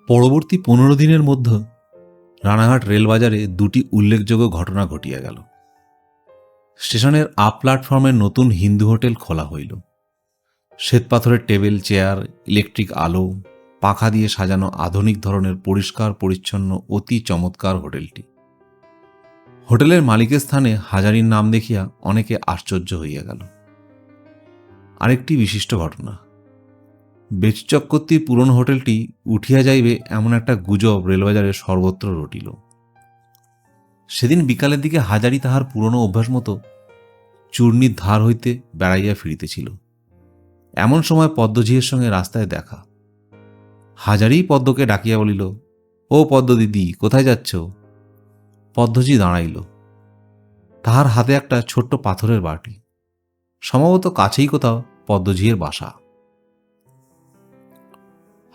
পরবর্তী 15 দিনের মধ্যে রানাঘাট রেলবাজারে দুটি উল্লেখযোগ্য ঘটনা ঘটিয়া গেল। স্টেশনের আপ প্ল্যাটফর্মের নতুন হিন্দু হোটেল খোলা হইল। শ্বেতপাথরের টেবিল চেয়ার, ইলেকট্রিক আলো, পাখা দিয়ে সাজানো আধুনিক ধরনের পরিষ্কার পরিচ্ছন্ন অতি চমৎকার হোটেলটি। হোটেলের মালিকের স্থানে হাজারীর নাম দেখিয়া অনেকে আশ্চর্য হইয়া গেল। আরেকটি বিশিষ্ট ঘটনা, বেচচক্করতীর পুরনো হোটেলটি উঠিয়া যাইবে এমন একটা গুজব রেলবাজারে সর্বত্র রটিল। সেদিন বিকালের দিকে হাজারি তাহার পুরনো অভ্যাস মতো চূর্ণির ধার হইতে বেড়াইয়া ফিরিতেছিল। এমন সময় পদ্মঝিয়ের সঙ্গে রাস্তায় দেখা। হাজারি পদ্মকে ডাকিয়া বলিল, ও পদ্ম দিদি, কোথায় যাচ্ছ? পদ্মঝি দাঁড়াইল। তাহার হাতে একটা ছোট্ট পাথরের বাটি। সম্ভবত কাছেই কোথাও পদ্মঝিয়ের বাসা।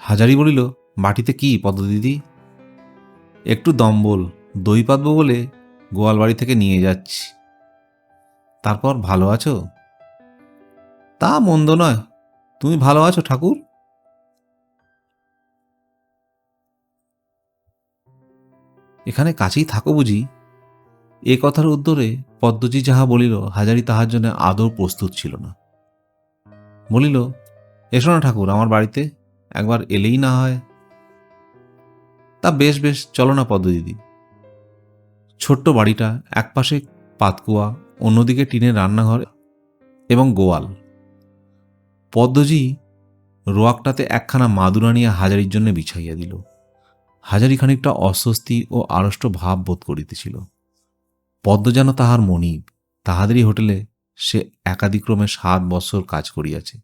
হাজারি বলিল, বাটিতে কি পদ্ম দিদি? একটু দম্বল, দই পাতব বলে গোয়ালবাড়ি থেকে নিয়ে যাচ্ছি। তারপর ভালো আছো? তা মন্দ নয়। তুমি ভালো আছো ঠাকুর? এখানে কাছেই থাকো বুঝি? এ কথার উত্তরে পদ্মজি যাহা বলিল হাজারি তাহার জন্য আদৌ প্রস্তুত ছিল না। বলিল, এসো না ঠাকুর আমার বাড়িতে, একবার এলেই না হয়। তা বেশ বেশ, চলো না পদ্মদিদি। ছোট্ট বাড়িটা, একপাশে পাতকুয়া, অন্যদিকে টিনের রান্নাঘর এবং গোয়াল। পদ্মজি রোয়াকটাতে একখানা মাদুর আনিয়া হাজারির জন্য বিছাইয়া দিল। হাজারি খানিকটা অস্বস্তি ও আড়ষ্ট ভাব বোধ করিতেছিল। পদ্ম যেন তাহার মনিব। তাহাদেরই হোটেলে সে একাদিক্রমে 7 বৎসর কাজ করিয়াছে।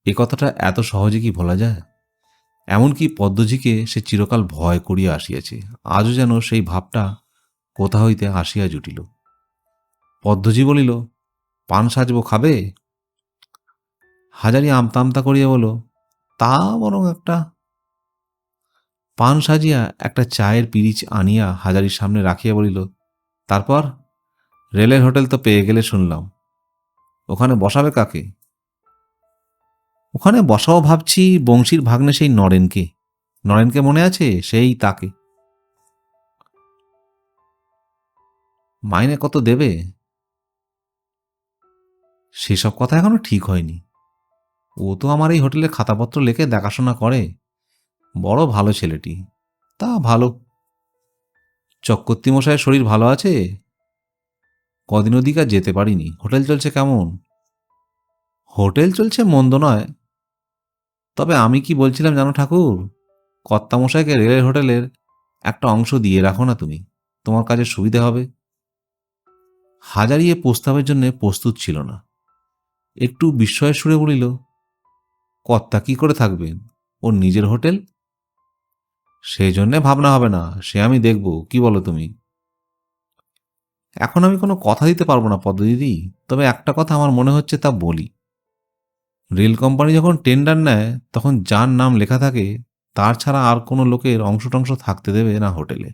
এ কথাটা এত সহজে কি ভোলা যায়? এমনকি পদ্মজিকে সে চিরকাল ভয় করিয়া আসিয়াছে। আজও যেন সেই ভাবটা কোথা হইতে আসিয়া জুটিল। পদ্মজি বলিল, পান সাজব, খাবে? হাজারি আমতা আমতা করিয়া বলল, তা বরং একটা। পান সাজিয়া একটা চায়ের পিরিচ আনিয়া হাজারির সামনে রাখিয়া বলিল, তারপর? রেলের হোটেল তো পেয়ে গেলে শুনলাম। ওখানে বসাবে কাকে? ওখানে বসাও ভাবছি বংশীর ভাগ্নে সেই নরেনকে। নরেনকে মনে আছে? সেই তাকে। মাইনে কত দেবে? সেসব কথা এখনো ঠিক হয়নি। ও তো আমার এই হোটেলে খাতাপত্র লেখে দেখাশোনা করে। বড় ভালো ছেলেটি। তা ভালো। চক্রবর্তী মশাইয়ের শরীর ভালো আছে? কদিন ওদিক আর যেতে পারিনি। হোটেল চলছে কেমন? হোটেল চলছে মন্দ নয়। তবে আমি কি বলছিলাম জানো ঠাকুর, কর্তামশাইকে রেলের হোটেলের একটা অংশ দিয়ে রাখো না তুমি, তোমার কাজে সুবিধে হবে। হাজারি এ প্রস্তাবের জন্য প্রস্তুত ছিল না। একটু বিস্ময়ের সুরে বলিল, কর্তা কি করে থাকবেন? ওর নিজের হোটেল। সেই জন্যে ভাবনা হবে না, সে আমি দেখব। কি বলো তুমি? এখন আমি কোনো কথা দিতে পারবো না পদ্মদিদি, তবে একটা কথা আমার মনে হচ্ছে তা বলি। রেল কোম্পানি যখন টেন্ডার নেয় তখন যার নাম লেখা থাকে তার ছাড়া আর কোনো লোকের অংশ টংশ থাকতে দেবে না হোটেলে।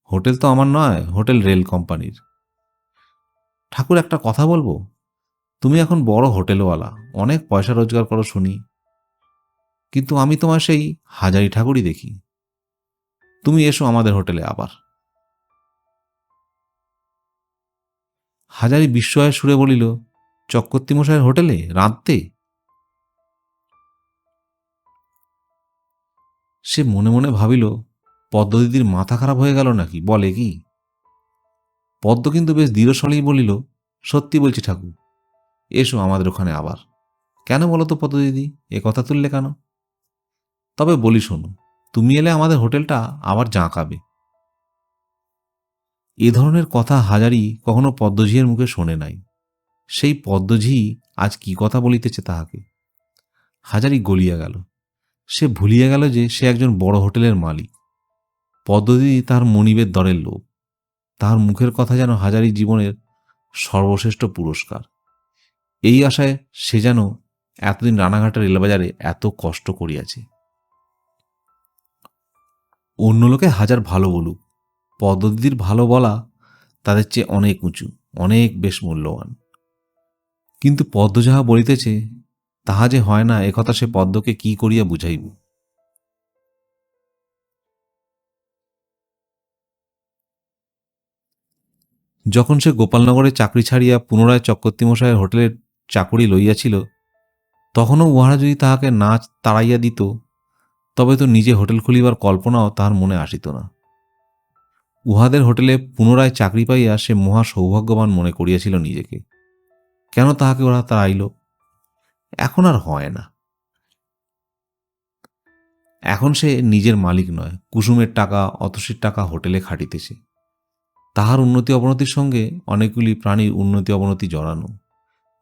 হোটেল তো আমার নয়, হোটেল রেল কোম্পানির। ঠাকুর একটা কথা বলবো, তুমি এখন বড় হোটেলওয়ালা, অনেক পয়সা রোজগার করো শুনি, কিন্তু আমি তোমার সেই হাজারি ঠাকুরই দেখি। তুমি এসো আমাদের হোটেলে আবার। হাজারি বিস্ময়ের সুরে বলিল, চক্রবর্তী মশাইয়ের হোটেলে রাঁধতে? সে মনে মনে ভাবিল, পদ্মদিদির মাথা খারাপ হয়ে গেল নাকি, বলে কি? পদ্ম কিন্তু বেশ দৃঢ়স্বরেই বলিল, সত্যি বলছি ঠাকুর, এসো আমাদের ওখানে আবার। কেন বলো তো পদ্মদিদি, এ কথা তুললে কেন? তবে বলি শোনো, তুমি এলে আমাদের হোটেলটা আবার জাঁকাবে। এ ধরনের কথা হাজারি কখনো পদ্মঝিয়ের মুখে শোনে নাই। সেই পদ্মঝি আজ কি কথা বলিতেছে তাহাকে। হাজারি গলিয়া গেল। সে ভুলিয়া গেল যে সে একজন বড় হোটেলের মালিক। পদ্মদিদি তাহার মনিবের দরের লোক। তাহার মুখের কথা যেন হাজারি জীবনের সর্বশ্রেষ্ঠ পুরস্কার। এই আশায় সে যেন এতদিন রানাঘাটের রেলবাজারে এত কষ্ট করিয়াছে। অন্য লোকে হাজার ভালো বলুক, পদ্মদিদির ভালো বলা তাদের চেয়ে অনেক উঁচু, অনেক বেশ মূল্যবান। কিন্তু পদ্ম যাহা বলিতেছে তাহা যে হয় না, একথা সে পদ্মকে কি করিয়া বুঝাইব? যখন সে গোপালনগরে চাকরি ছাড়িয়া পুনরায় চক্রবর্তীমশায়ের হোটেলের চাকুরি লইয়াছিল, তখনও উহারা যদি তাহাকে না তাড়াইয়া দিত, তবে তো নিজে হোটেল খুলিবার কল্পনাও তাহার মনে আসিত না। উহাদের হোটেলে পুনরায় চাকরি পাইয়া সে মহা সৌভাগ্যবান মনে করিয়াছিল নিজেকে। কেন তাহাকে ওরা তাড়াইল? এখন আর হয় না। এখন সে নিজের মালিক নয়, কুসুমের টাকা, অতসীর টাকা হোটেলে খাটিতেছে। তাহার উন্নতি অবনতির সঙ্গে অনেকগুলি প্রাণীর উন্নতি অবনতি জড়ানো।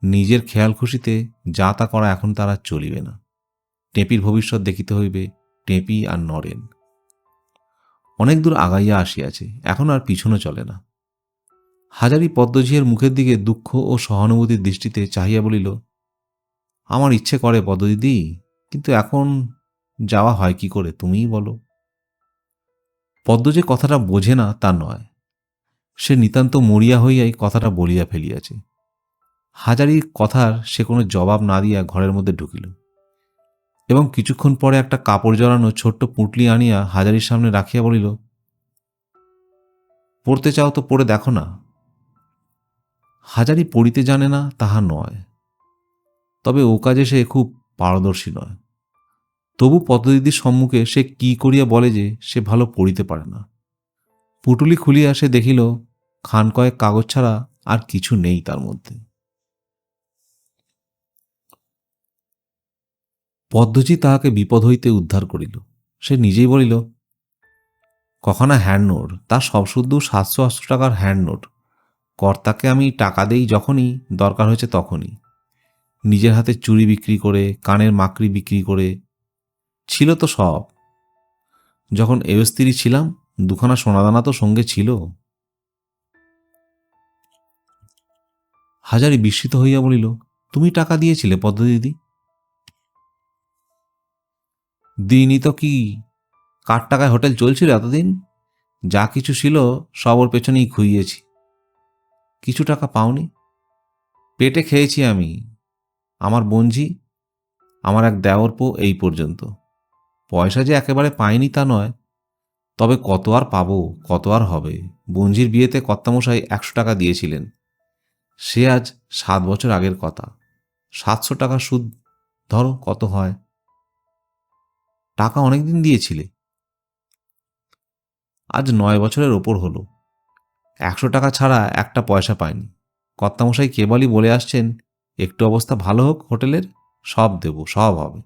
নিজের খেয়াল খুশিতে যা তা করা এখন তার আর চলিবে না। টেপির ভবিষ্যৎ দেখিতে হইবে, টেপি আর নরেন। অনেক দূর আগাইয়া আসিয়াছে, এখন আর পিছনে চলে না। হাজারি পদ্মঝিয়ের মুখের দিকে দুঃখ ও সহানুভূতির দৃষ্টিতে চাহিয়া বলিল, আমার ইচ্ছে করে পদ্মদিদি, কিন্তু এখন যাওয়া হয় কি করে, তুমিই বলো। পদ্ম যে কথাটা বোঝে না তা নয়, সে নিতান্ত মরিয়া হইয়াই কথাটা বলিয়া ফেলিয়াছে। হাজারির কথার সে কোনো জবাব না দিয়া ঘরের মধ্যে ঢুকিল এবং কিছুক্ষণ পরে একটা কাপড় জড়ানো ছোট্ট পুঁটলি আনিয়া হাজারির সামনে রাখিয়া বলিল, পড়তে চাও তো পড়ে দেখো না। হাজারি পড়িতে জানে না তাহা নয়, তবে ও কাজে সে খুব পারদর্শী নয়। তবু পদ্মদিদির সম্মুখে সে কি করিয়া বলে যে সে ভালো পড়িতে পারে না। পুটুলি খুলিয়া সে দেখিল খান কয়েক কাগজ ছাড়া আর কিছু নেই তার মধ্যে। পদ্মজি তাহাকে বিপদ হইতে উদ্ধার করিল। সে নিজেই বলিল, কখানা হ্যান্ড নোট, তা সব শুদ্ধ 700-800 টাকার হ্যান্ড নোট। কর্তাকে আমি টাকা দেই যখনই দরকার হয়েছে তখনই। নিজের হাতে চুড়ি বিক্রি করে, কানের মাকড়ি বিক্রি করে, ছিল তো সব। যখন এস্ত্রী ছিলাম, দুখানা সোনাদানা তো সঙ্গে ছিল। হাজারি বিস্মিত হইয়া বলিল, তুমি টাকা দিয়েছিলে পদ্মদিদি? দিইনি তো কি? কার টাকায় হোটেল চলছিল এতদিন? যা কিছু ছিল সব ওর পেছনেই খুইয়েছি। কিছু টাকা পাওনি? পেটে খেয়েছি আমি, আমার বঞ্জি, আমার এক দেওরপো, এই পর্যন্ত। পয়সা যে একেবারে পাইনি তা নয়, তবে কত আর পাবো, কত আর হবে। বঞ্জির বিয়েতে কর্তামশাই 100 টাকা দিয়েছিলেন, সে আজ 7 বছর আগের কথা। 700 টাকা সুদ ধরো কত হয়। টাকা অনেকদিন দিয়েছিলে? আজ 9 বছরের ওপর হলো। 100 টাকা ছাড়া একটা পয়সা পাইনি। কর্তামশাই কেবলই বলে আসছেন, একটু অবস্থা ভালো হোক হোটেলের, সব দেব, সব হবে।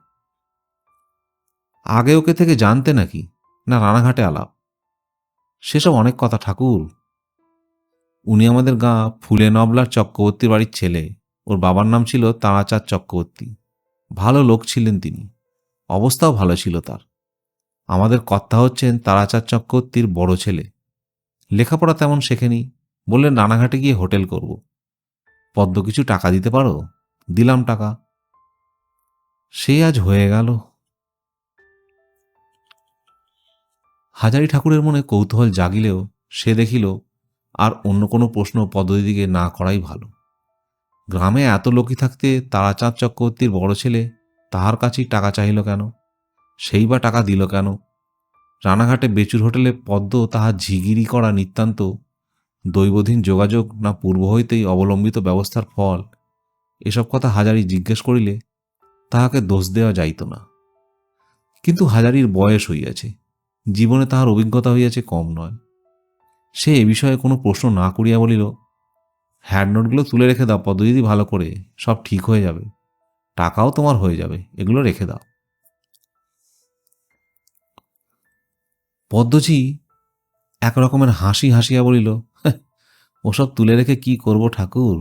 আগে ওকে থেকে জানতে নাকি, না রানাঘাটে আলাপ? সেসব অনেক কথা ঠাকুর। উনি আমাদের গাঁ ফুলে নবলার চক্রবর্তীর বাড়ির ছেলে। ওর বাবার নাম ছিল তারাচাঁদ চক্রবর্তী। ভালো লোক ছিলেন তিনি, অবস্থাও ভালো ছিল তার। আমাদের কর্তা হচ্ছেন তারাচাঁদ চক্রবর্তীর বড় ছেলে। লেখাপড়া তেমন শেখেনি, বললেন রানাঘাটে গিয়ে হোটেল করব। পদ্ম কিছু টাকা দিতে পারো? দিলাম টাকা। সেই আজ হয়ে গেল। হাজারি ঠাকুরের মনে কৌতূহল জাগিলেও সে দেখিল আর অন্য কোনো প্রশ্ন পদ্মদিদিকে না করাই ভালো। গ্রামে এত লোকই থাকতে তারাচাঁদ চক্রবর্তীর বড় ছেলে তাহার কাছেই টাকা চাহিল কেন? সেই বা টাকা দিল কেন? রানাঘাটে বেচুর হোটেলে পদ্ম তাহার ঝিগিরি করা নিতান্ত দৈবধীন যোগাযোগ না পূর্ব হইতেই অবলম্বিত ব্যবস্থার ফল? এসব কথা হাজারি জিজ্ঞেস করিলে তাহাকে দোষ দেওয়া যাইত না। কিন্তু হাজারির বয়স হইয়াছে, জীবনে তাহার অভিজ্ঞতা হইয়াছে কম নয়। সে এ বিষয়ে কোনো প্রশ্ন না করিয়া বলিল, হ্যান্ডনোটগুলো তুলে রেখে দাও পদ্মদিদি, ভালো করে, সব ঠিক হয়ে যাবে। টাকাও তোমার হয়ে যাবে, এগুলো রেখে দাও। পদ্মজি এক রকমের হাসি হাসিয়া বলিল, ওসব তুলে রেখে কি করব ঠাকুর?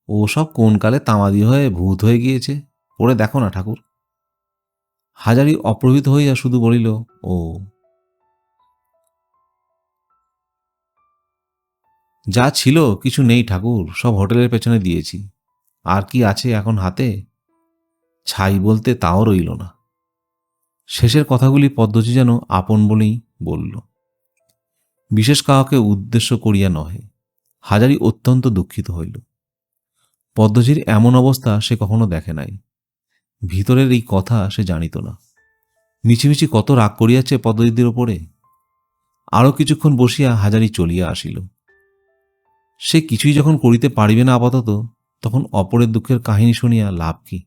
ওসব কোন কালে তামাদি হয়ে ভূত হয়ে গিয়েছে, পড়ে দেখো না ঠাকুর। হাজারি অপ্রভৃত হইয়া শুধু বলিল, ও। যা ছিল কিছু নেই ঠাকুর, সব হোটেলের পেছনে দিয়েছি। আর কি আছে এখন হাতে? ছাই বলতে তাও রইল না। শেষের কথাগুলি পদ্মজি যেন আপন বলেই বলল, বিশেষ কাউকে উদ্দেশ্য করিয়া নহে। হাজারি অত্যন্ত দুঃখিত হইল। পদ্মজির এমন অবস্থা সে কখনো দেখে নাই। ভিতরের এই কথা সে জানিত না। মিছিমিছি কত রাগ করিয়াছে পদ্মদিদির ওপরে। আরও কিছুক্ষণ বসিয়া হাজারি চলিয়া আসিল। সে কিছুই যখন করিতে পারিবে না আপাতত, তখন অপরের দুঃখের কাহিনী শুনিয়া লাভ কি?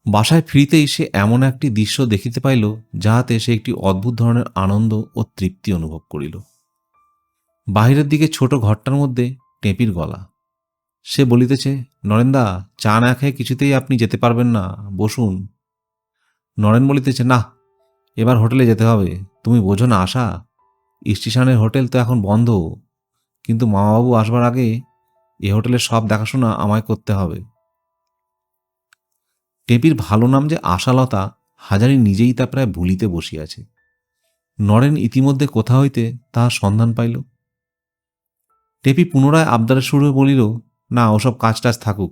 বাসায় ফিরিতেই সে এমন একটি দৃশ্য দেখিতে পাইল, যাহাতে সে একটি অদ্ভুত ধরনের আনন্দ ও তৃপ্তি অনুভব করিল। বাহিরের দিকে ছোট ঘরটার মধ্যে টেপির গলা। সে বলিতেছে, নরেনদা, চা না খেয়ে কিছুতেই আপনি যেতে পারবেন না, বসুন। নরেন বলিতেছে, না, এবার হোটেলে যেতে হবে। তুমি বোঝো না আশা, স্টেশনের হোটেল তো এখন বন্ধ, কিন্তু মামাবাবু আসবার আগে এ হোটেলের সব দেখাশোনা আমায় করতে হবে। টেপির ভালো নাম যে আশালতা, হাজারি নিজেই তা প্রায় ভুলিতে বসিয়াছে। নরেন ইতিমধ্যে কোথা হইতে তাহার সন্ধান পাইল। টেপি পুনরায় আবদারের সুরে বলিল, না, ওসব কাজ টাজ থাকুক,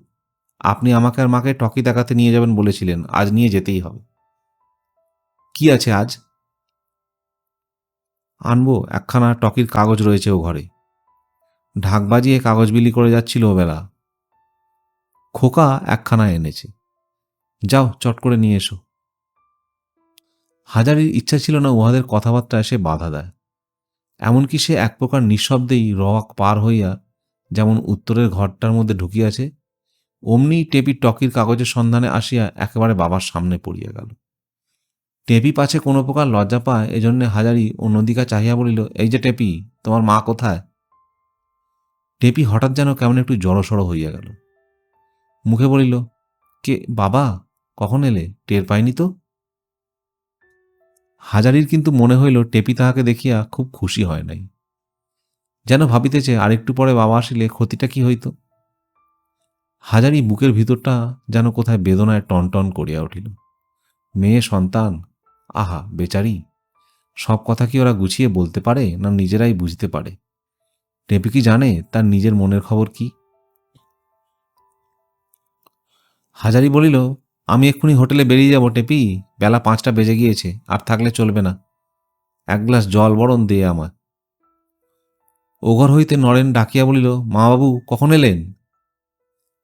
আপনি আমাকে আর মাকে টকি দেখাতে নিয়ে যাবেন বলেছিলেন, আজ নিয়ে যেতেই হবে। কি আছে আজ? আনবো, একখানা টকির কাগজ রয়েছে ও ঘরে। ঢাক বাজিয়ে কাগজ বিলি করে যাচ্ছিল ও বেলা। খোকা একখানা এনেছে, যাও চট করে নিয়ে এসো। হাজারির ইচ্ছা ছিল না উহাদের কথাবার্তায় সে বাধা দেয়। এমনকি সে এক প্রকার নিঃশব্দেই রক পার হইয়া যেমন উত্তরের ঘরটার মধ্যে ঢুকিয়াছে, অমনি টেপি টকির কাগজের সন্ধানে আসিয়া একেবারে বাবার সামনে পড়িয়া গেল। টেপি পাছে কোনো প্রকার লজ্জা পায়, এজন্যে হাজারি অন্যদিকে চাহিয়া বলিল, এই যে টেপি, তোমার মা কোথায়? টেপি হঠাৎ যেন কেমন একটু জড়সড় হইয়া গেল। মুখে বলিল, কে বাবা, কখন এলে? টের পাইনি তো। হাজারির কিন্তু মনে হইল টেপি তাহাকে দেখিয়া খুব খুশি হয় নাই, যেন ভাবিতেছে আরেকটু পরে বাবা আসিলে ক্ষতিটা কি হইত। হাজারি বুকের ভিতরটা যেন কোথায় বেদনায় টনটন করিয়া উঠিল। মেয়ে সন্তান, আহা বেচারি, সব কথা কি ওরা গুছিয়ে বলতে পারে, না নিজেরাই বুঝতে পারে? টেপি কি জানে তার নিজের মনের খবর কি? হাজারি বলিল, আমি এক্ষুনি হোটেলে বেরিয়ে যাব টেপি, বেলা 5টা বেজে গিয়েছে, আর থাকলে চলবে না। এক গ্লাস জল বরণ দে আমার। ও ঘর হইতে নরেন ডাকিয়া বলিল, মা বাবু কখন এলেন?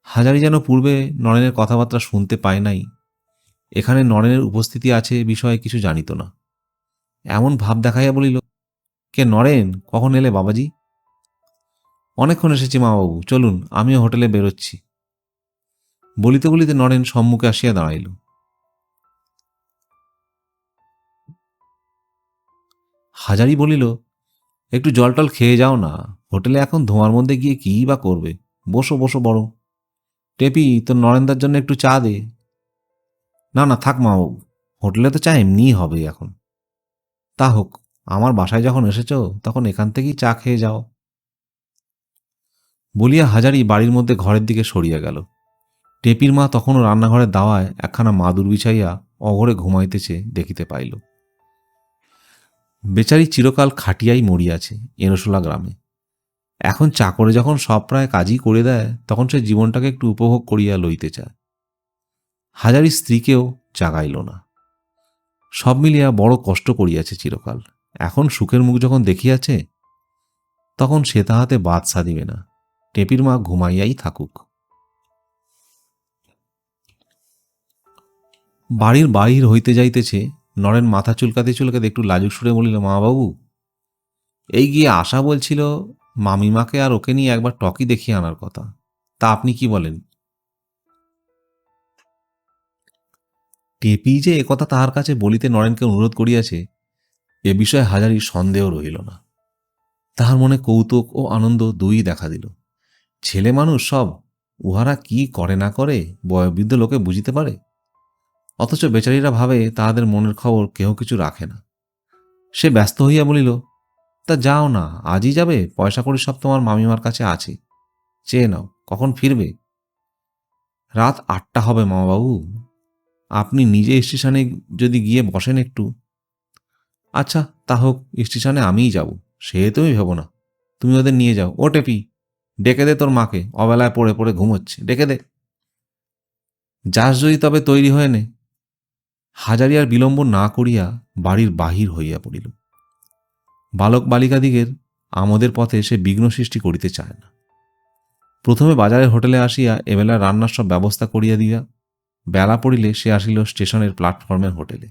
হাজারি যেন পূর্বে নরেনের কথাবার্তা শুনতে পায় নাই, এখানে নরেনের উপস্থিতি আছে বিষয়ে কিছু জানিত না। এমন ভাব দেখাইয়া বলিল, কে নরেন, কখন এলে বাবাজি? অনেকক্ষণ এসেছি মা বাবু, চলুন, আমিও হোটেলে বেরোচ্ছি। বলিতে বলিতে নরেন সম্মুখে আসিয়া দাঁড়াইল। হাজারি বলিল, একটু জল টল খেয়ে যাও না, হোটেলে এখন ধোঁয়ার মধ্যে গিয়ে কী বা করবে, বসো বসো বরং। টেপি, তোর নরেনদার জন্য একটু চা দে। না না, থাক মা বাবু, হোটেলে তো চা এমনিই হবে এখন। তা হোক, আমার বাসায় যখন এসেছ তখন এখান থেকেই চা খেয়ে যাও। বলিয়া হাজারি বাড়ির মধ্যে ঘরের দিকে সরিয়া গেল। টেপির মা তখনও রান্নাঘরের দাওয়ায় একখানা মাদুর বিছাইয়া অঘরে ঘুমাইতেছে দেখিতে পাইল। বেচারি চিরকাল খাটিয়াই মরিয়াছে এরশোলা গ্রামে। এখন চাকরে যখন সব প্রায় কাজই করে দেয়, তখন সে জীবনটাকে একটু উপভোগ করিয়া লইতে চায়। হাজারি স্ত্রীকেও জাগাইল না। সব মিলিয়া বড় কষ্ট করিয়াছে চিরকাল। এখন সুখের মুখ যখন দেখিয়াছে, তখন সে তাহাতে বাদ সাধিবে না। টেপির মা ঘুমাইয়াই থাকুক। বাড়ির বাহির হইতে যাইতেছে, নরেন মাথা চুলকাতে চুলকাতে একটু লাজুক সুরে বলিল, মা বাবু, এই গিয়ে আশা বলছিল মামিমাকে আর ওকে নিয়ে একবার টকি দেখিয়ে আনার কথা, তা আপনি কি বলেন? টেপি যে একথা তাহার কাছে বলিতে নরেনকে অনুরোধ করিয়াছে, এ বিষয়ে হাজারির সন্দেহ রহিল না। তাহার মনে কৌতুক ও আনন্দ দুই দেখা দিল। ছেলে মানুষ সব, উহারা কি করে না করে বয়োবৃদ্ধ লোকে বুঝিতে পারে। অথচ বেচারীরা ভাবে তাহাদের মনের খবর কেহ কিছু রাখে না। সে ব্যস্ত হইয়া বলিল, তা যাও না, আজই যাবে? পয়সা কড়ি সব তোমার মামিমার কাছে আছে, চেয়ে নাও। কখন ফিরবে? রাত 8টা হবে মামাবাবু। আপনি নিজে স্টেশনে যদি গিয়ে বসেন একটু। আচ্ছা তা হোক, স্টেশনে আমিই যাব, সে তুমি ভেবো না। তুমি ওদের নিয়ে যাও। ও টেপি, ডেকে দে তোর মাকে, অবেলায় পড়ে পড়ে ঘুমোচ্ছে, ডেকে দে। যাস যদি তবে তৈরি হয়ে নে। হাজারি আর বিলম্ব না করিয়া বাড়ির বাহির হইয়া পড়িল। বালক বালিকাদিগের আমোদের পথে সে বিঘ্ন সৃষ্টি করিতে চায় না। প্রথমে বাজারের হোটেলে আসিয়া এবেলা রান্নার সব ব্যবস্থা করিয়া দিয়া, বেলা পড়িলে সে আসিল স্টেশনের প্ল্যাটফর্মের হোটেলে।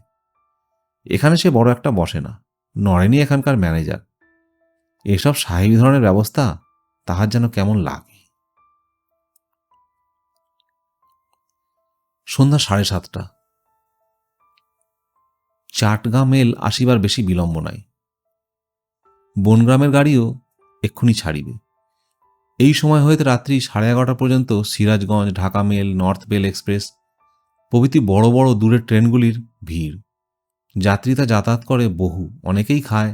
এখানে সে বড় একটা বসে না, নরেনই এখানকার ম্যানেজার। এসব সাহেবী ধরনের ব্যবস্থা তাহার যেন কেমন লাগে। সন্ধ্যা 7:30। চাটগাঁ মেল আসিবার বেশি বিলম্ব নাই। বনগ্রামের গাড়িও এক্ষুনি ছাড়িবে। এই সময় হইতে রাত্রি 11:30 পর্যন্ত Sirajganj, Dhaka mail, north bell express প্রভৃতি বড় বড় দূরের ট্রেনগুলির ভিড়। যাত্রীরা যাতায়াত করে বহু, অনেকেই খায়।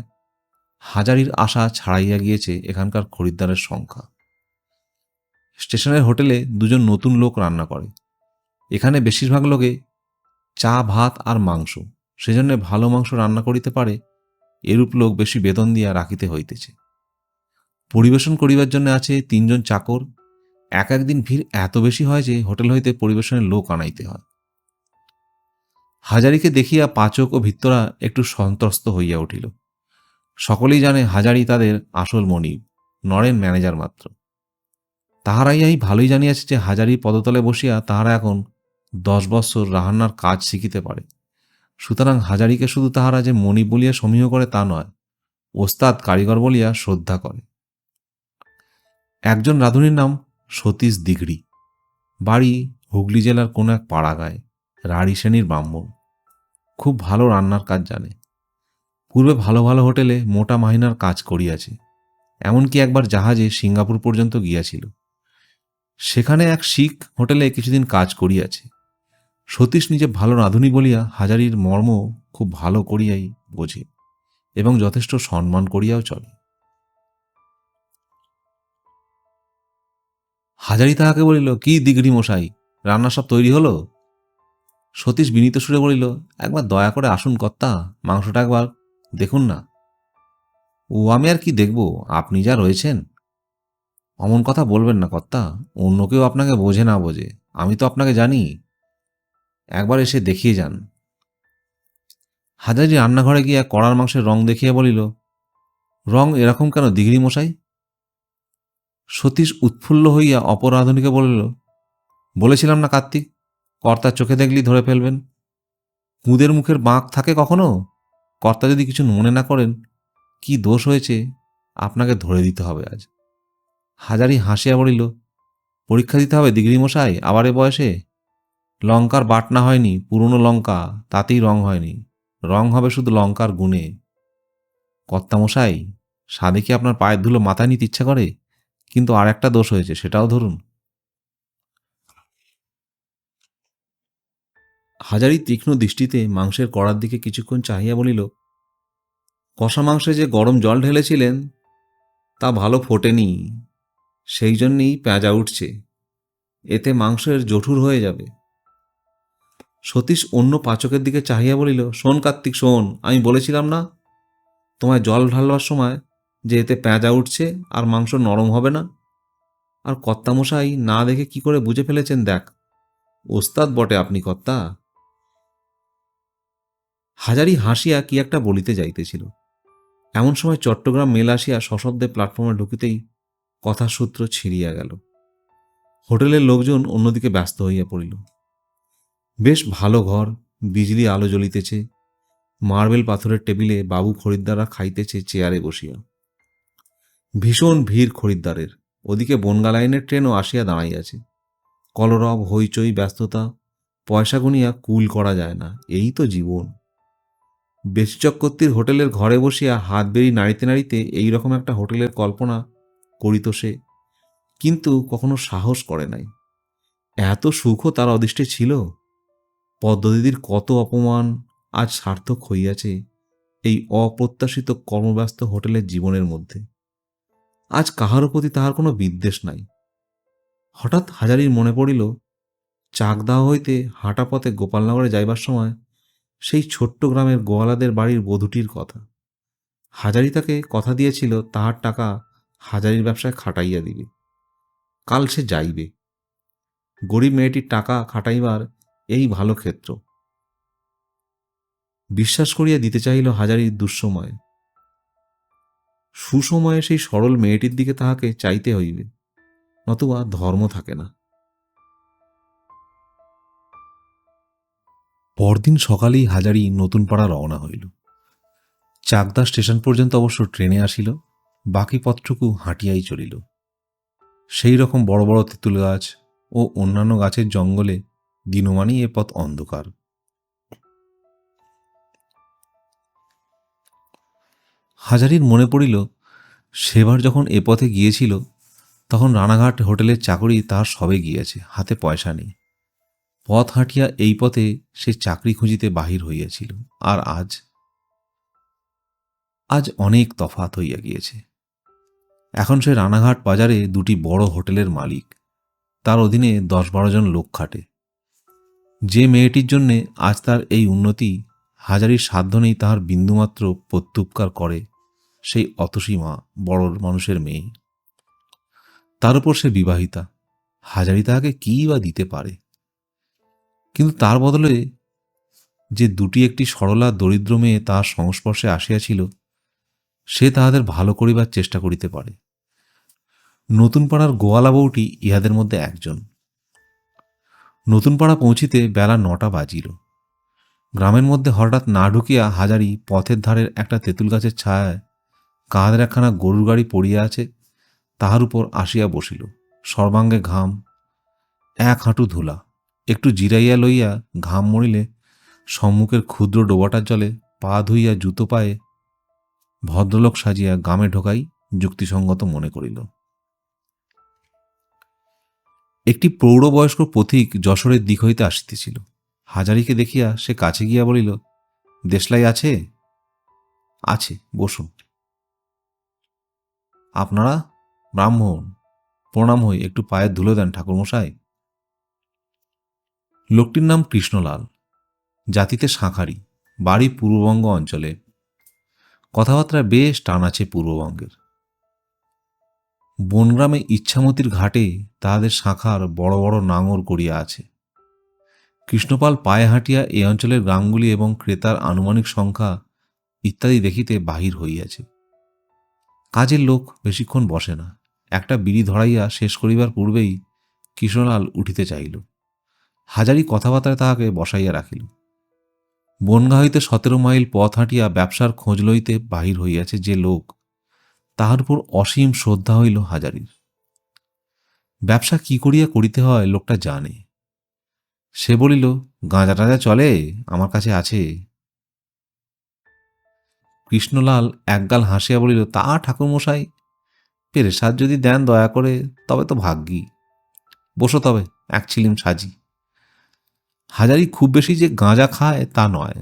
হাজারির আশা ছাড়াইয়া গিয়েছে এখানকার খরিদ্দারের সংখ্যা। স্টেশনের হোটেলে দুজন নতুন লোক রান্না করে। এখানে বেশিরভাগ লোকে চা, ভাত আর মাংস, সেজন্য ভালো মাংস রান্না করিতে পারে এরূপ লোক বেশি বেতন দিয়া রাখিতে হইতেছে। পরিবেশন করিবার জন্য আছে 3 জন চাকর। এক একদিন ভিড় এত বেশি হয় যে হোটেল হইতে পরিবেশনের লোক আনাইতে হয়। হাজারিকে দেখিয়া পাচক ও ভিত্তরা একটু সন্ত্রস্ত হইয়া উঠিল। সকলেই জানে হাজারি তাদের আসল মনিব, নরেন ম্যানেজার মাত্র। তাহারাই এই ভালোই জানিয়াছে যে হাজারির পদতলে বসিয়া তাহারা এখন 10 বৎসর রাহান্নার কাজ শিখিতে পারে। সুতরাং হাজারিকে শুধু তাহারা যে মনিব বলিয়া সমীহ করে তা নয়, ওস্তাদ কারিগর বলিয়া শ্রদ্ধা করে। একজন রাঁধুনির নাম সতীশ দিঘড়ি, বাড়ি হুগলি জেলার কোন এক পাড়াগাঁয়ে, রাঢ়ী শ্রেণীর ব্রাহ্মণ। খুব ভালো রান্নার কাজ জানে। পূর্বে ভালো ভালো হোটেলে মোটা মাহিনার কাজ করিয়াছে। এমনকি একবার জাহাজে সিঙ্গাপুর পর্যন্ত গিয়াছিল। সেখানে এক শিখ হোটেলে কিছুদিন কাজ করিয়াছে। সতীশ নিজে ভালো রাঁধুনি বলিয়া হাজারির মর্ম খুব ভালো করিয়াই বোঝে এবং যথেষ্ট সম্মান করিয়াও চলে। হাজারি তাহাকে বলিল, কি দিগড়ি মশাই, রান্না সব তৈরি হলো? সতীশ বিনীত সুরে বলিল, একবার দয়া করে আসুন কর্তা, মাংসটা একবার দেখুন না। ও আমি আর কি দেখব, আপনি যা রয়েছেন। অমন কথা বলবেন না কর্তা, অন্য কেউ আপনাকে বোঝে না বোঝে, আমি তো আপনাকে জানি। একবার এসে দেখিয়ে যান। হাজারি রান্নাঘরে গিয়া কড়ার মাংসের রং দেখিয়া বলিল, রং এরকম কেন দিগড়ি মশাই? সতীশ উৎফুল্ল হইয়া অপর রাঁধুনিকে বলিল, বলেছিলাম না কার্তিক, কর্তার চোখে দেখলেই ধরে ফেলবেন। কুঁদের মুখের বাঁক থাকে কখনো? কর্তা যদি কিছু মনে না করেন, কি দোষ হয়েছে আপনাকে ধরে দিতে হবে আজ। হাজারি হাসিয়া বলিল, পরীক্ষা দিতে হবে দিগড়ি মশাই আবার এ বয়সে? লঙ্কার বাটনা হয়নি, পুরনো লঙ্কা, তাতেই রং হয়নি, রং হবে শুধু লঙ্কার গুণে। কর্তামশাই, স্বাদে কি আপনার পায়ের ধুলো মাথায় নিতে ইচ্ছা করে? কিন্তু আর একটা দোষ হয়েছে, সেটাও ধরুন। হাজারি তীক্ষ্ণ দৃষ্টিতে মাংসের কড়ার দিকে কিছুক্ষণ চাহিয়া বলিল, কষা মাংসে যে গরম জল ঢেলেছিলেন তা ভালো ফোটেনি, সেই জন্যেই পেঁজা উঠছে, এতে মাংসের জঠুর হয়ে যাবে। সতীশ অন্য পাচকের দিকে চাহিয়া বলিল, শোন কার্তিক শোন, আমি বলেছিলাম না তোমায় জল ঢালবার সময় যে এতে পেঁজা উঠছে আর মাংস নরম হবে না? আর কর্তামশাই না দেখে কি করে বুঝে ফেলেছেন দেখ, ওস্তাদ বটে আপনি কর্তা। হাজারি হাসিয়া কি একটা বলিতে যাইতেছিল, এমন সময় চট্টগ্রাম মেল আসিয়া সশব্দে প্ল্যাটফর্মে ঢুকিতেই কথার সূত্র ছিঁড়িয়া গেল। হোটেলের লোকজন অন্যদিকে ব্যস্ত হইয়া পড়িল। বেশ ভালো ঘর, বিজলি আলো জ্বলিতেছে, মার্বেল পাথরের টেবিলে বাবু খরিদ্দাররা খাইতেছে চেয়ারে বসিয়া। ভীষণ ভিড় খরিদ্দারের। ওদিকে বনগা লাইনের ট্রেনও আসিয়া দাঁড়াইয়াছে। কলরব, হইচই, ব্যস্ততা, পয়সা গুনিয়া কুল করা যায় না, এই তো জীবন। বেশি চক্রবর্তীর হোটেলের ঘরে বসিয়া হাত বেরি নাড়িতে নাড়িতে এইরকম একটা হোটেলের কল্পনা করিত সে, কিন্তু কখনো সাহস করে নাই। এত সুখও তার অদৃষ্টে ছিল। পদ্মদিদির কত অপমান আজ সার্থক হইয়াছে এই অপ্রত্যাশিত কর্মব্যস্ত হোটেলের জীবনের মধ্যে। আজ কাহারও প্রতি তাহার কোনো বিদ্বেষ নাই। হঠাৎ হাজারির মনে পড়িল চাকদাহ হইতে হাঁটা পথে গোপালনগরে যাইবার সময় সেই ছোট্ট গ্রামের গোয়ালাদের বাড়ির বধূটির কথা। হাজারি তাকে কথা দিয়েছিল তাহার টাকা হাজারির ব্যবসায় খাটাইয়া দিবে। কাল সে যাইবে। গরিব মেয়েটির টাকা খাটাইবার এই ভালো ক্ষেত্র। বিশ্বাস করিয়া দিতে চাইল হাজারির দুঃসময়ে। সুসময়ে সেই সরল মেয়েটির দিকে তাহাকে চাইতে হইবে, নতুবা ধর্ম থাকে না। পরদিন সকালেই হাজারি নতুন পাড়া রওনা হইল। চাকদা স্টেশন পর্যন্ত অবশ্য ট্রেনে আসিল। বাকি পথটুকু হাঁটিয়াই চলিল। সেই রকম বড় বড় তেঁতুল গাছ ও অন্যান্য গাছের জঙ্গলে দিনমানই এ পথ অন্ধকার। হাজারির মনে পড়িল, সেবার যখন এ পথে গিয়েছিল তখন রানাঘাট হোটেলের চাকরি তাহার সবে গিয়েছে, হাতে পয়সা নেই। পথ হাঁটিয়া এই পথে সে চাকরি খুঁজিতে বাহির হইয়াছিল। আর আজ আজ অনেক তফাৎ হইয়া গিয়েছে। এখন সে রানাঘাট বাজারে দুটি বড় হোটেলের মালিক, তার অধীনে 10-12 জন লোক খাটে। যে মেয়েটির জন্যে আজ তার এই উন্নতি, হাজারির সাধ্য নেই তাহার বিন্দুমাত্র প্রত্যুপকার করে, সেই অতসী মা, বড় মানুষের মেয়ে। তার উপর সে বিবাহিতা, হাজারি তাহাকে কী বা দিতে পারে? কিন্তু তার বদলে যে দুটি একটি সরলা দরিদ্র মেয়ে তাহার সংস্পর্শে আসিয়াছিল, সে তাহাদের ভালো করিবার চেষ্টা করিতে পারে। নতুন পাড়ার গোয়ালা বউটি ইহাদের মধ্যে একজন। নতুন পাড়া পৌঁছিতে বেলা 9টা বাজিল। গ্রামের মধ্যে হঠাৎ না ঢুকিয়া হাজারি পথের ধারের একটা তেঁতুল গাছের ছায়ায় কাঁধের একখানা গরুর গাড়ি পড়িয়া আছে, তাহার উপর আসিয়া বসিল। সর্বাঙ্গে ঘাম, এক হাঁটু ধুলা। একটু জিরাইয়া লইয়া ঘাম মরিলে সম্মুখের ক্ষুদ্র ডোবাটার জলে পা ধুইয়া জুতো পায়ে ভদ্রলোক সাজিয়া গ্রামে ঢোকাই যুক্তিসঙ্গত মনে করিল। একটি প্রৌঢ়বয়স্ক পথিক যশোরের দিক হইতে আসিতেছিল। হাজারিকে দেখিয়া সে কাছে গিয়া বলিল, দেশলাই আছে? আছে, বসুন। আপনারা? ব্রাহ্মণ, প্রণাম হই, একটু পায়ের ধুলো দেন ঠাকুরমশাই। লোকটির নাম কৃষ্ণলাল, জাতিতে শাঁখারি, বাড়ি পূর্ববঙ্গ অঞ্চলে। কথাবার্তা বেশ টান আছে পূর্ববঙ্গের। বনগ্রামে ইচ্ছামতির ঘাটে তাহাদের শাখার বড় বড় নাঙর গড়িয়া আছে। কৃষ্ণপাল পায়ে হাঁটিয়া এই অঞ্চলের গ্রামগুলি এবং ক্রেতার আনুমানিক সংখ্যা ইত্যাদি দেখিতে বাহির হইয়াছে। কাজের লোক বেশিক্ষণ বসে না। একটা বিড়ি ধরাইয়া শেষ করিবার পূর্বেই কৃষ্ণলাল উঠিতে চাইল। হাজারি কথাবার্তায় তাহাকে বসাইয়া রাখিল। বনগা হইতে 17 মাইল পথ হাঁটিয়া ব্যবসার খোঁজ লইতে বাহির হইয়াছে যে লোক, তাহার উপর অসীম শ্রদ্ধা হইল হাজারির। ব্যবসা কি করিয়া করিতে হয় লোকটা জানে। সে বলিল, গাঁজা টাজা চলে? আমার কাছে আছে। কৃষ্ণলাল একগাল হাসিয়া বলিল, তা ঠাকুরমশাই, পেরেশাদ যদি দেন দয়া করে তবে তো ভাগ্যি। বসো তবে, এক ছিলিম সাজি। হাজারি খুব বেশি যে গাঁজা খায় তা নয়,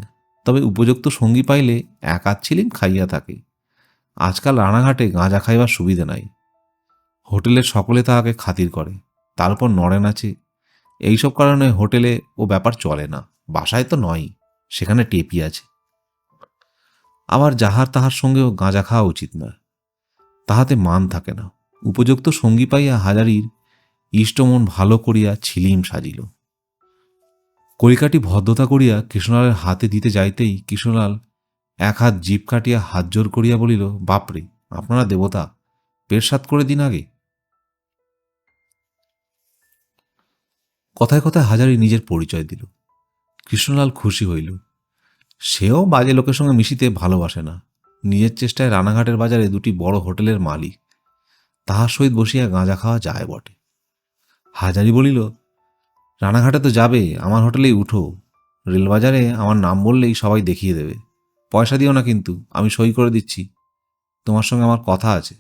তবে উপযুক্ত সঙ্গী পাইলে এক আধ ছিলিম খাইয়া থাকে। আজকাল রানাঘাটে গাঁজা খাইবার সুবিধে নাই। হোটেলের সকলে তাহাকে খাতির করে, তার উপর নড়েন আছে। এইসব কারণে হোটেলে ও ব্যাপার চলে না। বাসায় তো নয়, সেখানে টেপি আছে। আবার যাহার তাহার সঙ্গেও গাঁজা খাওয়া উচিত নয়, তাহাতে মান থাকে না। উপযুক্ত সঙ্গী পাইয়া হাজারির ইষ্টমন ভালো করিয়া ছিলিম সাজিল। কলিকাটি ভদ্রতা করিয়া কৃষ্ণলালের হাতে দিতে যাইতেই কৃষ্ণলাল এক হাত জিভ কাটিয়া হাত জোর করিয়া বলিল, বাপরে, আপনারা দেবতা, পেট সাত করে দিন আগে। কথায় কথায় হাজারি নিজের পরিচয় দিল। কৃষ্ণলাল খুশি হইল। সেও বাজে লোকের সঙ্গে মিশিতে ভালোবাসে না। নিজের চেষ্টায় রানাঘাটের বাজারে দুটি বড় হোটেলের মালিক, তাহার সহিত বসিয়া গাঁজা খাওয়া যায় বটে। হাজারি বলিল, রানাঘাটে তো যাবে, আমার হোটেলেই উঠো। রেলবাজারে আমার নাম বললেই সবাই দেখিয়ে দেবে। পয়সা দিও না কিন্তু, আমি সই করে দিচ্ছি। তোমার সঙ্গে আমার কথা আছে।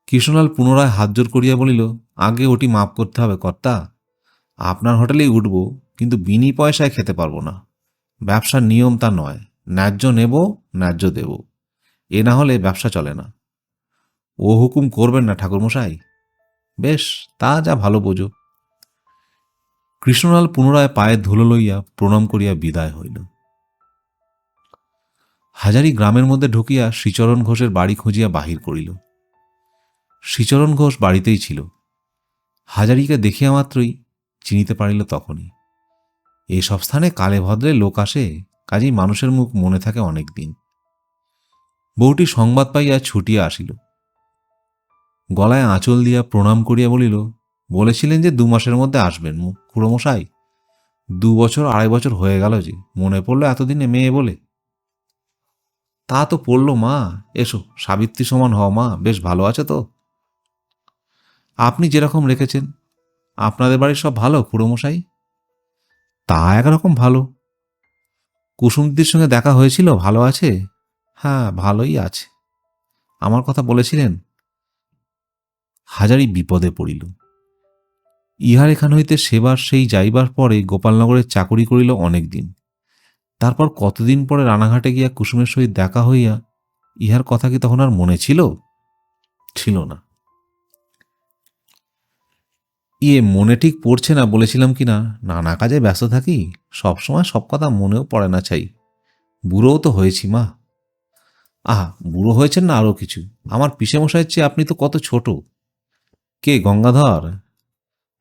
কৃষ্ণলাল পুনরায় হাত জোর করিয়া বলিল, আগে ওটি মাপ করতে হবে কর্তা। আপনার হোটেলেই উঠব, কিন্তু বিনি পয়সায় খেতে পারবো না। ব্যবসার নিয়ম তা নয়। ন্যায্য নেব, ন্যায্য দেব, এ না হলে ব্যবসা চলে না। ও হুকুম করবেন না ঠাকুরমশাই। বেশ, তা যা ভালো বোঝো। কৃষ্ণলাল পুনরায় পায়ের ধুলো লইয়া প্রণাম করিয়া বিদায় হইল। হাজারি গ্রামের মধ্যে ঢুকিয়া শ্রীচরণ ঘোষের বাড়ি খুঁজিয়া বাহির করিল। শ্রীচরণ ঘোষ বাড়িতেই ছিল। হাজারিকে দেখিয়া মাত্রই চিনিতে পারিল তখনই। এসব স্থানে কালে ভদ্রে লোক আসে, কাজেই মানুষের মুখ মনে থাকে অনেক দিন। বউটি সংবাদ পাইয়া ছুটিয়া আসিল। গলায় আঁচল দিয়া প্রণাম করিয়া বলিল, বলেছিলেন যে 2 মাসের মধ্যে আসবেন খুড়োমশাই। 2 বছর 2.5 বছর হয়ে গেল যে, মনে পড়লো এতদিনে মেয়ে বলে। তা তো পড়ল মা। এসো, সাবিত্রী সমান হও মা। বেশ ভালো আছে তো? আপনি যেরকম রেখেছেন। আপনাদের বাড়ির সব ভালো খুড়োমশাই? তা একরকম ভালো। কুসুমদির সঙ্গে দেখা হয়েছিল, ভালো আছে? হ্যাঁ, ভালোই আছে। আমার কথা বলেছিলেন? হাজারি বিপদে পড়িল। ইহার এখান হইতে সেবার সেই যাইবার পরে গোপালনগরের চাকরি করিল অনেক দিন। তারপর কতদিন পরে রানাঘাটে গিয়া কুসুমের সহিত দেখা হইয়া ইহার কথা কি তখন আর মনে ছিল? ছিল না। মনে ঠিক পড়ছে না বলেছিলাম কি না, নানা কাজে ব্যস্ত থাকি, সবসময় সব কথা মনেও পড়ে না। চাই, বুড়োও তো হয়েছি মা। আহা, বুড়ো হয়েছেন না আরও কিছু। আমার পিসেমশাইয়ের চেয়ে আপনি তো কত ছোট। কে, গঙ্গাধর?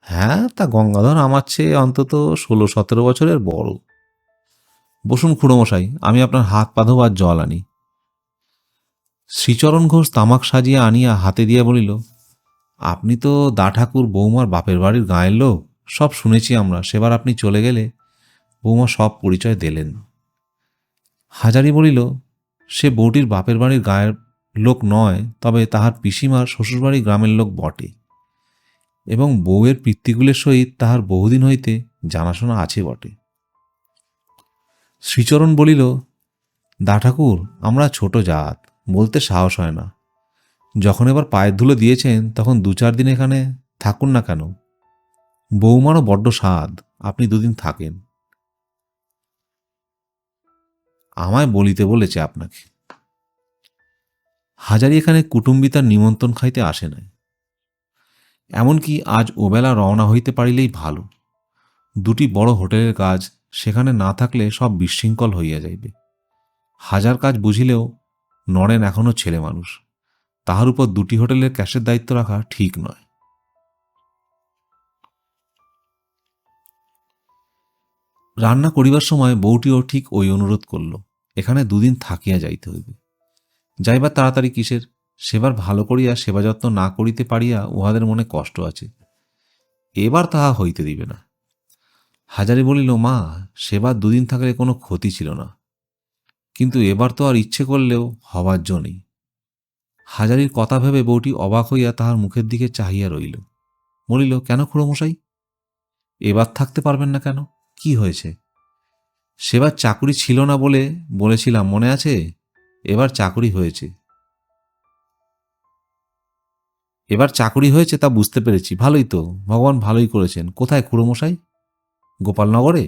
হ্যাঁ, তা গঙ্গাধর আমার চেয়ে অন্তত 16-17 বছরের বড়। বসুন খুড়োমশাই, আমি আপনার হাত পা ধোবার জল আনি। শ্রীচরণ ঘোষ তামাক সাজিয়া আনিয়া হাতে দিয়া বলিল, আপনি তো দা ঠাকুর বৌমার বাপের বাড়ির গাঁয়ের লোক, সব শুনেছি আমরা। সেবার আপনি চলে গেলে বৌমা সব পরিচয় দিলেন। হাজারি বলিল, সে বউটির বাপের বাড়ির গায়ের লোক নয়, তবে তাহার পিসিমার শ্বশুরবাড়ি গ্রামের লোক বটে, এবং বউয়ের পিতৃকুলের সহিত তাহার বহুদিন হইতে জানাশোনা আছে বটে। শ্রীচরণ বলিল, দা ঠাকুর, আমরা ছোট জাত, বলতে সাহস হয় না। যখন এবার পায়ের ধুলো দিয়েছেন তখন 2-4 দিন এখানে থাকুন না কেন? বৌমারও বড্ড স্বাদ, আপনি 2 দিন থাকেন। আমায় বলিতে বলেছে আপনাকে। হাজারি এখানে কুটুম্বিতার নিমন্ত্রণ খাইতে আসে নাই। এমনকি আজ ওবেলা রওনা হইতে পারিলেই ভালো। 2টি বড় হোটেলের কাজ, সেখানে না থাকলে সব বিশৃঙ্খল হইয়া যাইবে। হাজার কাজ বুঝিলেও নরেন এখনও ছেলে মানুষ, তাহার উপর 2টি হোটেলের ক্যাশের দায়িত্ব রাখা ঠিক নয়। রান্না করিবার সময় বউটিও ঠিক ওই অনুরোধ করল, এখানে 2 দিন থাকিয়া যাইতে হইবে। যাইবার তাড়াতাড়ি কিসের? সেবার ভালো করিয়া সেবা যত্ন না করিতে পারিয়া উহাদের মনে কষ্ট আছে, এবার তাহা হইতে দিবে না। হাজারি বলিল, মা, সেবার 2 দিন থাকলে কোনো ক্ষতি ছিল না, কিন্তু এবার তো আর ইচ্ছে করলেও হবার জো নেই। হাজারির কথা ভেবে বউটি অবাক হইয়া তাহার মুখের দিকে চাহিয়া রইল। বলিল, কেন খুড়োমশাই, এবার থাকতে পারবেন না কেন? কি হয়েছে? সেবার চাকুরি ছিল না বলে বলেছিলাম, মনে আছে? এবার চাকুরি হয়েছে। এবার চাকুরি হয়েছে তা বুঝতে পেরেছি, ভালোই তো, ভগবান ভালোই করেছেন। কোথায় খুড়োমশাই? গোপালনগরে?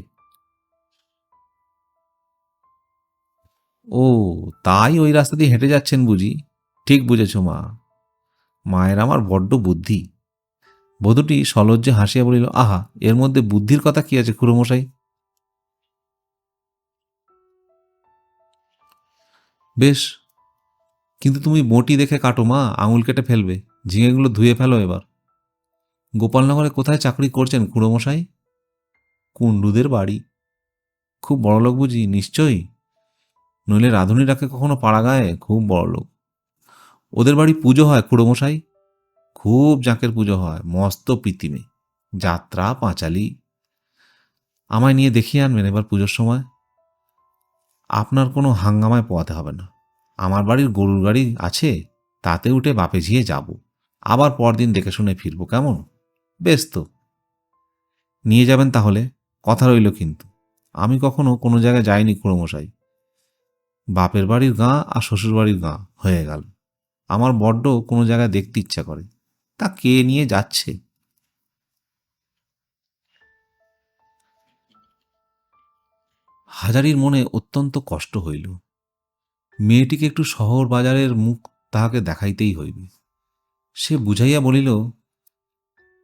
ও, তাই ওই রাস্তা দিয়ে হেঁটে যাচ্ছেন বুঝি? ঠিক বুঝেছ মা। মায়ের আমার বড্ড বুদ্ধি। বধূটি সলজ্জে হাসিয়া বলিল, আহা, এর মধ্যে বুদ্ধির কথা কি আছে খুড়োমশাই? বেশ, কিন্তু তুমি বঁটি দেখে কাটো মা, আঙুল কেটে ফেলবে। ঝিঙেগুলো ধুয়ে ফেলো এবার। গোপালনগরে কোথায় চাকরি করছেন খুড়োমশাই? কুণ্ডুদের বাড়ি। খুব বড়লোক বুঝি? নিশ্চয়ই, নইলে রাঁধুনি রাখে কখনো পাড়া গায়ে? খুব বড়লোক। ওদের বাড়ি পুজো হয় খুড়োমশাই? খুব জাঁকের পুজো হয়, মস্ত প্রীতিমে, যাত্রা পাঁচালি। আমায় নিয়ে দেখিয়ে আনবেন এবার পুজোর সময়। আপনার কোনো হাঙ্গামায় পোয়াতে হবে না। আমার বাড়ির গরুর গাড়ি আছে, তাতে উঠে বাপে ঝিয়ে যাব, আবার পরদিন দেখে শুনে ফিরব, কেমন? বেশ তো, নিয়ে যাবেন তাহলে। কথা রইল কিন্তু, আমি কখনো কোনো জায়গায় যাইনি খুড়োমশাই। বাপের বাড়ির গাঁ আর শ্বশুর বাড়ির গাঁ হয়ে গেল। আমার বড্ড কোনো জায়গায় দেখতে ইচ্ছা করে, তা কে নিয়ে যাচ্ছে? হাজারির মনে অত্যন্ত কষ্ট হইল। মেয়েটিকে একটু শহর বাজারের মুখ তাহাকে দেখাইতেই হইবে। সে বুঝাইয়া বলিল,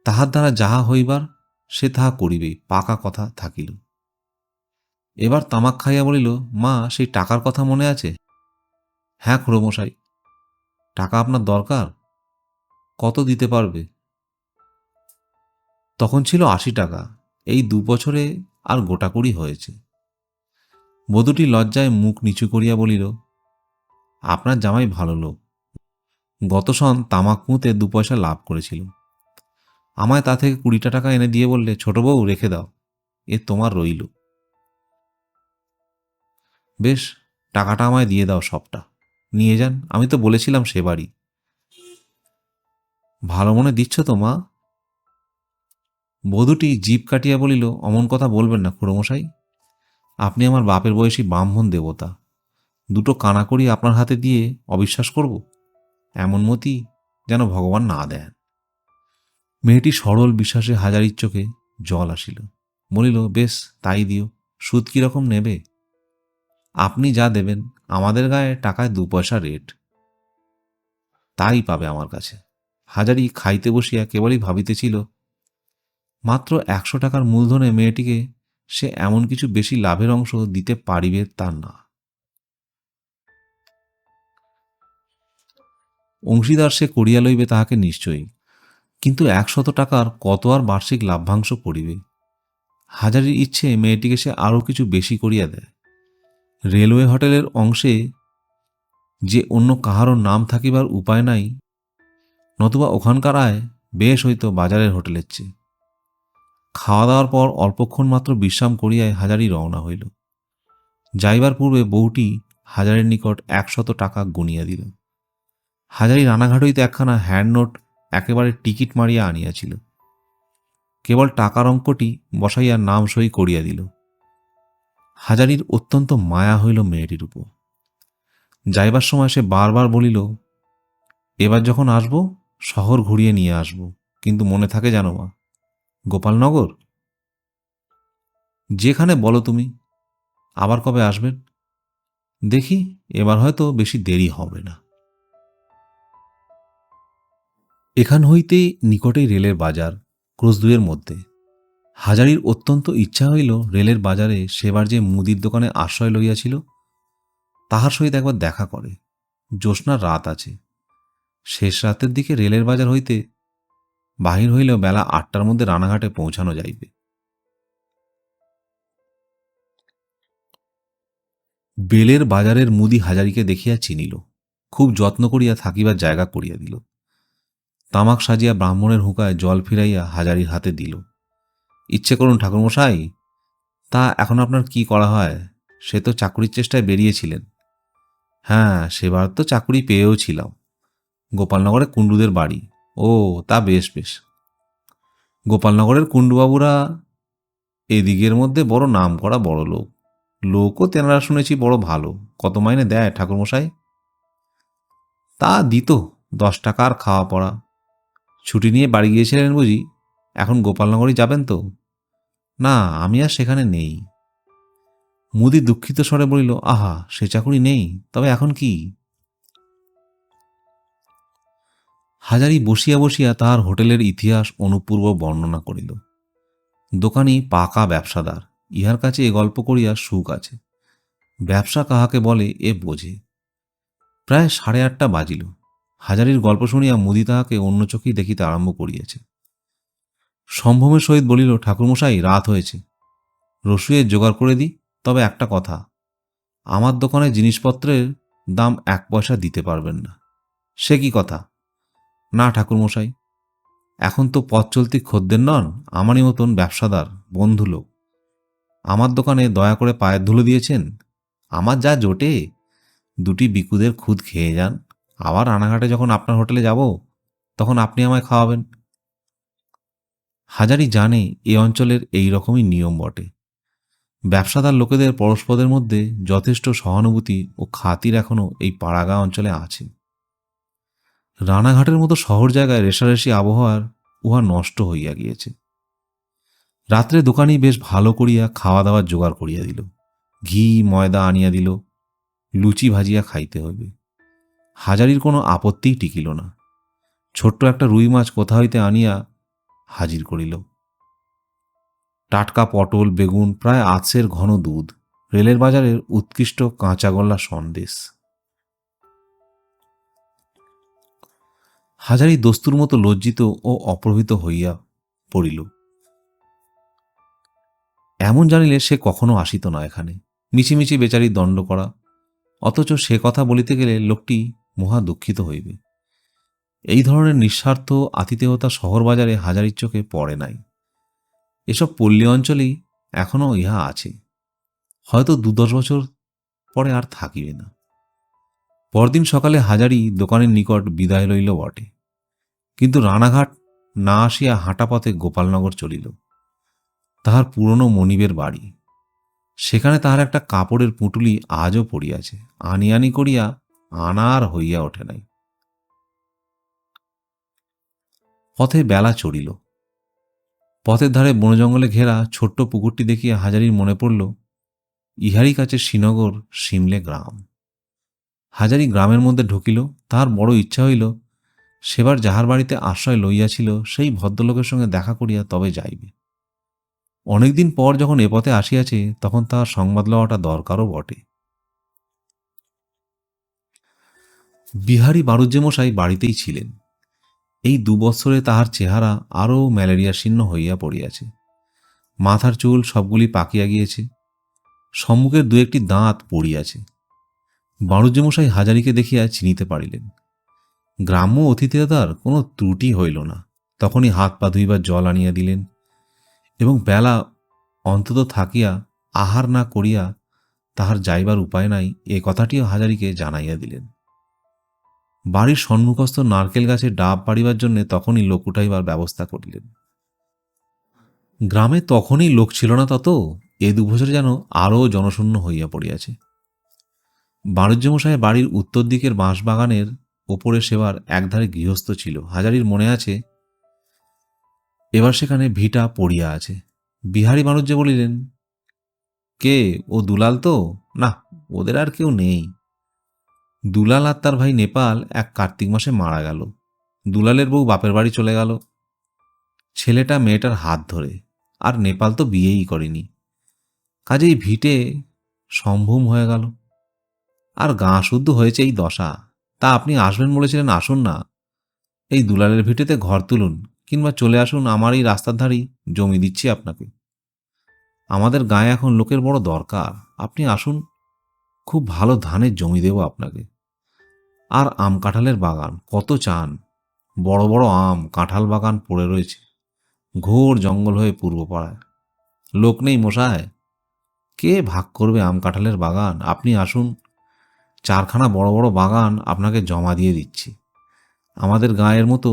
তাহার দ্বারা যাহা হইবার সে তাহা করিবে, পাকা কথা থাকিল। এবার তামাক খাইয়া বলিল, মা, সেই টাকার কথা মনে আছে? হ্যাঁ খুড়োমশাই। টাকা আপনার দরকার? কত দিতে পারবে? তখন ছিল 80 টাকা, এই 2 বছরে আর গোটাকুড়ি হয়েছে। বধূটি লজ্জায় মুখ নিচু করিয়া বলিল, আপনার জামাই ভালো লোক, গত সন তামাক মুতে 2 পয়সা লাভ করেছিল। আমায় তা থেকে 20টা টাকা এনে দিয়ে বললে, ছোট বউ, রেখে দাও, এ তোমার রইল। বেশ, টাকাটা আমায় দিয়ে দাও সবটা, নিয়ে যান, আমি তো বলেছিলাম সে বাড়ি। ভালো মনে দিচ্ছ তো মা? বধূটি জিভ কাটিয়া বলিল, অমন কথা বলবেন না খুড়োমশাই, আপনি আমার বাপের বয়সী ব্রাহ্মণ দেবতা, দুটো কানাকড়ি আপনার হাতে দিয়ে অবিশ্বাস করব? এমন মতি যেন ভগবান না দেন। মেয়েটি সরল বিশ্বাসে হাজারির চোখে জল আসিল। বলিল, বেশ তাই দিও, সুদ কিরকম নেবে? আপনি যা দেবেন, আমাদের গায়ে টাকায় 2 পয়সা রেট, তাই পাবে আমার কাছে। হাজারি খাইতে বসিয়া কেবলই ভাবিতেছিল, মাত্র 100 টাকার মূলধনে মেয়েটিকে সে এমন কিছু বেশি লাভের অংশ দিতে পারিবে তা না। অংশীদার সে করিয়া লইবে তাহাকে নিশ্চয়ই, কিন্তু 100 টাকার কত আর বার্ষিক লাভ্যাংশ পড়িবে? হাজারির ইচ্ছে মেয়েটিকে সে আরও কিছু বেশি করিয়া দেয়। রেলওয়ে হোটেলের অংশে যে অন্য কাহারও নাম থাকিবার উপায় নাই, নতুবা ওখানকার আয় বেশ হইত বাজারের হোটেলের চেয়ে। খাওয়া দাওয়ার পর অল্পক্ষণ মাত্র বিশ্রাম করিয়াই হাজারি রওনা হইল। যাইবার পূর্বে বউটি হাজারের নিকট 100 টাকা গুনিয়া দিল। হাজারি রানাঘাট হইতে একখানা হ্যান্ড নোট একেবারে টিকিট মারিয়া আনিয়াছিল, কেবল টাকার অঙ্কটি বসাইয়া নাম সই করিয়া দিল। হাজারির অত্যন্ত মায়া হইল মেয়েটির উপর। যাইবার সময় সে বারবার বলিল, এবার যখন আসব শহর ঘুরিয়ে নিয়ে আসব, কিন্তু মনে থাকে জানো মা, গোপালনগর। যেখানে বলো তুমি। আবার কবে আসবেন? দেখি, এবার হয়তো বেশি দেরি হবে না। এখান হইতেই নিকটেই রেলের বাজার, ক্রোশ 2-এর মধ্যে। হাজারির অত্যন্ত ইচ্ছা হইল রেলের বাজারে সেবার যে মুদির দোকানে আশ্রয় লইয়াছিল তাহার সহিত একবার দেখা করে। জ্যোৎস্নার রাত আছে, শেষ রাতের দিকে রেলের বাজার হইতে বাহির হইলেও বেলা 8টার মধ্যে রানাঘাটে পৌঁছানো যাইবে। বেলের বাজারের মুদি হাজারিকে দেখিয়া চিনিল, খুব যত্ন করিয়া থাকিবার জায়গা করিয়া দিল। তামাক সাজিয়া ব্রাহ্মণের হুঁকায় জল ফিরাইয়া হাজারির হাতে দিল। ইচ্ছে করুন ঠাকুরমশাই, তা এখন আপনার কি করা হয়? সে তো চাকুরির চেষ্টায় বেরিয়েছিলেন। হ্যাঁ, সেবার তো চাকুরি পেয়েও ছিলাম, গোপালনগরে কুণ্ডুদের বাড়ি। ও, তা বেশ বেশ। গোপালনগরের কুণ্ডুবাবুরা এদিকের মধ্যে বড় নাম করা বড় লোক, লোকও তেনারা শুনেছি বড় ভালো। কত মাইনে দেয় ঠাকুরমশাই? তা দিত 10 টাকা আর খাওয়া পড়া। ছুটি নিয়ে বাড়ি গিয়েছিলেন বুঝি? এখন গোপালনগরই যাবেন তো? না, আমি আর সেখানে নেই। মুদি দুঃখিত স্বরে বলিল, আহা, সে চাকুরি নেই, তবে এখন কি? হাজারি বসিয়া বসিয়া তাহার হোটেলের ইতিহাস অনুপূর্ব বর্ণনা করিল। দোকানি পাকা ব্যবসাদার, ইহার কাছে এ গল্প করিয়া সুখ আছে। ব্যবসা কাহাকে বলে এ বোঝে। প্রায় 8:30 বাজিল। হাজারির গল্প শুনিয়া মুদি তাহাকে অন্য চোখেই দেখিতে আরম্ভ করিয়াছে। সম্ভ্রমের সহিত বলিল, ঠাকুরমশাই, রাত হয়েছে, রসুইয়ের জোগাড় করে দিই। তবে একটা কথা, আমার দোকানে জিনিসপত্রের দাম 1 পয়সা দিতে পারবেন না। সে কি কথা? না ঠাকুরমশাই, এখন তো পথ চলতি খদ্দের নন, আমারই মতন ব্যবসাদার বন্ধু লোক। আমার দোকানে দয়া করে পায়ের ধুলো দিয়েছেন। আমার যা জোটে 2টি বিকুদের খুদ খেয়ে যান, আবার রানাঘাটে যখন আপনার হোটেলে যাব তখন আপনি আমায় খাওয়াবেন। হাজারি জানে এ অঞ্চলের এই রকমই নিয়ম বটে। ব্যবসাদার লোকেদের পরস্পরের মধ্যে যথেষ্ট সহানুভূতি ও খাতির এখনও এই পাড়াগা অঞ্চলে আছে। রানাঘাটের মতো শহর জায়গায় রেশারেশি আবহাওয়ার উহা নষ্ট হইয়া গিয়েছে। রাত্রে দোকানি বেশ ভালো করিয়া খাওয়া দাওয়ার জোগাড় করিয়া দিল। ঘি ময়দা আনিয়া দিল, লুচি ভাজিয়া খাইতে হইবে। হাজারির কোনো আপত্তিই টিকিল না। ছোট্ট একটা রুই মাছ কোথা হইতে আনিয়া হাজির করিল। টাটকা পটল, বেগুন, প্রায় আঁচের ঘন দুধ, রেলের বাজারের উৎকৃষ্ট কাঁচাগোল্লা সন্দেশ। হাজারি দস্তুর মতো লজ্জিত ও অপ্রভৃত হইয়া পড়িল। এমন জানিলে সে কখনো আসিত না এখানে, মিছিমিছি বেচারির দণ্ড করা। অথচ সে কথা বলিতে গেলে লোকটি মহা দুঃখিত হইবে। এই ধরনের নিঃস্বার্থ আতিথেয়তা শহর বাজারে হাজারির চোখে পড়ে নাই। এসব পল্লী অঞ্চলেই এখনও ইহা আছে। হয়তো 2-10 বছর পরে আর থাকিবে না। পরদিন সকালে হাজারি দোকানের নিকট বিদায় লইল বটে, কিন্তু রানাঘাট না আসিয়া হাঁটা পথে গোপালনগর চলিল। তাহার পুরনো মনিবের বাড়ি, সেখানে তাহার একটা কাপড়ের পুঁটুলি আজও পড়িয়াছে। আনি আনি করিয়া আনা আর হইয়া ওঠে নাই। পথে বেলা চড়িল। পথের ধারে বনজঙ্গলে ঘেরা ছোট্ট পুকুরটি দেখিয়া হাজারির মনে পড়ল ইহারই কাছে শ্রীনগর সিমলে গ্রাম। হাজারি গ্রামের মধ্যে ঢুকিল। তাহার বড় ইচ্ছা হইল সেবার যাহার বাড়িতে আশ্রয় লইয়াছিল সেই ভদ্রলোকের সঙ্গে দেখা করিয়া তবে যাইবে। অনেকদিন পর যখন এ পথে আসিয়াছে তখন তাহার সংবাদ লওয়াটা দরকারও বটে। বিহারী বাড়ুজ্যমশাই বাড়িতেই ছিলেন। এই 2 বৎসরে তাহার চেহারা আরও ম্যালেরিয়া শীর্ণ হইয়া পড়িয়াছে। মাথার চুল সবগুলি পাকিয়া গিয়েছে, সম্মুখের 2-1টি দাঁত পড়িয়াছে। বাড়ুজ্যমশাই হাজারিকে দেখিয়া চিনিতে পারিলেন। গ্রাম্য অতিথিয়তার কোনো ত্রুটি হইল না। তখনই হাত পা ধুইবার জল আনিয়া দিলেন এবং বেলা অন্তত থাকিয়া আহার না করিয়া তাহার যাইবার উপায় নাই এ কথাটিও হাজারিকে জানাইয়া দিলেন। বাড়ির সম্মুখস্থ নারকেল গাছে ডাব পাড়িবার জন্য তখনই লোক উঠাইবার ব্যবস্থা করিলেন। গ্রামে তখনই লোক ছিল না, তত এ 2 বছরে যেন আরও জনশূন্য হইয়া পড়িয়াছে। বাণিজ্যমশাই বাড়ির উত্তর দিকের বাঁশবাগানের ওপরে সেবার একধারে গৃহস্থ ছিল। হাজারির মনে আছে এবার সেখানে ভিটা পড়িয়া আছে। বিহারী বাণিজ্য বলিলেন, কে ও দুলাল তো? না, ওদের আর কেউ নেই। দুলাল আর তার ভাই নেপাল এক কার্তিক মাসে মারা গেল। দুলালের বউ বাপের বাড়ি চলে গেল, ছেলেটা মেয়েটার হাত ধরে। আর নেপাল তো বিয়েই করেনি, কাজেই ভিটে সম্ভূম হয়ে গেল। আর গাঁ শুদ্ধ হয়েছে এই দশা। তা আপনি আসবেন বলেছিলেন, আসুন না, এই দুলালের ভিটেতে ঘর তুলুন, কিংবা চলে আসুন আমার এই রাস্তার ধারেই জমি দিচ্ছি আপনাকে। আমাদের গায়ে এখন লোকের বড় দরকার। আপনি আসুন, খুব ভালো ধানের জমি দেব আপনাকে। আর আম কাঁঠালের বাগান কত চান? বড় বড় আম কাঁঠাল বাগান পড়ে রয়েছে ঘোর জঙ্গল হয়ে পূর্ব পাড়ায়। লোক নেই মশায়, কে ভাগ করবে আম কাঁঠালের বাগান? আপনি আসুন, 4খানা বড় বড় বাগান আপনাকে জমা দিয়ে দিচ্ছি। আমাদের গায়ের মতো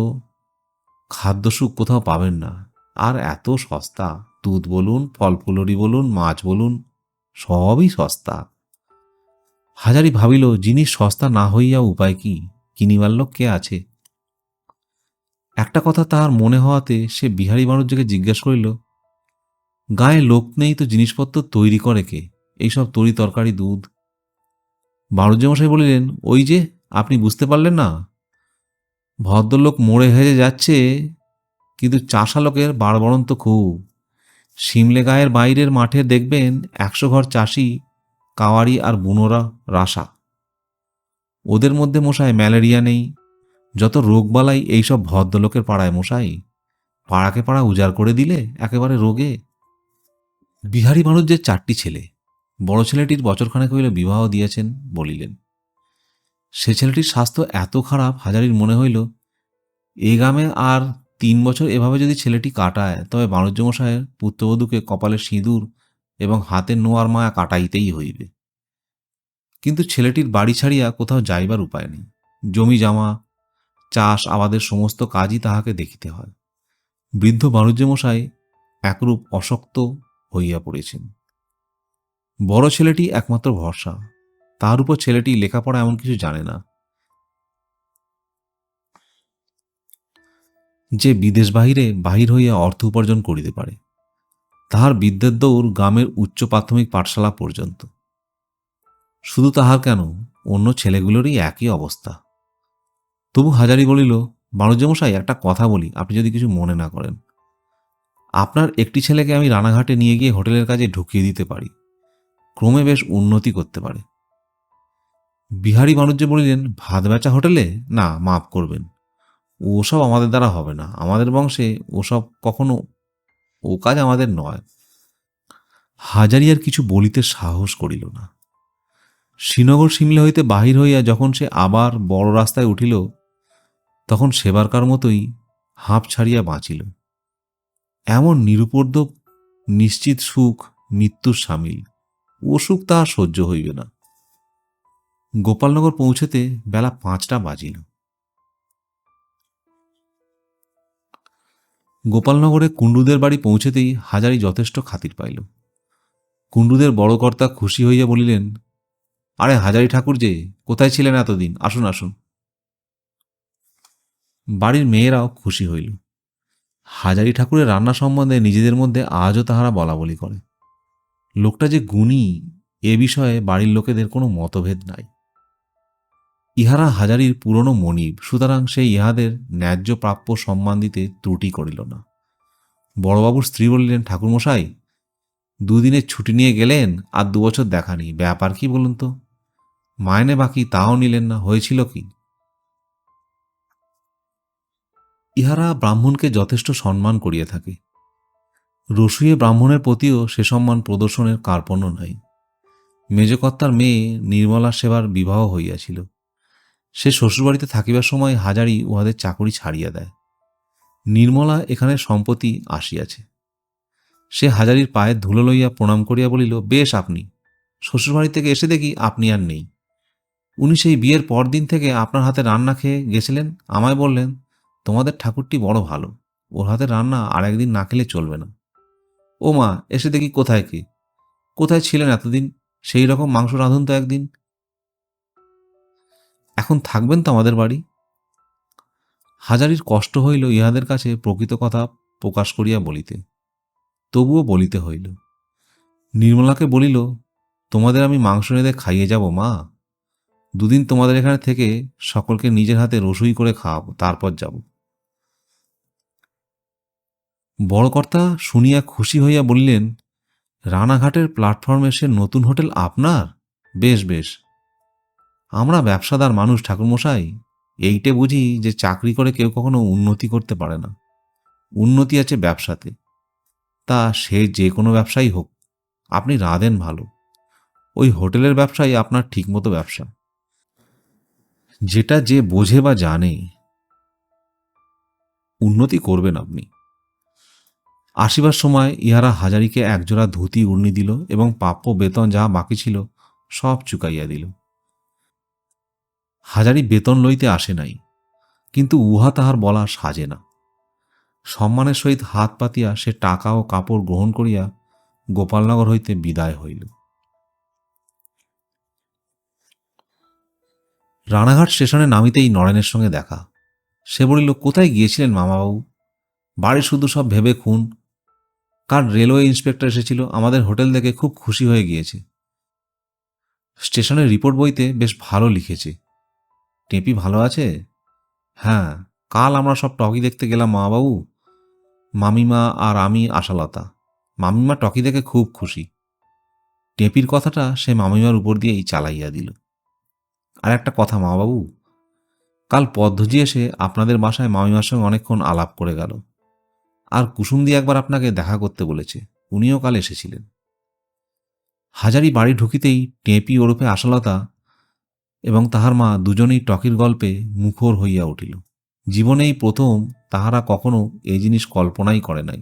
খাদ্যসুখ কোথাও পাবেন না। আর এত সস্তা, দুধ বলুন, ফল ফুলরি বলুন, মাছ বলুন, সবই সস্তা। হাজারি ভাবিল, জিনিস সস্তা না হইয়া উপায় কি? কিনিবার লোক কে আছে? একটা কথা তাহার মনে হওয়াতে সে বিহারী বাণিজ্যকে জিজ্ঞাসা করিল, গায়ে লোক নেই তো জিনিসপত্র তৈরি করে কে? এইসব তরি তরকারি, দুধ? বাণিজ্যমশাই বলিলেন, ওই যে, আপনি বুঝতে পারলেন না? ভদ্রলোক মরে হেজে যাচ্ছে, কিন্তু চাষা লোকের বাড়বড়ন্ত খুব। সিমলে গায়ের বাইরের মাঠে দেখবেন 100 ঘর চাষি, কাওয়ারি আর বুনোরা রাশা। ওদের মধ্যে মশাই ম্যালেরিয়া নেই। যত রোগবালাই এইসব ভদ্রলোকের পাড়ায় মশাই। পাড়াকে পাড়া উজাড় করে দিলে একেবারে রোগে। বিহারী বাণিজ্যের 4টি ছেলে। বড় ছেলেটির বছরখানেক হইল বিবাহ দিয়েছেন বলিলেন। সে ছেলেটির স্বাস্থ্য এত খারাপ, হাজারির মনে হইল এ গ্রামে আর 3 বছর এভাবে যদি ছেলেটি কাটায় তবে বাণিজ্যমশায়ের পুত্রবধূকে কপালে সিঁদুর এবং হাতে নোয়ার মায়া কাটাইতেই হইবে। কিন্তু ছেলেটির বাড়ি ছাড়িয়া কোথাও যাইবার উপায় নেই। জমি জামা, চাষ আবাদের সমস্ত কাজই তাহাকে দেখিতে হয়। বৃদ্ধ বাণিজ্যমশাই একরূপ অশক্ত হইয়া পড়েছেন। বড় ছেলেটি একমাত্র ভরসা। তাহার উপর ছেলেটি লেখাপড়া এমন কিছু জানে না যে বিদেশ বাহির হইয়া অর্থ উপার্জন করিতে পারে। তাহার বিদ্যের দৌড় গ্রামের উচ্চ প্রাথমিক পাঠশালা পর্যন্ত। শুধু তাহার কেন, অন্য ছেলেগুলোরই একই অবস্থা। তবু হাজারি বলিল, বাণিজ্যমশাই একটা কথা বলি, আপনি যদি কিছু মনে না করেন। আপনার একটি ছেলেকে আমি রানাঘাটে নিয়ে গিয়ে হোটেলের কাজে ঢুকিয়ে দিতে পারি, ক্রমে বেশ উন্নতি করতে পারে। বিহারী বাণিজ্য বলিলেন, ভাত বেচা হোটেলে? না, মাফ করবেন, ওসব আমাদের দ্বারা হবে না। আমাদের বংশে ওসব কখনো, ও কাজ আমাদের নয়। হাজারি আর কিছু বলিতে সাহস করিল না। শ্রীনগর সিমলা হইতে বাহির হইয়া যখন সে আবার বড় রাস্তায় উঠিল তখন সেবারকার মতোই হাঁপ ছাড়িয়া বাঁচিল। এমন নিরুপদ্রব নিশ্চিত সুখ মৃত্যুর সামিল। ও সুখ তাহার সহ্য হইবে না। গোপালনগর পৌঁছেতে বেলা 5টা বাজিল। গোপালনগরে কুণ্ডুদের বাড়ি পৌঁছেতেই হাজারি যথেষ্ট খাতির পাইল। কুণ্ডুদের বড় কর্তা খুশি হইয়া বলিলেন, আরে হাজারি ঠাকুর যে, কোথায় ছিলেন এতদিন, আসুন আসুন। বাড়ির মেয়েরাও খুশি হইল। হাজারি ঠাকুরের রান্না সম্বন্ধে নিজেদের মধ্যে আজও তাহারা বলা বলি করে। লোকটা যে গুণী, এ বিষয়ে বাড়ির লোকেদের কোনো মতভেদ নাই। ইহারা হাজারির পুরনো মনিব, সুতরাং সে ইহাদের ন্যায্য প্রাপ্য সম্মান দিতে ত্রুটি করিল না। বড়বাবুর স্ত্রী বলিলেন, ঠাকুরমশাই, দুদিনের ছুটি নিয়ে গেলেন, আর 2 বছর দেখা নেই, ব্যাপার কি বলুন তো? মাইনে বাকি তাও নিলেন না, হয়েছিল কি? ইহারা ব্রাহ্মণকে যথেষ্ট সম্মান করিয়া থাকে। রসুয়ে ব্রাহ্মণের প্রতিও সে সম্মান প্রদর্শনের কার্পণ্য নাই। মেজকর্তার মেয়ে নির্মলা সেবার বিবাহ হইয়াছিল। সে শ্বশুরবাড়িতে থাকিবার সময় হাজারি উহাদের চাকরি ছাড়িয়া দেয়। নির্মলা এখানে সম্প্রতি আসিয়াছে। সে হাজারির পায়ের ধুলো লইয়া প্রণাম করিয়া বলিল, বেশ, আপনি শ্বশুরবাড়ি থেকে এসে দেখি আপনি আর নেই। উনি সেই বিয়ের পরদিন থেকে আপনার হাতে রান্না খেয়ে গেছিলেন। আমায় বললেন, তোমাদের ঠাকুরটি বড় ভালো, ওর হাতে রান্না আর একদিন না খেলে চলবে না। ও মা, এসে দেখি কোথায় কে, কোথায় ছিলেন এতদিন, সেই রকম মাংস রাঁধুন তো একদিন। এখন থাকবেন তো আমাদের বাড়ি? হাজারির কষ্ট হইল ইহাদের কাছে প্রকৃত কথা প্রকাশ করিয়া বলিতে, তবুও বলিতে হইল। নির্মলাকে বলিল, তোমাদের আমি মাংস রেঁধে খাইয়ে যাব মা। 2 দিন তোমাদের এখানে থেকে সকলকে নিজের হাতে রসুই করে খাওয়াবো, তারপর যাব। বড় কর্তা শুনিয়া খুশি হইয়া বলিলেন, রানাঘাটের প্ল্যাটফর্মে সে নতুন হোটেল আপনার? বেশ বেশ। আমরা ব্যবসাদার মানুষ ঠাকুরমশাই, এইটে বুঝি যে চাকরি করে কেউ কখনো উন্নতি করতে পারে না। উন্নতি আছে ব্যবসাতে। তা সে যে কোনো ব্যবসাই হোক, আপনি রাঁধেন ভালো। ওই হোটেলের ব্যবসাই আপনার ঠিকমতো ব্যবসা, যেটা যে বোঝে বা জানে। উন্নতি করবেন আপনি। আসিবার সময় ইহারা হাজারিকে একজোড়া ধুতি উর্নি দিল এবং প্রাপ্য বেতন যাহা বাকি ছিল সব চুকাইয়া দিল। হাজারি বেতন লইতে আসে নাই, কিন্তু উহা তাহার বলা সাজে না। সম্মানের সহিত হাত পাতিয়া সে টাকা ও কাপড় গ্রহণ করিয়া গোপালনগর হইতে বিদায় হইল। রানাঘাট স্টেশনে নামিতেই নরেনের সঙ্গে দেখা। সে বলিল, কোথায় গিয়েছিলেন মামাবাবু? বাড়ি শুধু সব ভেবে খুন। কাল রেলওয়ে ইন্সপেক্টর এসেছিল, আমাদের হোটেল দেখে খুব খুশি হয়ে গিয়েছে। স্টেশনের রিপোর্ট বইতে বেশ ভালো লিখেছে। টেপি ভালো আছে? হ্যাঁ, কাল আমরা সব টকি দেখতে গেলাম মামাবাবু, মামিমা আর আমি, আশালতা। মামিমা টকি দেখে খুব খুশি। টেপির কথাটা সে মামিমার উপর দিয়েই চালাইয়া দিল। আর একটা কথা মামাবাবু, কাল পদ্মজি এসে আপনাদের বাসায় মামিমার সঙ্গে অনেকক্ষণ আলাপ করে গেল। আর কুসুমদি একবার আপনাকে দেখা করতে বলেছে, উনিও কাল এসেছিলেন। হাজারি বাড়ি ঢুকিতেই টেপি ওরফে আশালতা এবং তাহার মা দুজনেই টকির গল্পে মুখর হইয়া উঠিল। জীবনেই প্রথম তাহারা কখনো এই জিনিস কল্পনাই করে নাই।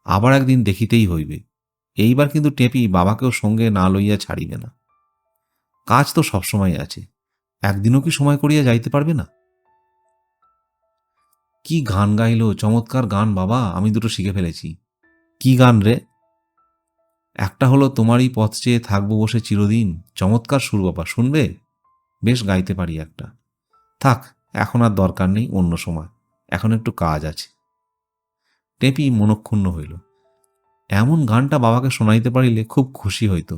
আবার একদিন দেখিতেই হইবে। এইবার কিন্তু টেপি বাবাকেও সঙ্গে না লইয়া ছাড়িবে না। কাজ তো সবসময় আছে, একদিনও কি সময় করিয়া যাইতে পারবে না? কি গান গাইল, চমৎকার গান বাবা, আমি দুটো শিখে ফেলেছি। কি গান রে? একটা হলো, তোমারই পথ চেয়ে থাকবো বসে চিরদিন। চমৎকার সুর বাবা, শুনবে? বেশ গাইতে পারি একটা। থাক, এখন আর দরকার নেই, অন্য সময়, এখন একটু কাজ আছে। টেপি মনক্ষুণ্ণ হইল। এমন গানটা বাবাকে শোনাইতে পারিলে খুব খুশি হইত।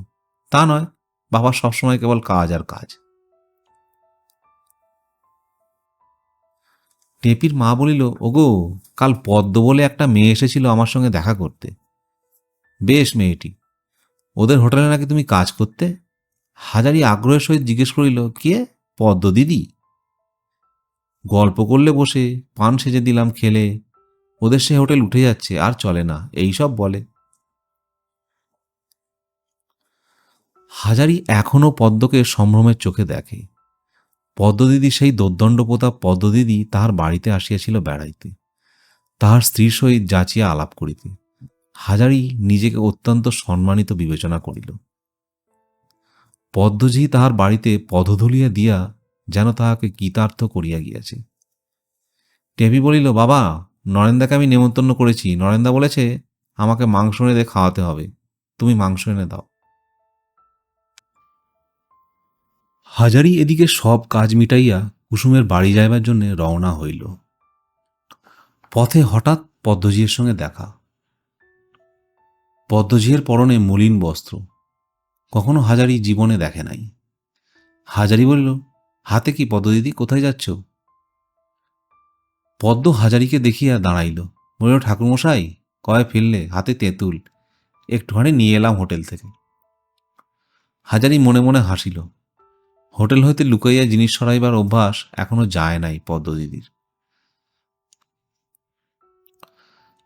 তা নয়, বাবা সবসময় কেবল কাজ আর কাজ। টেপির মা বলিল, ওগো, কাল পদ্ম বলে একটা মেয়ে এসেছিল আমার সঙ্গে দেখা করতে। বেশ মেয়েটি। ওদের হোটেলে নাকি তুমি কাজ করতে? হাজারি আগ্রহের সহিত জিজ্ঞেস করিল, কে? পদ্ম দিদি। গল্প করলে বসে, পান সেজে দিলাম খেলে, ওদের সে হোটেল উঠে যাচ্ছে, আর চলে না, এই সব বলে। হাজারি এখনো পদ্মকে সম্ভ্রমের চোখে দেখে। পদ্মদিদি, সেই দোর্দণ্ডপ্রতাপ পদ্মদিদি তাহার বাড়িতে আসিয়াছিল বেড়াইতে, তাহার স্ত্রীর সহিত যাচিয়া আলাপ করিতে। হাজারি নিজেকে অত্যন্ত সম্মানিত বিবেচনা করিল। পদ্মজি তাহার বাড়িতে পদধূলিয়া দিয়া যেন তাহাকে কৃতার্থ করিয়া গিয়াছে। টেপি বলিল, বাবা, নরেন্দাকে আমি নেমন্তন্ন করেছি। নরেন্দা বলেছে আমাকে মাংস এনে খাওয়াতে হবে, তুমি মাংস এনে দাও। হাজারি এদিকে সব কাজ মিটাইয়া কুসুমের বাড়ি যাইবার জন্য রওনা হইল। পথে হঠাৎ পদ্মজির সঙ্গে দেখা। পদ্মজির পরনে মলিন বস্ত্র, কখনো হাজারি জীবনে দেখে নাই। হাজারি বলিল, হাতে কি পদ্মদিদি, কোথায় যাচ্ছ? পদ্ম হাজারিকে দেখিয়া দাঁড়াইল, বলিল, ঠাকুরমশাই, কয়ে ফিরলে? হাতে তেঁতুল, একটুখানি নিয়ে এলাম হোটেল থেকে। হাজারি মনে মনে হাসিল। হোটেল হইতে লুকাইয়া জিনিস সরাইবার অভ্যাস এখনো যায় নাই পদ্মদিদির।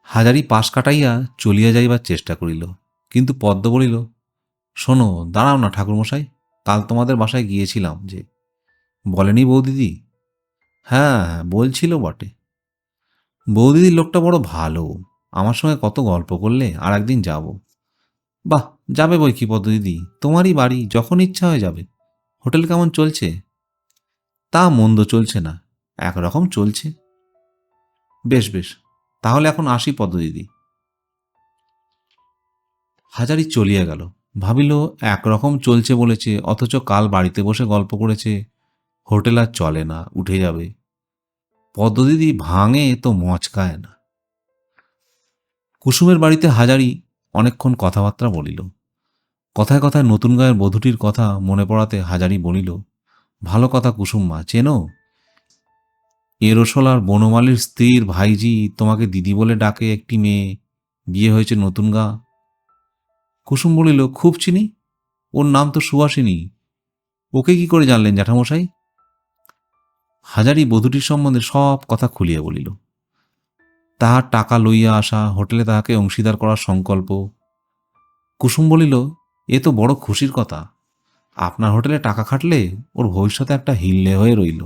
হাজারি পাশ কাটাইয়া চলিয়া যাইবার চেষ্টা করিল, কিন্তু পদ্ম বলিল, শোনো, দাঁড়াও না ঠাকুরমশাই, কাল তোমাদের বাসায় গিয়েছিলাম যে, বলেনি বৌদিদি? হ্যাঁ, বলছিল বটে। বৌদিদির লোকটা বড় ভালো, আমার সঙ্গে কত গল্প করলে, আর একদিন যাব। বাহ, যাবে বই কি পদ্মদিদি, তোমারই বাড়ি, যখন ইচ্ছা হয়ে যাবে। হোটেল কেমন চলছে? তা মন্দ চলছে না, একরকম চলছে। বেশ বেশ, তাহলে এখন আসি পদ্মদিদি। হাজারি চলিয়া গেল। ভাবিল, একরকম চলছে বলেছে, অথচ কাল বাড়িতে বসে গল্প করেছে হোটেল আর চলে না, উঠে যাবে। পদ্মদিদি ভাঙে তো মচকায় না। কুসুমের বাড়িতে হাজারি অনেকক্ষণ কথাবার্তা বলিল। কথায় কথায় নতুন গায়ের বধূটির কথা মনে পড়াতে হাজারি বলিল, ভালো কথা কুসুম মা, চেনো? এরোসলার বনমালীর স্ত্রীর ভাইজি তোমাকে দিদি বলে ডাকে, একটি মেয়ে, বিয়ে হয়েছে নতুন গা। কুসুম বলিল, খুব চিনি, ওর নাম তো সুহাসিনী। ওকে কি করে জানলেন জ্যাঠামশাই? হাজারি বধূটির সম্বন্ধে সব কথা খুলিয়া বলিল। তাহার টাকা লইয়া আসা, হোটেলে তাহাকে অংশীদার করার সংকল্প। কুসুম বলিল, এ তো বড় খুশির কথা। আপনার হোটেলে টাকা খাটলে ওর ভবিষ্যতে একটা হিল্লে হয়ে রইল।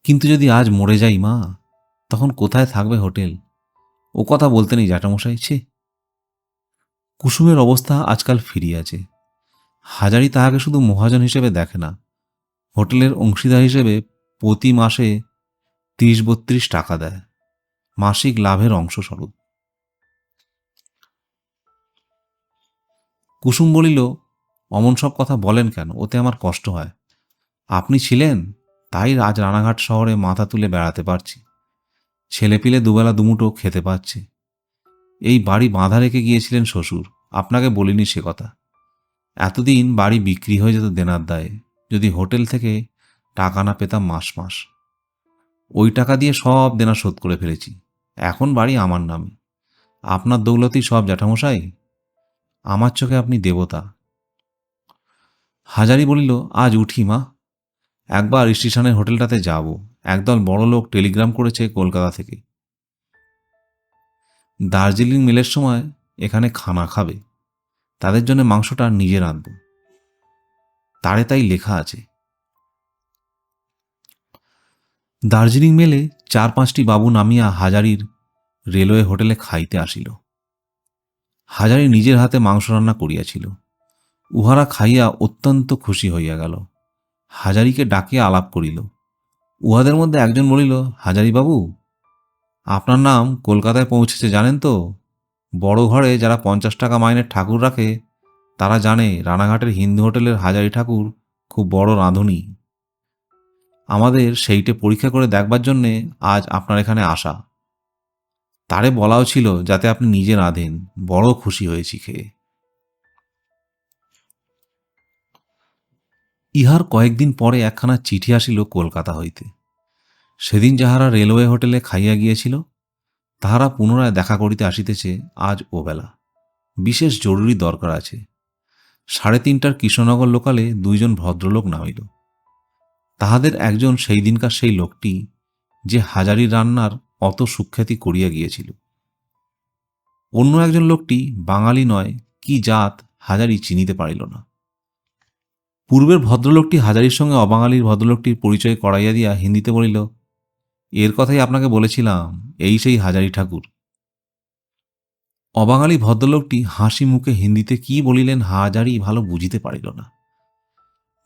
কিন্তু যদি আজ মরে যাই মা, তখন কোথায় থাকবে হোটেল? ও কথা বলতে নেই জ্যাঠামশাই, ছে। কুসুমের অবস্থা আজকাল ফিরিয়াছে। হাজারি তাহাকে শুধু মহাজন হিসেবে দেখে না, হোটেলের অংশীদার হিসেবে প্রতি মাসে 30-32 টাকা দেয়, মাসিক লাভের অংশস্বরূপ। কুসুম বলিল, অমন সব কথা বলেন কেন? ওতে আমার কষ্ট হয়। আপনি ছিলেন তাই আজ রানাঘাট শহরে মাথা তুলে বেড়াতে পারছি, ছেলেপিলে দুবেলা দুমুঠো খেতে পাচ্ছে। এই বাড়ি বাঁধা রেখে গিয়েছিলেন শ্বশুর, আপনাকে বলিনি সে কথা। এতদিন বাড়ি বিক্রি হয়ে যেত দেনার দায়ে, যদি হোটেল থেকে টাকা না পেতাম মাস মাস। ওই টাকা দিয়ে সব দেনা শোধ করে ফেলেছি। এখন বাড়ি আমার নামে। আপনার দৌলতই সব জ্যাঠামশাই, আমার চোখে আপনি দেবতা। হাজারি বলিল, আজ উঠি মা, একবার স্টেশনের হোটেলটাতে যাব। একদল বড় লোক টেলিগ্রাম করেছে কলকাতা থেকে, দার্জিলিং মেলের সময় এখানে খানা খাবে, তাদের জন্য মাংসটা নিজে রাঁধব। তারে তাই লেখা আছে। দার্জিলিং মেলে 4-5টি বাবু নামিয়া হাজারির রেলওয়ে হোটেলে খাইতে আসিল। হাজারি নিজের হাতে মাংস রান্না করিয়াছিল। উহারা খাইয়া অত্যন্ত খুশি হইয়া গেল। হাজারিকে ডাকিয়া আলাপ করিল। উহাদের মধ্যে একজন বলিল, হাজারি বাবু, আপনার নাম কলকাতায় পৌঁছেছে জানেন তো? বড় ঘরে যারা 50 টাকা মাইনের ঠাকুর রাখে, তারা জানে রানাঘাটের হিন্দু হোটেলের হাজারি ঠাকুর খুব বড় রাঁধুনি। আমাদের সেইটে পরীক্ষা করে দেখবার জন্যে আজ আপনার এখানে আসা। তারে বলাও ছিল যাতে আপনি নিজে রাঁধেন। বড় খুশি হয়েছি খেয়ে। ইহার কয়েকদিন পরে একখানা চিঠি আসিল কলকাতা হইতে। সেদিন যাহারা রেলওয়ে হোটেলে খাইয়া গিয়েছিল, তাহারা পুনরায় দেখা করিতে আসিতেছে আজ ওবেলা। বিশেষ জরুরি দরকার আছে। 3:30টার কৃষ্ণনগর লোকালে 2 জন ভদ্রলোক নামিল। তাহাদের একজন সেই দিনকার সেই লোকটি, যে হাজারির রান্নার অত সুখ্যাতি করিয়া গিয়েছিল। অন্য একজন লোকটি বাঙালি নয়, কি জাত হাজারি চিনিতে পারিল না। পূর্বের ভদ্রলোকটি হাজারির সঙ্গে অবাঙালির ভদ্রলোকটির পরিচয় করাইয়া দিয়া হিন্দিতে বলিল, এর কথাই আপনাকে বলেছিলাম, এই সেই হাজারি ঠাকুর। অবাঙালি ভদ্রলোকটি হাসি মুখে হিন্দিতে কি বলিলেন হাজারি ভালো বুঝিতে পারিল না।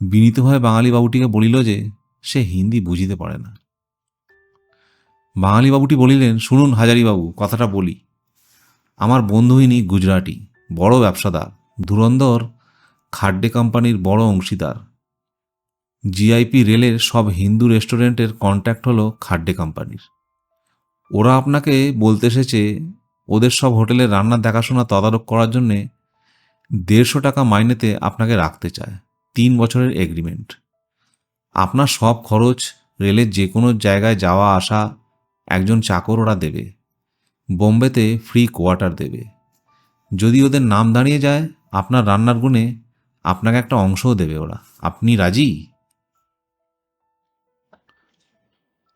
বিনীতভাবে বাঙালি বাবুটিকে বলিল যে সে হিন্দি বুঝিতে পারে না। বাঙালি বাবুটি বলিলেন, শুনুন হাজারিবাবু, কথাটা বলি। আমার বন্ধু ইনি গুজরাটি, বড় ব্যবসাদার, ধুরন্ধর খাড্ডে কোম্পানির বড় অংশীদার। জিআইপি রেলের সব হিন্দু রেস্টুরেন্টের কন্ট্যাক্ট হলো খাড্ডে কোম্পানির। ওরা আপনাকে বলতে এসেছে ওদের সব হোটেলের রান্নার দেখাশোনা তদারক করার জন্যে 150 টাকা মাইনেতে আপনাকে রাখতে চায়। 3 বছরের এগ্রিমেন্ট। আপনার সব খরচ, রেলের যে কোনো জায়গায় যাওয়া আসা একজন চাকর ওরা দেবে। বোম্বেতে ফ্রি কোয়ার্টার দেবে। যদি ওদের নাম দাঁড়িয়ে যায় আপনার রান্নার গুণে আপনাকে একটা অংশও দেবে ওরা। আপনি রাজি?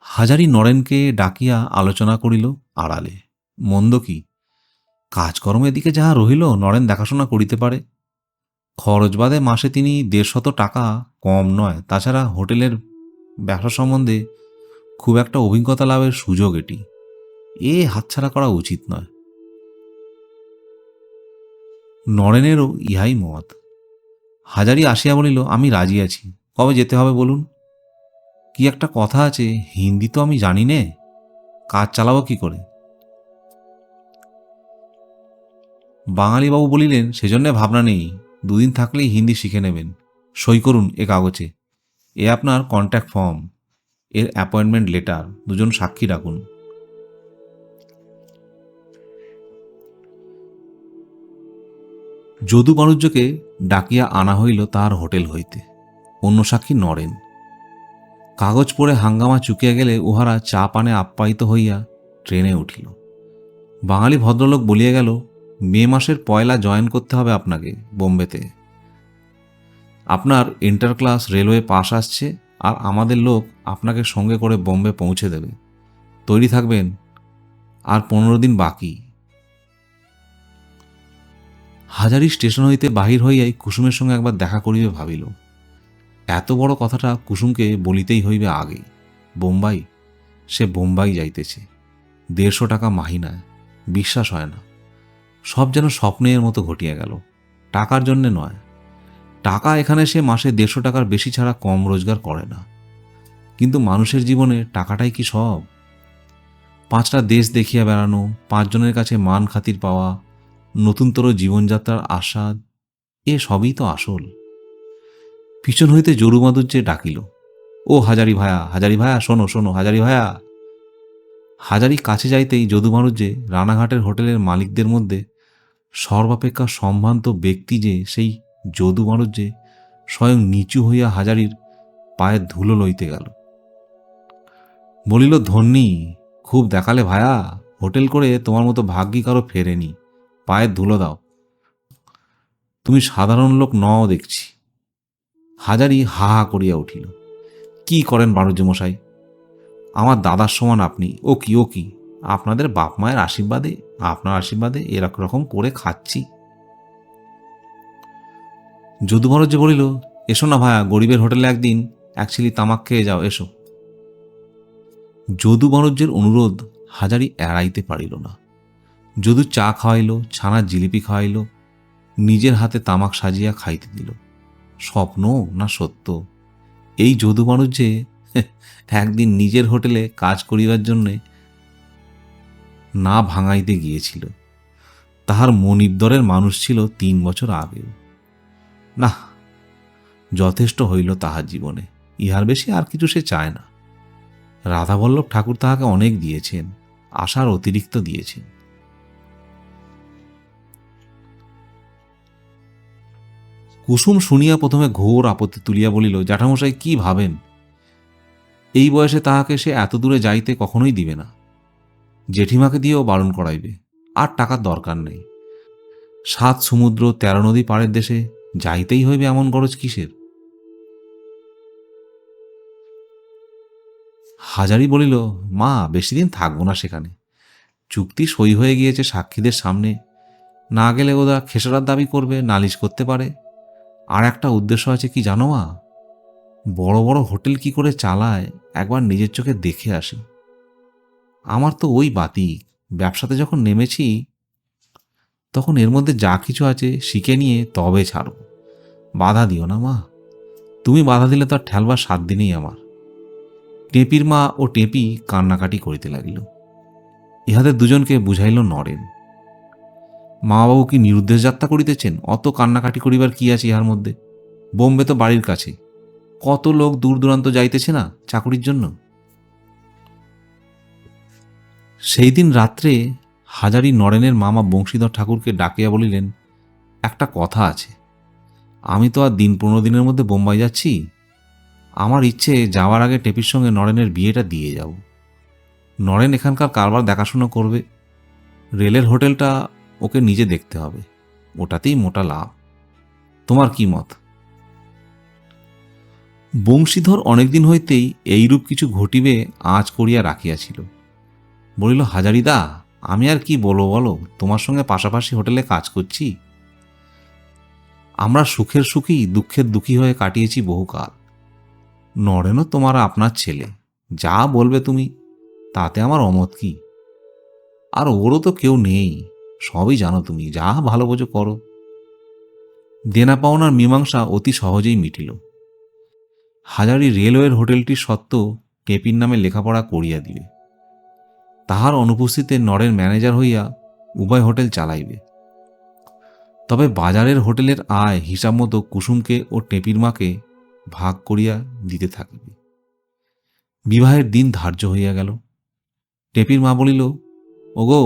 হাজারি নরেনকে ডাকিয়া আলোচনা করিল আড়ালে। মন্দ কি? কাজকর্ম এদিকে যাহা রহিল নরেন দেখাশোনা করিতে পারে। খরচ বাদে মাসে তিনি 150 টাকা কম নয়। তাছাড়া হোটেলের ব্যবসা সম্বন্ধে খুব একটা অভিজ্ঞতা লাভের সুযোগ এটি। হাতছাড়া করা উচিত নয়। নরেনেরও ইহাই মত। হাজারি আসিয়া বলিল, আমি রাজি আছি। কবে যেতে হবে বলুন? কি একটা কথা আছে, হিন্দি তো আমি জানি নে, কাজ চালাবো কি করে? বাঙালিবাবু বলিলেন, সেজন্যে ভাবনা নেই, 2 দিন থাকলেই হিন্দি শিখে নেবেন। সই করুন এ কাগজে। এ আপনার কন্ট্যাক্ট ফর্ম, এর অ্যাপয়েন্টমেন্ট লেটার, 2 জন সাক্ষী রাখুন। যদু বাণিজ্যকে ডাকিয়া আনা হইল তাহার হোটেল হইতে। অন্য সাক্ষী নরেন। কাগজ পড়ে হাঙ্গামা চুকিয়া গেলে উহারা চা পানে আপ্যায়িত হইয়া ট্রেনে উঠিল। বাঙালি ভদ্রলোক বলিয়া গেল, মে মাসের 1 জয়েন করতে হবে আপনাকে বোম্বেতে। আপনার ইন্টার ক্লাস রেলওয়ে পাস আসছে, আর আমাদের লোক আপনাকে সঙ্গে করে বোম্বে পৌঁছে দেবে। তৈরি থাকবেন। আর 15 দিন বাকি। হাজারি স্টেশন হইতে বাহির হইয়াই কুসুমের সঙ্গে একবার দেখা করিবে ভাবিল। এত বড় কথাটা কুসুমকে বলিতেই হইবে আগেই। বোম্বাই, সে বোম্বাই যাইতেছে। 150 টাকা মাহিনায়। বিশ্বাস হয় না। সব যেন স্বপ্নের মতো ঘটিয়া গেল। টাকার জন্যে নয়। টাকা এখানে সে মাসে 150 টাকার বেশি ছাড়া কম রোজগার করে না। কিন্তু মানুষের জীবনে টাকাটাই কি সব? 5টা দেশ দেখিয়া বেড়ানো, 5 জনের কাছে মান খাতির পাওয়া, নতুনতর জীবনযাত্রার আস্বাদ, এ সবই তো আসল। পিছন হইতে জরু মাধুর্যে ডাকিল, ও হাজারি ভায়া, হাজারি ভায়া, শোনো শোনো, হাজারি ভায়া। হাজারি কাছে যাইতেই যদু মাধুর্যে রানাঘাটের হোটেলের মালিকদের মধ্যে সর্বাপেক্ষা সম্ভ্রান্ত ব্যক্তি যে সেই যদু মাধুর্যে স্বয়ং নিচু হইয়া হাজারির পায়ের ধুলো লইতে গেল। বলিল, ধন্যী, খুব দেখালে ভায়া। হোটেল করে তোমার মতো ভাগ্যি কারো ফেরেনি। পায়ের ধুলো দাও। তুমি সাধারণ লোক নও দেখছি। হাজারি হা হা করিয়া উঠিল। কি করেন বাণিজ্য মশাই? আমার দাদার সমান আপনি। ও কি ও কি, আপনাদের বাপ মায়ের আশীর্বাদে, আপনার আশীর্বাদে এরকম করে খাচ্ছি। যদু মাধুর্য বলিল, এসো না ভায়া, গরিবের হোটেলে একদিন 1 ছিলি তামাক খেয়ে যাও, এসো। যদু বাণিজ্যের অনুরোধ হাজারি এড়াইতে পারিল না। যদু চা খাওয়াইল, ছানার জিলিপি খাওয়াইল, নিজের হাতে তামাক সাজিয়া খাইতে দিল। স্বপ্ন না সত্য? এই যদু বাণিজ্যে একদিন নিজের হোটেলে কাজ করিবার জন্যে না ভাঙাইতে গিয়েছিল। তাহার মনিবদরের মানুষ ছিল 3 বছর আগেও। না, যথেষ্ট হইল তাহার জীবনে। ইহার বেশি আর কিছু সে চায় না। রাধাবল্লভ ঠাকুর তাহাকে অনেক দিয়েছেন, আশার অতিরিক্ত দিয়েছেন। কুসুম শুনিয়া প্রথমে ঘোর আপত্তি তুলিয়া বলিল, জ্যাঠামশাই কি ভাবেন? এই বয়সে তাহাকে সে এত দূরে যাইতে কখনোই দিবে না। জেঠিমাকে দিয়েও বারণ করাইবে। আর টাকার দরকার নেই। 7 সমুদ্র 13 নদী পাড়ের দেশে যাইতেই হইবে, এমন গরজ কিসের? হাজারি বলিল, মা, বেশি দিন থাকবো না সেখানে। চুক্তি সই হয়ে গিয়েছে সাক্ষীদের সামনে। না গেলে ওরা খেসারার দাবি করবে, নালিশ করতে পারে। আর একটা উদ্দেশ্য আছে, কি জানো মা? বড় বড় হোটেল কি করে চালায় একবার নিজের চোখে দেখে আসি। আমার তো ওই বাতি। ব্যবসাতে যখন নেমেছি, তখন এর মধ্যে যা কিছু আছে শিখে নিয়ে তবে ছাড়ব। বাধা দিও না মা, তুমি বাধা দিলে তো আর ঠেলবার 7 দিনেই আমার। টেপির মা ও টেপি কান্নাকাটি করিতে লাগিল। ইহাদের দুজনকে বুঝাইল নরেন। মা বাবু কি নিরুদ্দেশ যাত্রা করিতেছেন? অত কান্নাকাটি করিবার কি আছে ইহার মধ্যে? বোম্বে তো বাড়ির কাছে, কত লোক দূর দূরান্ত যাইতেছে না চাকুরির জন্য। সেই দিন রাত্রে হাজারি নরেনের মামা বংশীধর ঠাকুরকে ডাকিয়া বলিলেন, একটা কথা আছে। আমি তো আর 10-15 দিনের মধ্যে বোম্বাই যাচ্ছি। আমার ইচ্ছে যাওয়ার আগে টেপির সঙ্গে নরেনের বিয়েটা দিয়ে যাব। নরেন এখানকার কারবার দেখাশোনা করবে, রেলের হোটেলটা ওকে নিজে দেখতে হবে, ওটাতেই মোটা লাভ। তোমার কি মত? বংশীধর অনেকদিন হইতেই এইরূপ কিছু ঘটিবে আঁচ করিয়া রাখিয়াছিল। বলিল, হাজারিদা, আমি আর কি বলবো বলো, তোমার সঙ্গে পাশাপাশি হোটেলে কাজ করছি। আমরা সুখের সুখী দুঃখের দুঃখী হয়ে কাটিয়েছি বহুকাল। নরেনও তোমার আপনার ছেলে, যা বলবে তুমি, তাতে আমার অমত কি? আর ওরও তো কেউ নেই, সবই জানো তুমি, যা ভালো বোঝো করো। দেনা পাওনার মীমাংসা অতি সহজেই মিটিল। হাজারি রেলওয়ের হোটেলটির সত্ত্বেও টেপির নামে লেখাপড়া করিয়া দিবে। তাহার অনুপস্থিতিতে নরেন ম্যানেজার হইয়া উভয় হোটেল চালাইবে। তবে বাজারের হোটেলের আয় হিসাব মতো কুসুমকে ও টেপির মাকে ভাগ করিয়া দিতে থাকিবে। বিবাহের দিন ধার্য হইয়া গেল। টেপির মা বলিল, ওগো,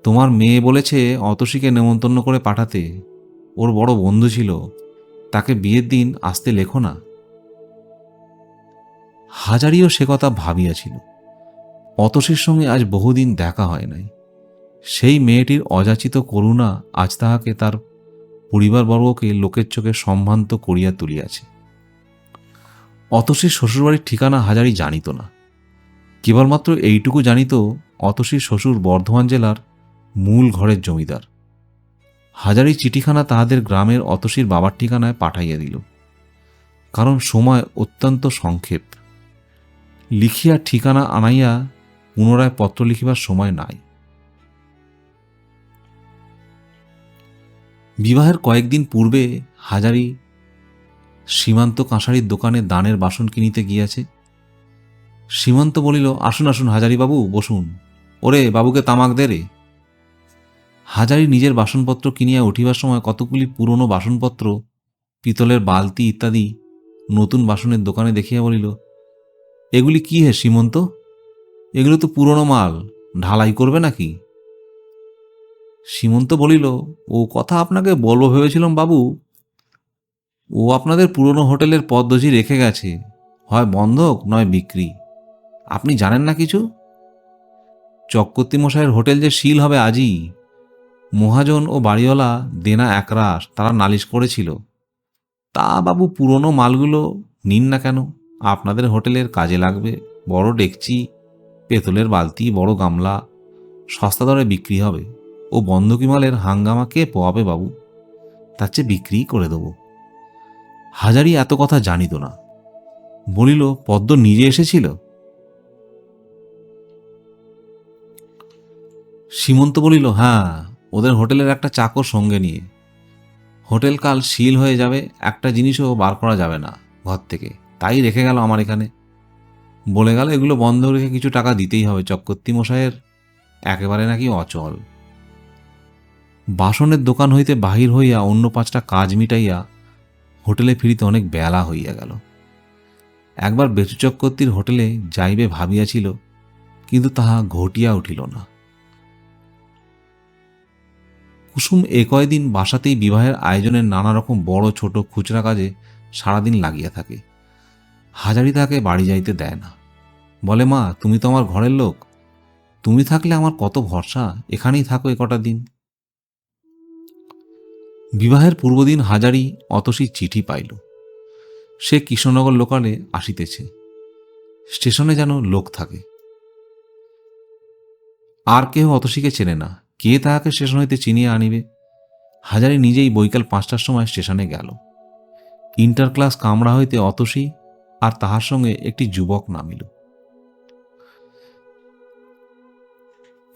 তোমার মেয়ে বলেছে অতসীকে নেমন্তন্ন করে পাঠাতে, ওর বড় বন্ধু ছিল, তাকে বিয়ের দিন আসতে লেখো না। হাজারিও সে কথা ভাবিয়াছিল। অতসীর সঙ্গে আজ বহুদিন দেখা হয় নাই। সেই মেয়েটির অযাচিত করুণা আজ তাহাকে তার পরিবারবর্গকে লোকের চোখে সম্ভ্রান্ত করিয়া তুলিয়াছে। অতসীর শ্বশুরবাড়ির ঠিকানা হাজারি জানিত না। কেবলমাত্র এইটুকু জানিত, অতসীর শ্বশুর বর্ধমান জেলার মূল ঘরের জমিদার। হাজারি চিঠিখানা তাহাদের গ্রামের অতসীর বাবার ঠিকানায় পাঠাইয়া দিল, কারণ সময় অত্যন্ত সংক্ষেপ। লিখিয়া ঠিকানা আনাইয়া পুনরায় পত্র লিখিবার সময় নাই। বিবাহের কয়েকদিন পূর্বে হাজারি সীমান্ত কাঁসারির দোকানে দানের বাসন কিনিতে গিয়াছে। সীমান্ত বলিল, আসুন আসুন হাজারিবাবু, বসুন। ওরে বাবুকে তামাক দে রে। হাজারি নিজের বাসনপত্র কিনিয়া উঠিবার সময় কতগুলি পুরনো বাসনপত্র, পিতলের বালতি ইত্যাদি নতুন বাসনের দোকানে দেখিয়া বলিল, এগুলি কি হে সীমন্ত? এগুলো তো পুরনো মাল, ঢালাই করবে নাকি? সীমন্ত বলিল, ও কথা আপনাকে বলবো ভেবেছিলাম বাবু, ও আপনাদের পুরনো হোটেলের পদ্মজি রেখে গেছে, হয় বন্ধক নয় বিক্রি। আপনি জানেন না কিছু? চক্রবর্তী মশাইয়ের হোটেল যে সিল হবে আজই। মহাজন ও বাড়িওয়ালা দেনা একরাশ, তারা নালিশ করেছিল। তা বাবু, পুরনো মালগুলো নিন না কেন, আপনাদের হোটেলের কাজে লাগবে। বড় ডেকচি, পেতলের বালতি, বড় গামলা, সস্তা দরে বিক্রি হবে। ও বন্ধকি মালের হাঙ্গামা কে পোয়াবে বাবু? তার চেয়ে বিক্রি করে দেব। হাজারি এত কথা জানিত না। বলিল, পদ্ম নিজে এসেছিল? সীমন্ত বলিল, হ্যাঁ, ওদের হোটেলের একটা চাকর সঙ্গে নিয়ে। হোটেল কাল সিল হয়ে যাবে, একটা জিনিসও বার করা যাবে না ঘর থেকে, তাই রেখে গেল আমার এখানে। বলে গেল এগুলো বন্ধ রেখে কিছু টাকা দিতেই হবে, চক্রবর্তী মশাইয়ের একেবারে নাকি অচল। বাসনের দোকান হইতে বাহির হইয়া অন্য 5টা কাজ মিটাইয়া হোটেলে ফিরিতে অনেক বেলা হইয়া গেল। একবার বেচু চক্রবর্তীর হোটেলে যাইবে ভাবিয়াছিল, কিন্তু তাহা ঘটিয়া উঠিল না। কুসুম এ কয়দিন বাসাতেই বিবাহের আয়োজনের নানা রকম বড় ছোট খুচরা কাজে সারাদিন লাগিয়া থাকে। হাজারি তাকে বাড়ি যাইতে দেয় না। বলে, মা, তুমি তো আমার ঘরের লোক, তুমি থাকলে আমার কত ভরসা, এখানেই থাকো এ কটা দিন। বিবাহের পূর্বদিন হাজারি অতসীর চিঠি পাইল। সে কৃষ্ণনগর লোকালে আসিতেছে। স্টেশনে যেন লোক থাকে। আর কেহ অতসীকে চেনে না, কে তাহাকে স্টেশন হইতে চিনিয়া আনিবে? হাজারি নিজেই বৈকাল 5টার সময় স্টেশনে গেল। ইন্টার ক্লাস কামরা হইতে অতসী আর তাহার সঙ্গে একটি যুবক নামিল।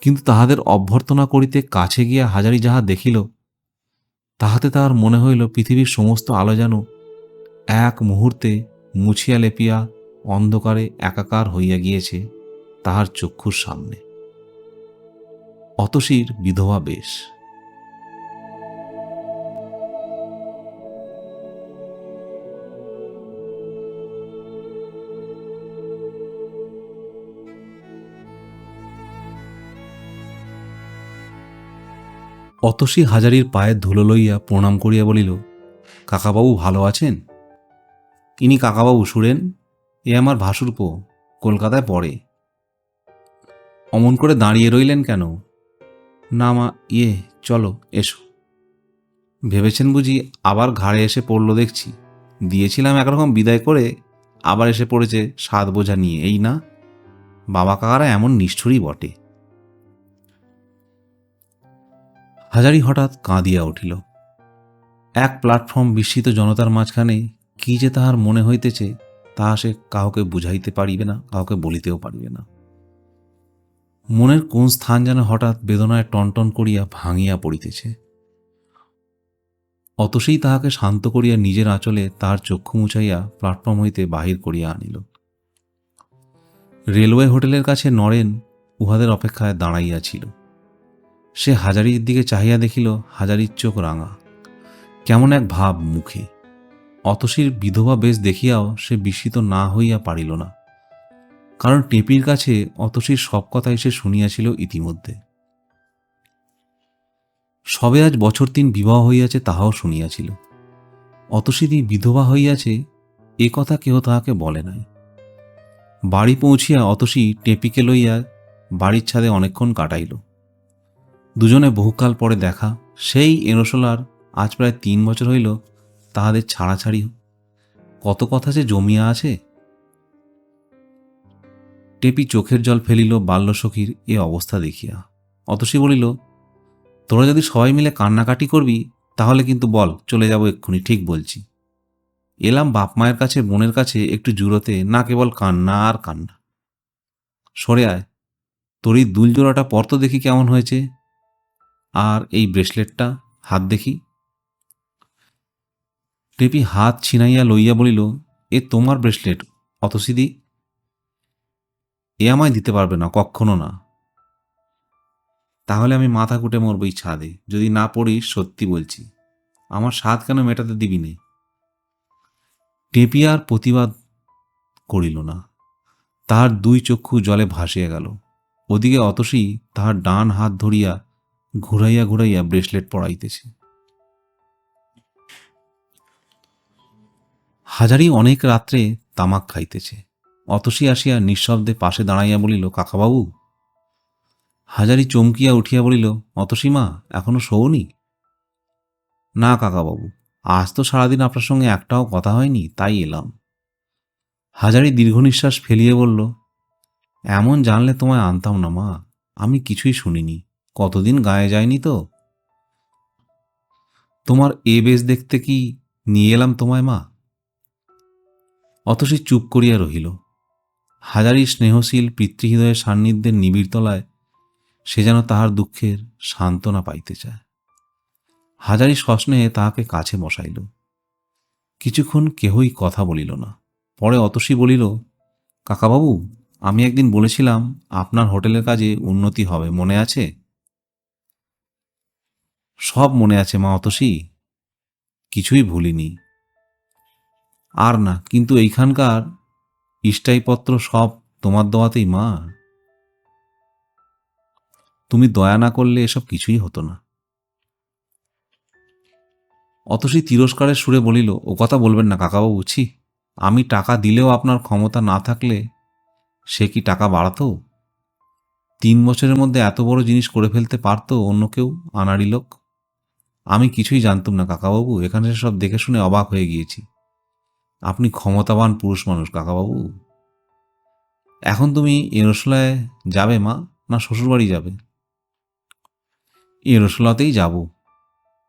কিন্তু তাহাদের অভ্যর্থনা করিতে কাছে গিয়া হাজারি যাহা দেখিল, তাহাতে তাহার মনে হইল পৃথিবীর সমস্ত আলো যেন এক মুহূর্তে মুছিয়া লেপিয়া অন্ধকারে একাকার হইয়া গিয়েছে তাহার চক্ষুর সামনে। অতসীর বিধবা বেশ। অতসী হাজারির পায়ের ধুলো লইয়া প্রণাম করিয়া বলিল, কাকাবাবু ভালো আছেন? ইনি কাকাবাবু সুরেন, এ আমার ভাসুরপো, কলকাতায় পড়ে। অমন করে দাঁড়িয়ে রইলেন কেন? না মা, চলো এসো। ভেবেছেন বুঝি আবার ঘাড়ে এসে পড়ল দেখছি। দিয়েছিলাম একরকম বিদায় করে, আবার এসে পড়েছে সাত বোঝা নিয়ে, এই না? বাবা কাকারা এমন নিষ্ঠুরই বটে। হাজারি হঠাৎ কাঁদিয়া উঠিল। এক প্ল্যাটফর্ম বিস্মিত জনতার মাঝখানে কি যে তাহার মনে হইতেছে, তাহা সে কাউকে বুঝাইতে পারিবে না, কাউকে বলিতেও পারিবে না। মনের কোন স্থান যেন হঠাৎ বেদনায় টনটন করিয়া ভাঙিয়া পড়িতেছে। অতসেই তাহাকে শান্ত করিয়া নিজের আঁচলে তাহার চক্ষু মুছাইয়া প্ল্যাটফর্ম হইতে বাহির করিয়া আনিল। রেলওয়ে হোটেলের কাছে নরেন উহাদের অপেক্ষায় দাঁড়াইয়াছিল। সে হাজারির দিকে চাহিয়া দেখিল, হাজারির চোখ রাঙা, কেমন এক ভাব মুখে। অতসীর বিধবা বেশ দেখিয়াও সে বিস্মিত না হইয়া পারিল না, কারণ টেপির কাছে অতসীর সব কথাই সে শুনিয়াছিল ইতিমধ্যে। সবে আজ বছর 3 বিবাহ হইয়াছে তাহাও শুনিয়াছিল। অতসীদি বিধবা হইয়াছে এ কথা কেহ তাহাকে বলে নাই। বাড়ি পৌঁছিয়া অতসী টেপিকে লইয়া বাড়ির ছাদে অনেকক্ষণ কাটাইল। দুজনে বহুকাল পরে দেখা, সেই এরসলার আজ প্রায় 3 বছর হইল তাহাদের ছাড়াছাড়ি। কত কথা যে জমিয়া আছে। টেপি চোখের জল ফেলিল বাল্যসখীর এ অবস্থা দেখিয়া। অতসী বলিল, তোরা যদি সবাই মিলে কান্নাকাটি করবি তাহলে কিন্তু বল, চলে যাব এক্ষুনি, ঠিক বলছি। এলাম বাপ মায়ের কাছে, বোনের কাছে একটু জুড়োতে, না কেবল কান্না আর কান্না। সরে আয়, তোর এই দুল জোড়াটা পর তো দেখি কেমন হয়েছে, আর এই ব্রেসলেটটা হাত দেখি। টেপি হাত ছিনাইয়া লইয়া বলিল, এ তোমার ব্রেসলেট অতসীদি, এ আমায় দিতে পারবে না, কক্ষণও না। তাহলে আমি মাথা কুটে মরব এই ছাদে, যদি না পড়িস, সত্যি বলছি। আমার স্বাদ কেন মেটাতে দিবি নে? টেপি আর প্রতিবাদ করিল না। তাহার 2 চক্ষু জলে ভাসিয়া গেল। ওদিকে অতসী তাহার ডান হাত ধরিয়া ঘুরাইয়া ঘুরাইয়া ব্রেসলেট পরাইতেছে। হাজারি অনেক রাত্রে তামাক খাইতেছে। অতসী আসিয়া নিঃশব্দে পাশে দাঁড়াইয়া বলিল, কাকাবাবু। হাজারি চমকিয়া উঠিয়া বলিল, অতসী মা, এখনো শোওনি? না কাকাবাবু, আজ তো সারাদিন আপনার সঙ্গে একটাও কথা হয়নি, তাই এলাম। হাজারি দীর্ঘ নিঃশ্বাস ফেলিয়ে বলল, এমন জানলে তোমায় আনতাম না মা, আমি কিছুই শুনিনি, কতদিন গায়ে যায়নি তো। তোমার এ বেশ দেখতে কি নিয়ে এলাম তোমায় মা। অতসী চুপ করিয়া রহিল। হাজারি স্নেহশীল পিতৃহৃদয়ের সান্নিধ্যের নিবিড় তলায় সে যেন তাহার দুঃখের সান্ত্বনা পাইতে চায়। হাজারি সস্নেহে তাহাকে কাছে বসাইল। কিছুক্ষণ কেহই কথা বলিল না। পরে অতসী বলিল, কাকাবাবু, আমি একদিন বলেছিলাম আপনার হোটেলের কাজে উন্নতি হবে, মনে আছে? সব মনে আছে মা অতসী, কিছুই ভুলিনি। আর না, কিন্তু এইখানকার ইষ্টাইপত্র সব তোমার দেওয়াতেই মা। তুমি দয়া না করলে এসব কিছুই হতো না। অতসী তিরস্কারের সুরে বলিল, ও কথা বলবেন না কাকাবাবু, ছি। আমি টাকা দিলেও আপনার ক্ষমতা না থাকলে সে কি টাকা বাড়াতো? 3 বছরের মধ্যে এত বড় জিনিস করে ফেলতে পারতো অন্য কেউ, আনাড়ি লোক। আমি কিছুই জানতুম না কাকাবাবু, এখানে সব দেখে শুনে অবাক হয়ে গিয়েছি। আপনি ক্ষমতাবান পুরুষ মানুষ কাকাবাবু। এখন তুমি এরসলায় যাবে মা, না শ্বশুরবাড়ি যাবে? এরসলাতেই যাব।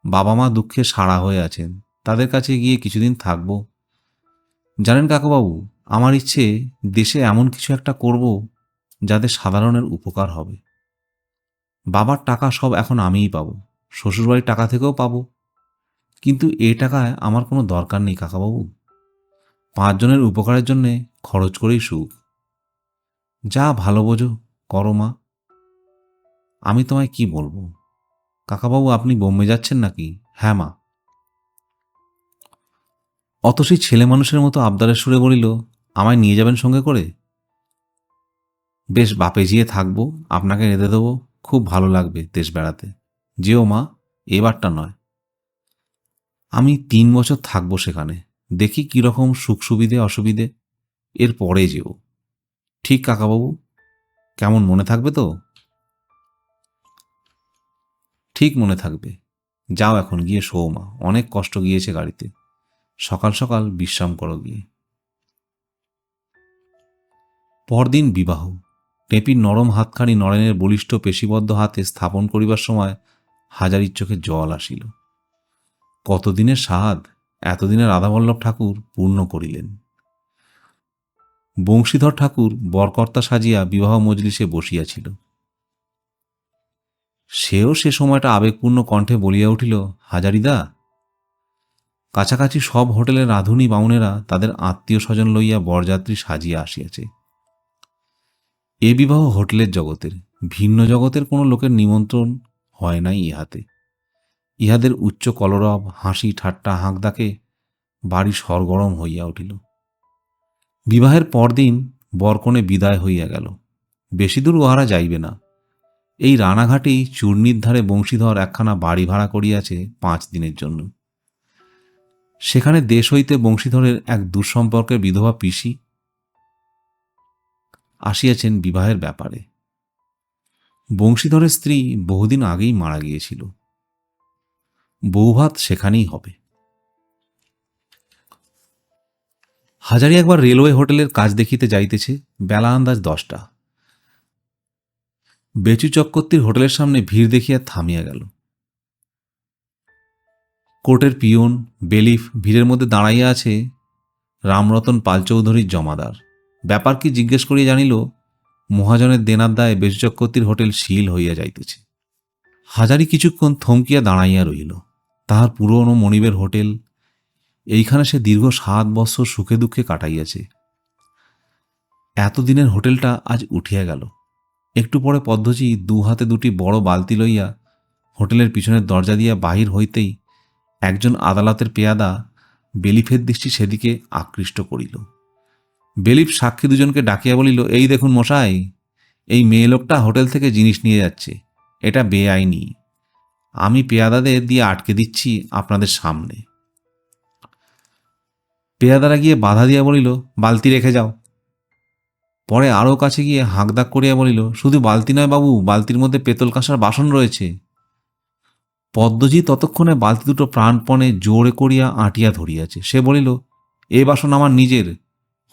বাবা মা দুঃখে সাড়া হয়ে আছেন, তাদের কাছে গিয়ে কিছুদিন থাকব। জানেন কাকাবাবু, আমার ইচ্ছে দেশে এমন কিছু একটা করব যাতে সাধারণের উপকার হবে। বাবার টাকা সব এখন আমিই পাবো, শ্বশুরবাড়ির টাকা থেকেও পাবো, কিন্তু এ টাকায় আমার কোনো দরকার নেই কাকাবাবু। 5 জনের উপকারের জন্যে খরচ করেই সুখ। যা ভালো বোঝো করো মা। আমি তোমায় কি বলবো? কাকাবাবু, আপনি বোম্বে যাচ্ছেন নাকি? হ্যাঁ মা। অত সেই ছেলে মানুষের মতো আবদারের সুরে বলিল, আমায় নিয়ে যাবেন সঙ্গে করে? বেশ বাপে যেয়ে থাকবো, আপনাকে রেঁধে দেবো, খুব ভালো লাগবে দেশ বেড়াতে। যেও মা, এবারটা নয়। আমি 3 বছর থাকবো সেখানে, দেখি কীরকম সুখ সুবিধে অসুবিধে, এর পরে যেও। ঠিক কাকাবাবু, কেমন মনে থাকবে তো? ঠিক মনে থাকবে। যাও এখন গিয়ে শোও মা, অনেক কষ্ট গিয়েছে গাড়িতে, সকাল সকাল বিশ্রাম করো গিয়ে। পরদিন বিবাহ। টেপির নরম হাতখানি নরেনের বলিষ্ঠ পেশিবদ্ধ হাতে স্থাপন করিবার সময় হাজারির চোখে জল আসিল। কতদিনের সাধ এতদিনে রাধাবল্লভ ঠাকুর পূর্ণ করিলেন। বংশীধর ঠাকুর বরকর্তা সাজিয়া বিবাহ মজলিসে বসিয়াছিল। সেও সে সময়টা আবেগপূর্ণ কণ্ঠে বলিয়া উঠিল, হাজারিদা, কাছাকাছি সব হোটেলের রাঁধুনি বামুনেরা তাদের আত্মীয় স্বজন লইয়া বরযাত্রী সাজিয়া আসিয়াছে। এ বিবাহ হোটেলের জগতের, ভিন্ন জগতের কোনো লোকের নিমন্ত্রণ হয় নাই ইহাতে। ইহাদের উচ্চ কলরব, হাসি ঠাট্টা হাঁকডাকে বাড়ি সরগরম হইয়া উঠিল। বিবাহের পরদিন বরকনে বিদায় হইয়া গেল। বেশি দূর উহারা যাইবে না। এই রানাঘাটেই চূর্ণির ধারে বংশীধর একখানা বাড়ি ভাড়া করিয়াছে 5 দিনের জন্য। সেখানে দেশ হইতে বংশীধরের এক দুঃসম্পর্কের বিধবা পিসি আসিয়াছেন বিবাহের ব্যাপারে। বংশীধরের স্ত্রী বহুদিন আগেই মারা গিয়েছিল। বৌভাত সেখানেই হবে। হাজারি একবার রেলওয়ে হোটেলের কাজ দেখিতে যাইতেছে। বেলা আন্দাজ 10টা। বেচু চক্রবর্তীর হোটেলের সামনে ভিড় দেখিয়া থামিয়া গেল। কোর্টের পিয়ন বেলিফ ভিড়ের মধ্যে দাঁড়াইয়া আছে রামরতন পালচৌধুরীর জমাদার। ব্যাপার কি জিজ্ঞেস করিয়া জানিল, মহাজনের দেনার দায়ে বেচু চক্রবর্তীর হোটেল শিল হইয়া যাইতেছে। হাজারি কিছুক্ষণ থমকিয়া দাঁড়াইয়া রহিল। তাহার পুরনো মনিবের হোটেল, এইখানে সে দীর্ঘ 7 বৎসর সুখে দুঃখে কাটাইয়াছে। এতদিনের হোটেলটা আজ উঠিয়া গেল। একটু পরে পদ্মজি 2 হাতে 2টি বড় বালতি লইয়া হোটেলের পিছনের দরজা দিয়া বাহির হইতেই একজন আদালতের পেয়াদা বেলিফের দৃষ্টি সেদিকে আকৃষ্ট করিল। বেলিফ সাক্ষী দুজনকে ডাকিয়া বলিল, এই দেখুন মশাই, এই মেয়ে লোকটা হোটেল থেকে জিনিস নিয়ে যাচ্ছে, এটা বেআইনি। আমি পেয়াদাদের দিয়ে আটকে দিচ্ছি আপনাদের সামনে। পেয়াদারা গিয়ে বাধা দিয়া বলিল, বালতি রেখে যাও। পরে আরও কাছে গিয়ে হাঁকদাক করিয়া বলিল, শুধু বালতি নয় বাবু, বালতির মধ্যে পেতল কাঁসার বাসন রয়েছে। পদ্মজি ততক্ষণে বালতি দুটো প্রাণপণে জোরে করিয়া আঁটিয়া ধরিয়াছে। সে বলিল, এ বাসন আমার নিজের,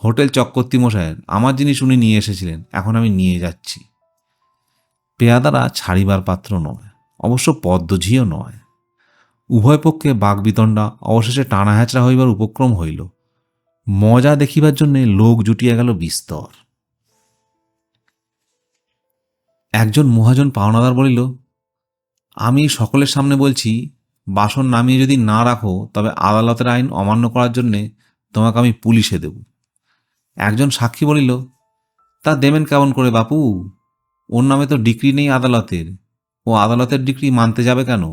হোটেল চক্রবর্তী মশায়ের, আমার জিনিস উনি নিয়ে এসেছিলেন, এখন আমি নিয়ে যাচ্ছি। পেয়াদারা ছাড়িবার পাত্র নয়, অবশ্য পদ্মজিও নয়। উভয় পক্ষে বাগবিতণ্ডা, অবশেষে টানা হ্যাচড়া হইবার উপক্রম হইল। মজা দেখিবার জন্যে লোক জুটিয়া গেল বিস্তর। একজন মহাজন পাওনাদার বলিল, আমি সকলের সামনে বলছি, বাসন নামিয়ে যদি না রাখো তবে আদালতের আইন অমান্য করার জন্যে তোমাকে আমি পুলিশে দেব। একজন সাক্ষী বলিল, তা দেবেন কেমন করে বাপু? ওর নামে তো ডিক্রি নেই আদালতের, ও আদালতের ডিক্রি মানতে যাবে কেন?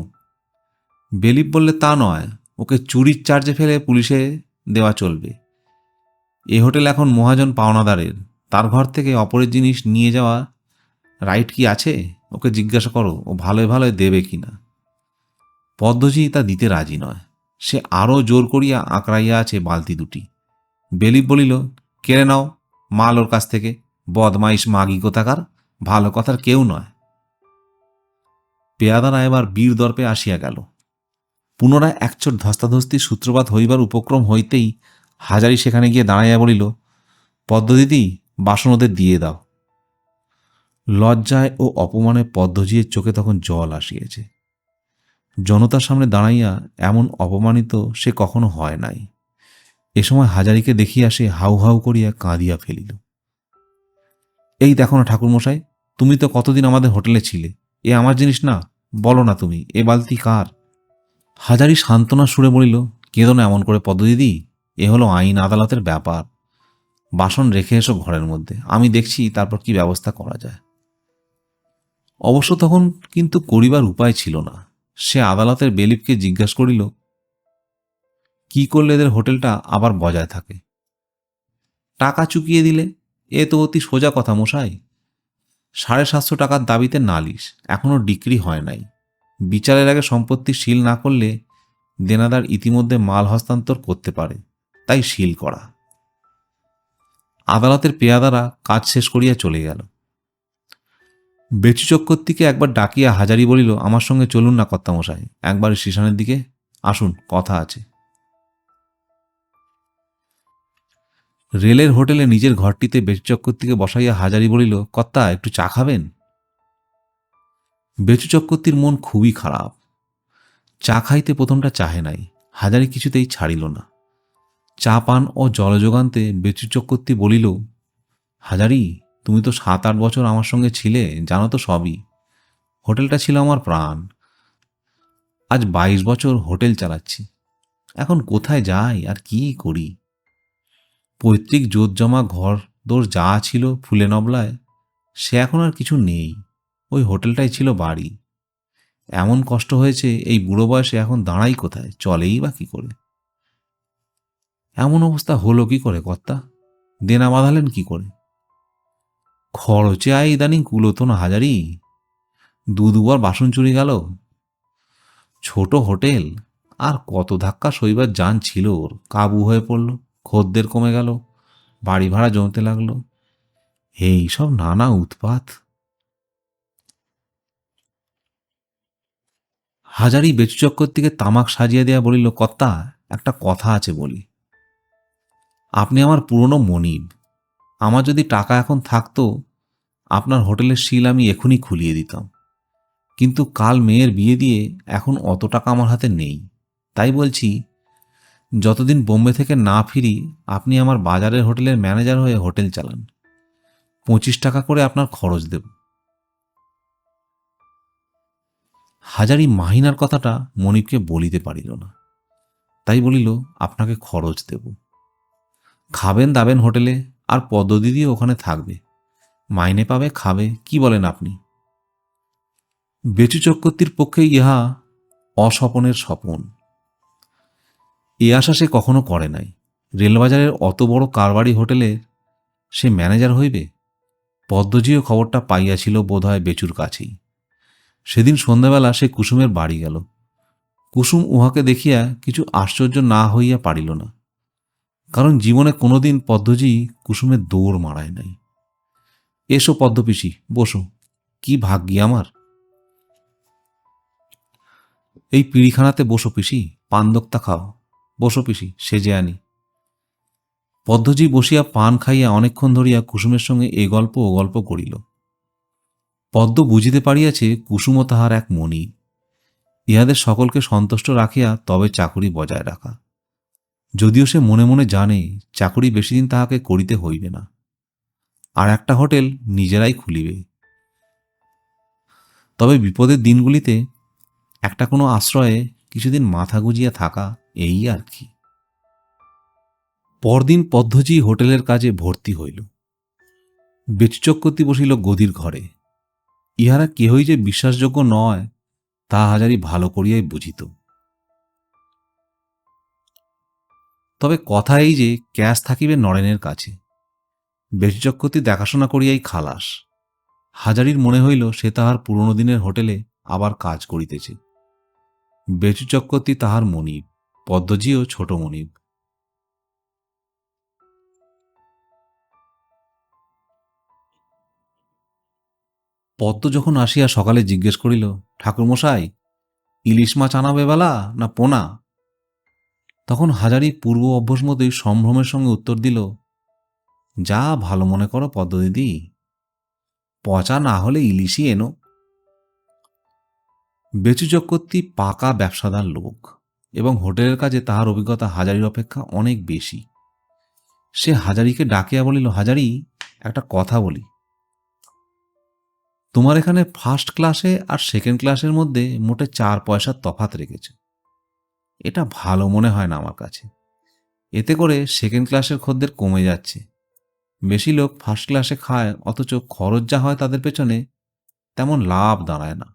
বেলিফ বললে, তা নয়, ওকে চুরির চার্জে ফেলে পুলিশে দেওয়া চলবে। এ হোটেল এখন মহাজন পাওনাদারের, তার ঘর থেকে অপরের জিনিস নিয়ে যাওয়া রাইট কি আছে? ওকে জিজ্ঞাসা করো ও ভালোই ভালোই দেবে কিনা। পদ্মজি তা দিতে রাজি নয়। সে আরও জোর করিয়া আঁকড়াইয়া আছে বালতি দুটি। বেলিফ বলিল, কেড়ে নাও মাল ওর কাছ থেকে, বদমাইশ মাগি কোথাকার, ভালো কথার কেউ নয়। পেয়াদারা এবার বীর দর্পে আসিয়া গেল। পুনরায় একচোট ধস্তাধস্তি সূত্রপাত হইবার উপক্রম হইতেই হাজারি সেখানে গিয়ে দাঁড়াইয়া বলিল, পদ্মদিদি, বাসন ওদের দিয়ে দাও। লজ্জায় ও অপমানে পদ্মজির চোখে তখন জল আসিয়াছে। জনতার সামনে দাঁড়াইয়া এমন অপমানিত সে কখনো হয় নাই। এ সময় হাজারিকে দেখিয়া সে হাউ হাউ করিয়া কাঁদিয়া ফেলিল। এই দেখো না ঠাকুরমশাই, তুমি তো কতদিন আমাদের হোটেলে ছিলে, এ আমার জিনিস না, বলো না তুমি, এ বালতি কার? হাজারি সান্ত্বনা সুরে বলিল, কেঁদো না এমন করে পদ্মদিদি, এ হলো আইন আদালতের ব্যাপার। বাসন রেখে এসো ঘরের মধ্যে, আমি দেখছি তারপর কি ব্যবস্থা করা যায়। অবশ্য তখন কিন্তু করিবার উপায় ছিল না। সে আদালতের বেলিফকে জিজ্ঞাসা করিল, কি করলে এদের হোটেলটা আবার বজায় থাকে? টাকা চুকিয়ে দিলে। এ তো অতি সোজা কথা মশাই। 750 টাকার দাবিতে নালিশ, এখনও ডিক্রি হয় নাই। বিচারের আগে সম্পত্তি সিল না করলে দেনাদার ইতিমধ্যে মাল হস্তান্তর করতে পারে, তাই সিল করা। আদালতের পেয়াদারা কাজ শেষ করিয়া চলে গেল। বেচু চক্রবর্তীকে একবার ডাকিয়া হাজারি বলিল, আমার সঙ্গে চলুন না কর্তামশাই, একবার স্টেশনের দিকে আসুন, কথা আছে। রেলের হোটেলে নিজের ঘরটিতে বেচু চক্রবর্তীকে বসাইয়া হাজারি বলিল, কর্তা একটু চা খাবেন? বেচু চক্রবর্তীর মন খুবই খারাপ। চা খাইতে প্রথমটা চাহে নাই, হাজারি কিছুতেই ছাড়িল না। চা পান ও জলযোগান্তে বেচু চক্রবর্তী বলিল, হাজারি, তুমি তো 7-8 বছর আমার সঙ্গে ছিলে, জানো তো সবই। হোটেলটা ছিল আমার প্রাণ। আজ 22 বছর হোটেল চালাচ্ছি। এখন কোথায় যাই আর কি করি? পৈতৃক জোত জমা ঘর দোর যা ছিল ফুলে নবলায়, সে এখন আর কিছু নেই। ওই হোটেলটাই ছিল বাড়ি। এমন কষ্ট হয়েছে, এই বুড়ো বয়সে এখন দাঁড়াই কোথায়, চলেই বা কি করে? এমন অবস্থা হলো কি করে কর্তা? দেনা বাঁধালেন কি করে? খরচে আয় ইদানিং কুলোতো না হাজারি। দুবার বাসন চুরি গেল। ছোট হোটেল, আর কত ধাক্কা সইবার যান ছিল ওর, কাবু হয়ে পড়ল। খদ্দের কমে গেল, বাড়ি ভাড়া জমতে লাগলো, এই সব নানা উৎপাত। হাজারি বেচু চক্রবর্তীকে তামাক সাজিয়ে দেয়া বলিল, কর্তা একটা কথা আছে বলি। আপনি আমার পুরনো মনিব। আমার যদি টাকা এখন থাকতো, আপনার হোটেলের সিল আমি এখনই খুলিয়ে দিতাম। কিন্তু কাল মেয়ের বিয়ে দিয়ে এখন অত টাকা আমার হাতে নেই। তাই বলছি, যতদিন বোম্বে থেকে না ফিরি আপনি আমার বাজারের হোটেলের ম্যানেজার হয়ে হোটেল চালান। 25 টাকা করে আপনার খরচ দেব। হাজারি মাহিনার কথাটা মনিবকে বলিতে পারিল না, তাই বলিল, আপনাকে খরচ দেব। খাবেন দাবেন হোটেলে, আর পদ্মদিদিও ওখানে থাকবে, মাইনে পাবে, খাবে, কি বলেন আপনি? বেচু চক্রবর্তীর পক্ষে ইহা অস্বপনের স্বপন। এ আশা সে কখনো করে নাই। রেলবাজারের অত বড় কারবারি হোটেলের সে ম্যানেজার হইবে। পদ্মজিও খবরটা পাইয়াছিল বোধহয় বেচুর কাছেই। সেদিন সন্ধ্যাবেলা সে কুসুমের বাড়ি গেল। কুসুম উহাকে দেখিয়া কিছু আশ্চর্য না হইয়া পারিল না, কারণ জীবনে কোনোদিন পদ্মজি কুসুমের দৌড় মারায় নাই। এসো পদ্মপিসি, বসো, কি ভাগ্যি আমার। এই পিড়িখানাতে বসো পিসি, পানদোক্তা খাও। বসো পিসি, সেজে আনি। পদ্মজি বসিয়া পান খাইয়া অনেকক্ষণ ধরিয়া কুসুমের সঙ্গে এ গল্প ও গল্প করিল। পদ্ম বুঝিতে পারিয়াছে কুসুমও তাহার এক মণি। ইহাদের সকলকে সন্তুষ্ট রাখিয়া তবে চাকুরি বজায় রাখা। যদিও সে মনে মনে জানে চাকুরি বেশিদিন তাহাকে করিতে হইবে না, আর একটা হোটেল নিজেরাই খুলিবে। তবে বিপদের দিনগুলিতে একটা কোনো আশ্রয়ে কিছুদিন মাথা গুজিয়া থাকা, এই আর কি। পরদিন পদ্মজি হোটেলের কাজে ভর্তি হইল। বেচু চক্রবর্তী বসিল গদির ঘরে। ইহারা কেহই যে বিশ্বাসযোগ্য নয়, তা হাজারি ভালো করিয়াই বুঝিত। তবে কথা এই যে ক্যাশ থাকিবে নরেনের কাছে। বেচু চক্রবর্তী দেখাশোনা করিয়াই খালাস। হাজারির মনে হইল সে তাহার পুরনো দিনের হোটেলে আবার কাজ করিতেছে। বেচু চক্রবর্তী তাহার মনিব, পদ্মজিও ছোট মনিব। পদ্ম যখন আসিয়া সকালে জিজ্ঞেস করিল, ঠাকুরমশাই, ইলিশ মাছ আনাবে বেলা না পোনা? তখন হাজারি পূর্ব অভ্যাস মতোই সম্ভ্রমের সঙ্গে উত্তর দিল, যা ভালো মনে করো পদ্মদিদি, পচা না হলে ইলিশই এনো। বেচু চক্রবর্তী পাকা ব্যবসাদার লোক এবং হোটেলের কাজে তাহার অভিজ্ঞতা হাজারির অপেক্ষা অনেক বেশি। সে হাজারিকে ডাকিয়া বলিল, হাজারি, একটা কথা বলি। তোমার এখানে ফার্স্ট ক্লাসে আর সেকেন্ড ক্লাসের মধ্যে মোটে 4 পয়সার তফাৎ রেখেছে। এটা ভালো মনে হয় না আমার কাছে। এতে করে সেকেন্ড ক্লাসের খদ্দের কমে যাচ্ছে। বেশি লোক ফার্স্ট ক্লাসে খায়, অথচ খরচ যা হয় তাদের পেছনে তেমন লাভ দাঁড়ায় না।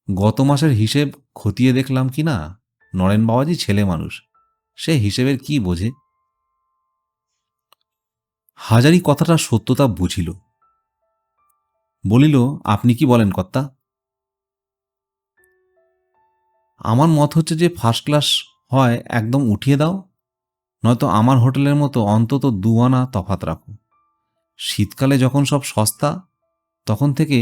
গত মাসের হিসেব খতিয়ে দেখলাম কি না, নরেন বাবাজি ছেলে মানুষ, সে হিসেবের কি বোঝে। হাজারি কথাটা সত্যতা বুঝিল, বলিল, আপনি কি বলেন কর্তা? আমার মত হচ্ছে যে ফার্স্ট ক্লাস হয় একদম উঠিয়ে দাও, নয়তো আমার হোটেলের মতো অন্তত 2 আনা তফাৎ রাখো। শীতকালে যখন সব সস্তা, তখন থেকে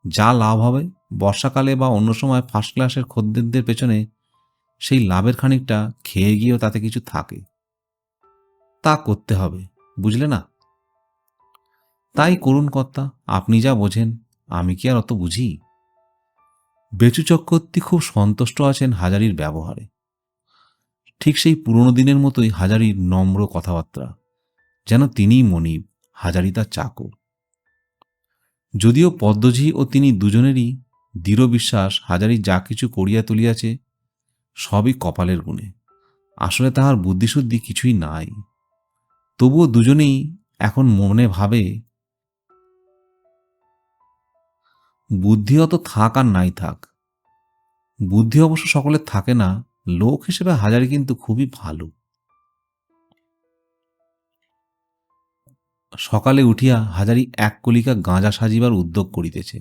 যা লাভ হবে বর্ষাকালে বা অন্য সময় ফার্স্ট ক্লাসের খদ্দেরদের পেছনে সেই লাভের খানিকটা খেয়ে গিয়েও তাতে কিছু থাকে। তা করতে হবে, বুঝলে না? তাই করুন কর্তা, আপনি যা বোঝেন, আমি কি আর অত বুঝি? বেচু চক্রবর্তী খুব সন্তুষ্ট আছেন হাজারির ব্যবহারে। ঠিক সেই পুরনো দিনের মতোই হাজারির নম্র কথাবার্তা, যেন তিনিই মনিব, হাজারি তার চাকর। যদিও পদ্মজি ও তিনি দুজনেরই দৃঢ় বিশ্বাস হাজারি যা কিছু করিয়া তুলিয়াছে সবই কপালের গুণে, আসলে তাহার বুদ্ধিশুদ্ধি কিছুই নাই। তবুও দুজনেই এখন মনে ভাবে, বুদ্ধি অত থাক আর নাই থাক, বুদ্ধি অবশ্য সকলের থাকে না, লোক হিসেবে হাজারি কিন্তু খুবই ভালো। সকালে উঠিয়া হাজারি এক কলিকা গাঁজা সাজিবার উদ্যোগ করিতেছে।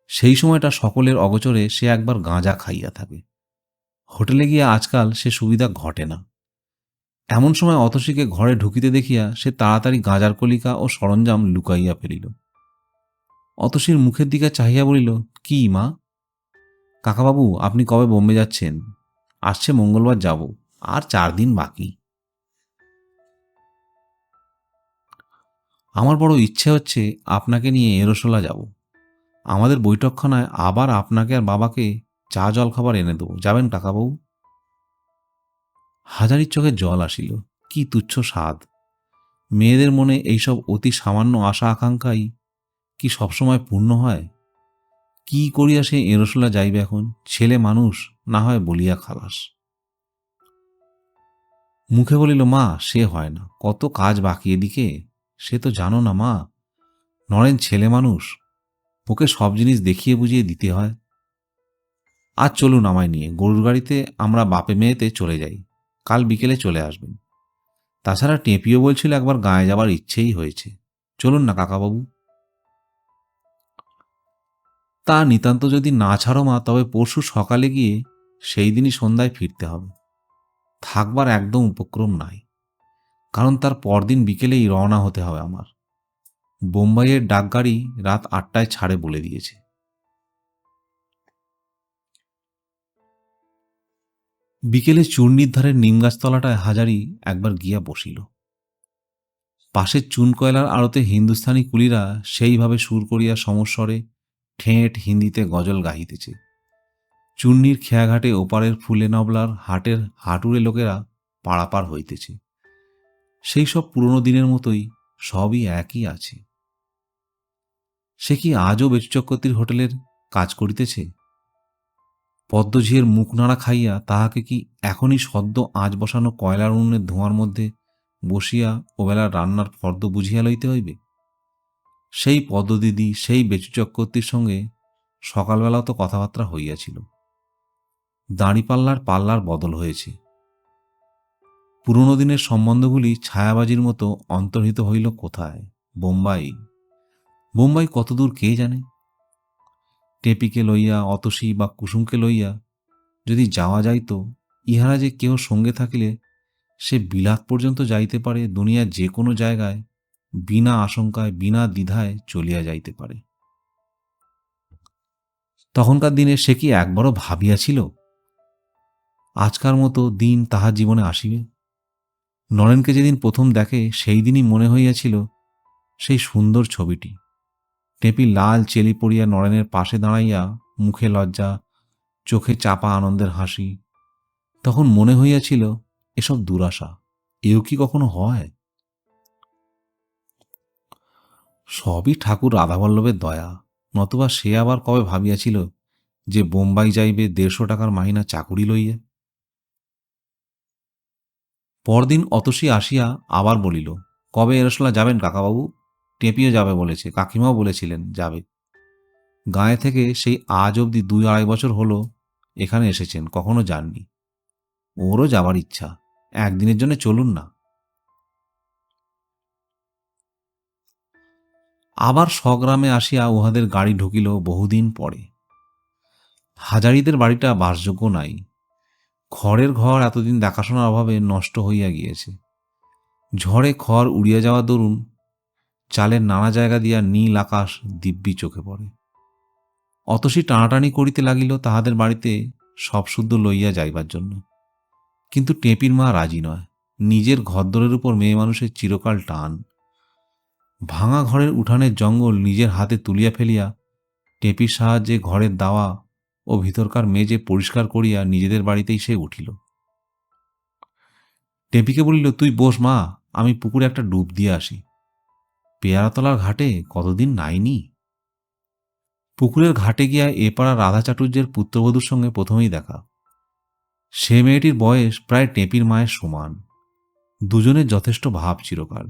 সেই সময়টা সকলের অগোচরে সে একবার গাঁজা খাইয়া থাকে। হোটেলে গিয়া আজকাল সে সুবিধা ঘটে না। এমন সময় অতসীকে ঘরে ঢুকিতে দেখিয়া সে তাড়াতাড়ি গাঁজার কলিকা ও সরঞ্জাম লুকাইয়া ফেলিল। অতসীর মুখের দিকে চাহিয়া বলিল, কি মা? কাকাবাবু, আপনি কবে বোম্বে যাচ্ছেন? আসছে মঙ্গলবার যাব, আর 4 দিন বাকি। আমার বড় ইচ্ছে হচ্ছে আপনাকে নিয়ে এরোসোলা যাব। আমাদের বৈঠকখানায় আবার আপনাকে আর বাবাকে চা জল খাবার এনে দেবো, যাবেন কাকাবাবু? হাজারির চোখে জল আসিল। কি তুচ্ছ স্বাদ! মেয়েদের মনে এইসব অতি সামান্য আশা আকাঙ্ক্ষাই কি সবসময় পূর্ণ হয়? কি করিয়া সে এরোসোলা যাইবে এখন? ছেলে মানুষ, না হয় বলিয়া খালাস। মুখে বলিল, মা সে হয় না, কত কাজ বাকি এদিকে, সে তো জানো না মা, নরেন ছেলে মানুষ, ওকে সব জিনিস দেখিয়ে বুঝিয়ে দিতে হয়। আজ চলুন আমায় নিয়ে, গরুর গাড়িতে আমরা বাপে মেয়েতে চলে যাই, কাল বিকেলে চলে আসবেন। তাছাড়া টেপিও বলছিল একবার গাঁয়ে যাবার ইচ্ছেই হয়েছে, চলুন না কাকাবাবু। তা নিতান্ত যদি না ছাড়ো মা, তবে পরশু সকালে গিয়ে সেই দিনই সন্ধ্যায় ফিরতে হবে। থাকবার একদম উপক্রম নাই, কারণ তার পরদিন বিকেলেই রওনা হতে হবে আমার। বোম্বাইয়ের ডাকগাড়ি রাত 8টায় ছাড়ে বলে দিয়েছে। বিকেলে চূর্ণির ধারের নিমগাছতলাটায় হাজারি একবার গিয়া বসিল। পাশের চুন কয়লার আড়তে হিন্দুস্থানি কুলিরা সেইভাবে সুর করিয়া সমস্বরে ঠেঁট হিন্দিতে গজল গাহিতেছে। চূর্ণির খেয়াঘাটে ওপারের ফুলে নবলার হাটের হাটুরে লোকেরা পাড়াপার হইতেছে। সেই সব পুরনো দিনের মতোই সবই একই আছে। সে কি আজও বেচু চক্রবর্তীর হোটেলের কাজ করিতেছে? পদ্মঝিয়ের মুখ নাড়া খাইয়া তাহাকে কি এখনই সদ্য আঁচ বসানো কয়লার উনুনের ধোঁয়ার মধ্যে বসিয়া ওবেলার রান্নার ফর্দ বুঝিয়া লইতে হইবে? সেই পদ্মদিদি, সেই বেচু চক্রবর্তীর সঙ্গে সকালবেলাও তো কথাবার্তা হইয়াছিল। দাঁড়িপাল্লার পাল্লার বদল হয়েছে। পুরনো দিনের সম্বন্ধগুলি ছায়াবাজির মতো অন্তর্হিত হইল কোথায়? বোম্বাই। বোম্বাই কতদূর কে জানে? টেপিকে লইয়া, অতসী বা কুসুমকে লইয়া যদি যাওয়া যাইত, ইহারা যে কেহ সঙ্গে থাকিলে সে বিলাত পর্যন্ত যাইতে পারে, দুনিয়ার যে কোনো জায়গায় বিনা আশঙ্কায় বিনা দ্বিধায় চলিয়া যাইতে পারে। তখনকার দিনে সে কি একবারও ভাবিয়াছিল আজকার মতো দিন তাহার জীবনে আসিবে? নরেনকে যেদিন প্রথম দেখে সেই দিনই মনে হইয়াছিল সেই সুন্দর ছবিটি। টেপি লাল চেলি পড়িয়া নরেনের পাশে দাঁড়াইয়া, মুখে লজ্জা, চোখে চাপা আনন্দের হাসি। তখন মনে হইয়াছিল এসব দুরাশা, এও কি কখনো হয়? সবই ঠাকুর রাধাবল্লভের দয়া, নতুবা সে আবার কবে ভাবিয়াছিল যে বোম্বাই যাইবে 150 টাকার মাহিনা চাকুরি লইয়া। পরদিন অতসী আসিয়া আবার বলিল, কবে এরশোলা যাবেন কাকাবাবু? টেপিও যাবে বলেছে, কাকিমাও বলেছিলেন যাবে। গাঁয়ে থেকে সেই আজ অবধি 2-2.5 বছর হলো এখানে এসেছেন, কখনো যাননি। ওরও যাবার ইচ্ছা, একদিনের জন্য চলুন না। আবার স্বগ্রামে আসিয়া উহাদের গাড়ি ঢুকিল বহুদিন পরে। হাজারিদের বাড়িটা বাসযোগ্য নাই। খড়ের ঘর এতদিন দেখাশোনার অভাবে নষ্ট হইয়া গিয়েছে। ঝড়ে খড় উড়িয়া যাওয়া দরুন চালের নানা জায়গা দিয়া নীল আকাশ দিব্যি চোখে পড়ে। অতসী টানাটানি করিতে লাগিল তাহাদের বাড়িতে সব শুদ্ধ লইয়া যাইবার জন্য, কিন্তু টেপির মা রাজি নয়। নিজের ঘরদোরের উপর মেয়ে মানুষের চিরকাল টান। ভাঙা ঘরের উঠানের জঙ্গল নিজের হাতে তুলিয়া ফেলিয়া টেপির সাহায্যে ঘরের দাওয়া ও ভিতরকার মেজে পরিষ্কার করিয়া নিজেদের বাড়িতেই সে উঠিল। টেপিকে বলিল, তুই বস মা, আমি পুকুরে একটা ডুব দিয়ে আসি। পেয়ারাতলার ঘাটে কতদিন নাইনি। পুকুরের ঘাটে গিয়া এ পাড়া রাধা চাটুর্যের পুত্রবধূর সঙ্গে প্রথমেই দেখা। সে মেয়েটির বয়স প্রায় টেপির মায়ের সমান। দুজনের যথেষ্ট ভাব চিরকাল।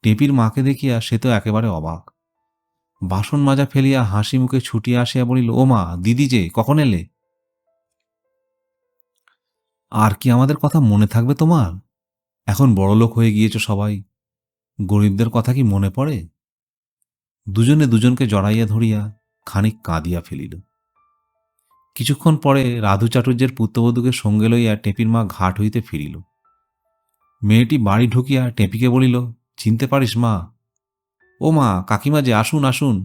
টেপির মাকে দেখিয়া সে তো একেবারে অবাক। বাসন মাজা ফেলিয়া হাসি মুখে ছুটিয়া আসিয়া বলিল, ও মা, দিদি যে, কখন এলে? আর কি আমাদের কথা মনে থাকবে তোমার? এখন বড়লোক হয়ে গিয়েছ সবাই, গরিবদের কথা কি মনে পড়ে? দুজনে দুজনকে জড়াইয়া ধরিয়া খানিক কাঁদিয়া ফেলিল। কিছুক্ষণ পরে রাধু চাটুর্যের পুত্রবধূকে সঙ্গে লইয়া টেপির মা ঘাট হইতে ফিরিল। মেয়েটি বাড়ি ঢুকিয়া টেপিকে বলিল, চিনতে পারিস মা? ও মা, কাকিমা যে, আসুন আসুন।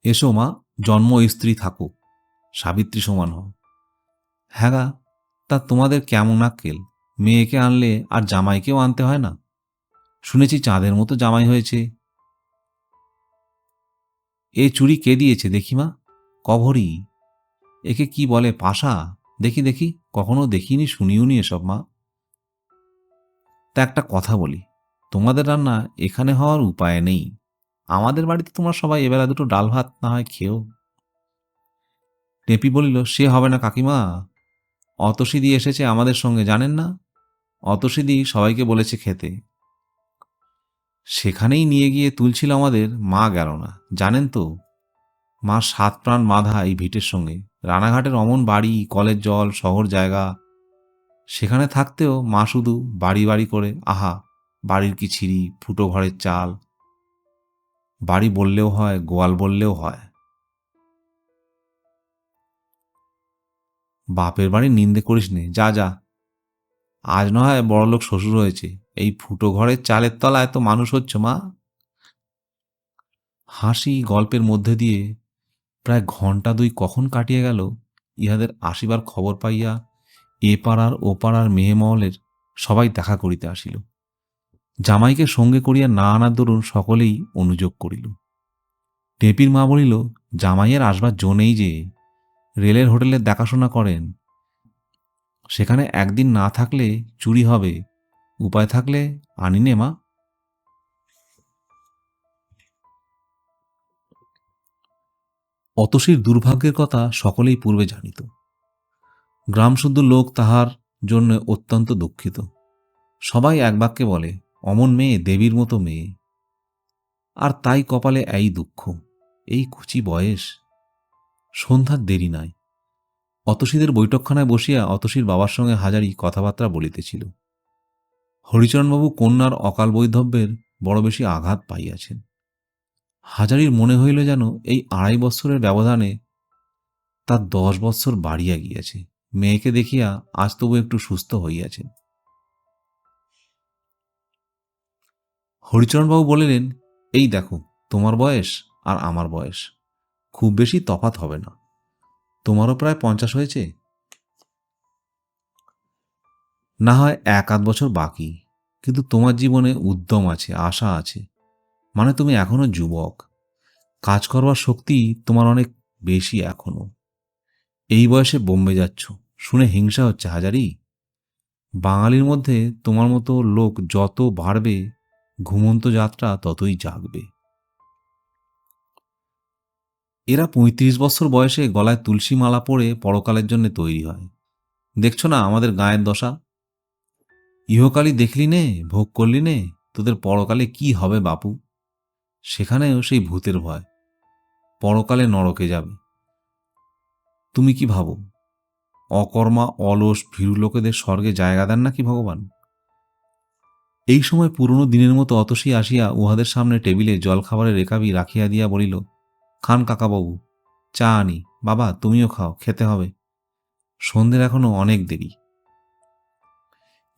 এসো মা, জন্ম স্ত্রী থাকো, সাবিত্রী সমান হও। হ্যাঁ গা, তা তোমাদের কেমন আক্কেল, মেয়েকে আনলে আর জামাইকেও আনতে হয় না? শুনেছি চাঁদের মতো জামাই হয়েছে। এ চুড়ি কে দিয়েছে দেখি মা? কভরি? একে কি বলে, পাশা? দেখি দেখি, কখনো দেখিনি শুনিওনি এসব মা। তা একটা কথা বলি, তোমাদের রান্না এখানে হওয়ার উপায় নেই। আমাদের বাড়িতে তোমরা সবাই এবেলা দুটো ডাল ভাত না হয় খেও। টেপি বলিল, সে হবে না কাকিমা, অতসীদি এসেছে আমাদের সঙ্গে, জানেন না? অতসীদি সবাইকে বলেছে খেতে। সেখানেই নিয়ে গিয়ে তুলছিল আমাদের, মা গেল না, জানেন তো। মা 7 প্রাণ বাঁধা এই ভিটের সঙ্গে। রানাঘাটের অমন বাড়ি, কলের জল, শহর জায়গা, সেখানে থাকতেও মা শুধু বাড়ি বাড়ি করে, আহা, বাড়ির কি ছিঁড়ি, ফুটো ঘরের চাল। বাড়ি বললেও হয়, গোয়াল বললেও হয়। বাপের বাড়ির নিন্দে করিস নে, যা যা। আজ না হয় বড়লোক শ্বশুর হয়েছে, এই ফুটো ঘরের চালের তলায় তো মানুষ হচ্ছ মা। হাসি গল্পের মধ্যে দিয়ে প্রায় ঘণ্টা 2 কখন কাটিয়া গেল ইহাদের আসিবার খবর পাইয়া এ পাড়ার ও পাড়ার মেয়েমহলের সবাই দেখা করিতে আসিল। জামাইকে সঙ্গে করিয়া না আনার দরুন সকলেই অনুযোগ করিল। টেপির মা বলিল, জামাইয়ের আসবার জো নেই যে, রেলের হোটেলের দেখাশোনা করেন। সেখানে একদিন না থাকলে চুরি হবে, উপায় থাকলে আনি নে মা। অতসীর দুর্ভাগ্যের কথা সকলেই পূর্বে জানিত। গ্রামশুদ্ধ লোক তাহার জন্য অত্যন্ত দুঃখিত। সবাই এক বাক্যে বলে, অমন মেয়ে দেবীর মতো মেয়ে। আর তাই কপালে এই দুঃখ, এই কুচি বয়স। সন্ধ্যার দেরি নাই। অতসীদের বৈঠকখানায় বসিয়া অতসীর বাবার সঙ্গে হাজারি কথাবার্তা বলিতেছিল। হরিচরণবাবু কন্যার অকাল বৈধব্যের বড় বেশি আঘাত পাইয়াছেন। হাজারির মনে হইল যেন এই 2.5 বৎসরের ব্যবধানে তার 10 বৎসর বাড়িয়া গিয়াছে। মেয়েকে দেখিয়া আজ তবু একটু সুস্থ হইয়াছেন। হরিচরণবাবু বলিলেন, এই দেখো, তোমার বয়স আর আমার বয়স খুব বেশি তফাৎ হবে না। তোমারও প্রায় 50 হয়েছে, না হয় 1-8 বছর বাকি, কিন্তু তোমার জীবনে উদ্যম আছে, আশা আছে, মানে তুমি এখনো যুবক। কাজ করবার শক্তি তোমার অনেক বেশি এখনো। এই বয়সে বোম্বে যাচ্ছ, শুনে হিংসা হচ্ছে হাজারি। বাঙালির মধ্যে তোমার মতো লোক যত বাড়বে ঘুমন্ত যাত্রা ততই জাগবে। এরা ৩৫ বছর বয়সে গলায় তুলসী মালা পরে পরকালের জন্য তৈরি হয়। দেখছো না আমাদের গায়ের দশা? ইহকালই দেখলি নে, ভোগ করলি নে, তোদের পরকালে কি হবে বাপু? সেখানেও সেই ভূতের ভয়, পরকালে নরকে যাবে। তুমি কি ভাবো অকর্মা অলস ভীরু লোকেদের স্বর্গে জায়গা দেন নাকি ভগবান? এই সময় পুরনো দিনের মতো অতসী আসিয়া উহাদের সামনে টেবিলে জলখাবারের রেকাবি রাখিয়া দিয়া বলিল, খান কাকাবাবু, চা আনি। বাবা তুমিও খাও, খেতে হবে, সন্ধ্যের এখনো অনেক দেরি।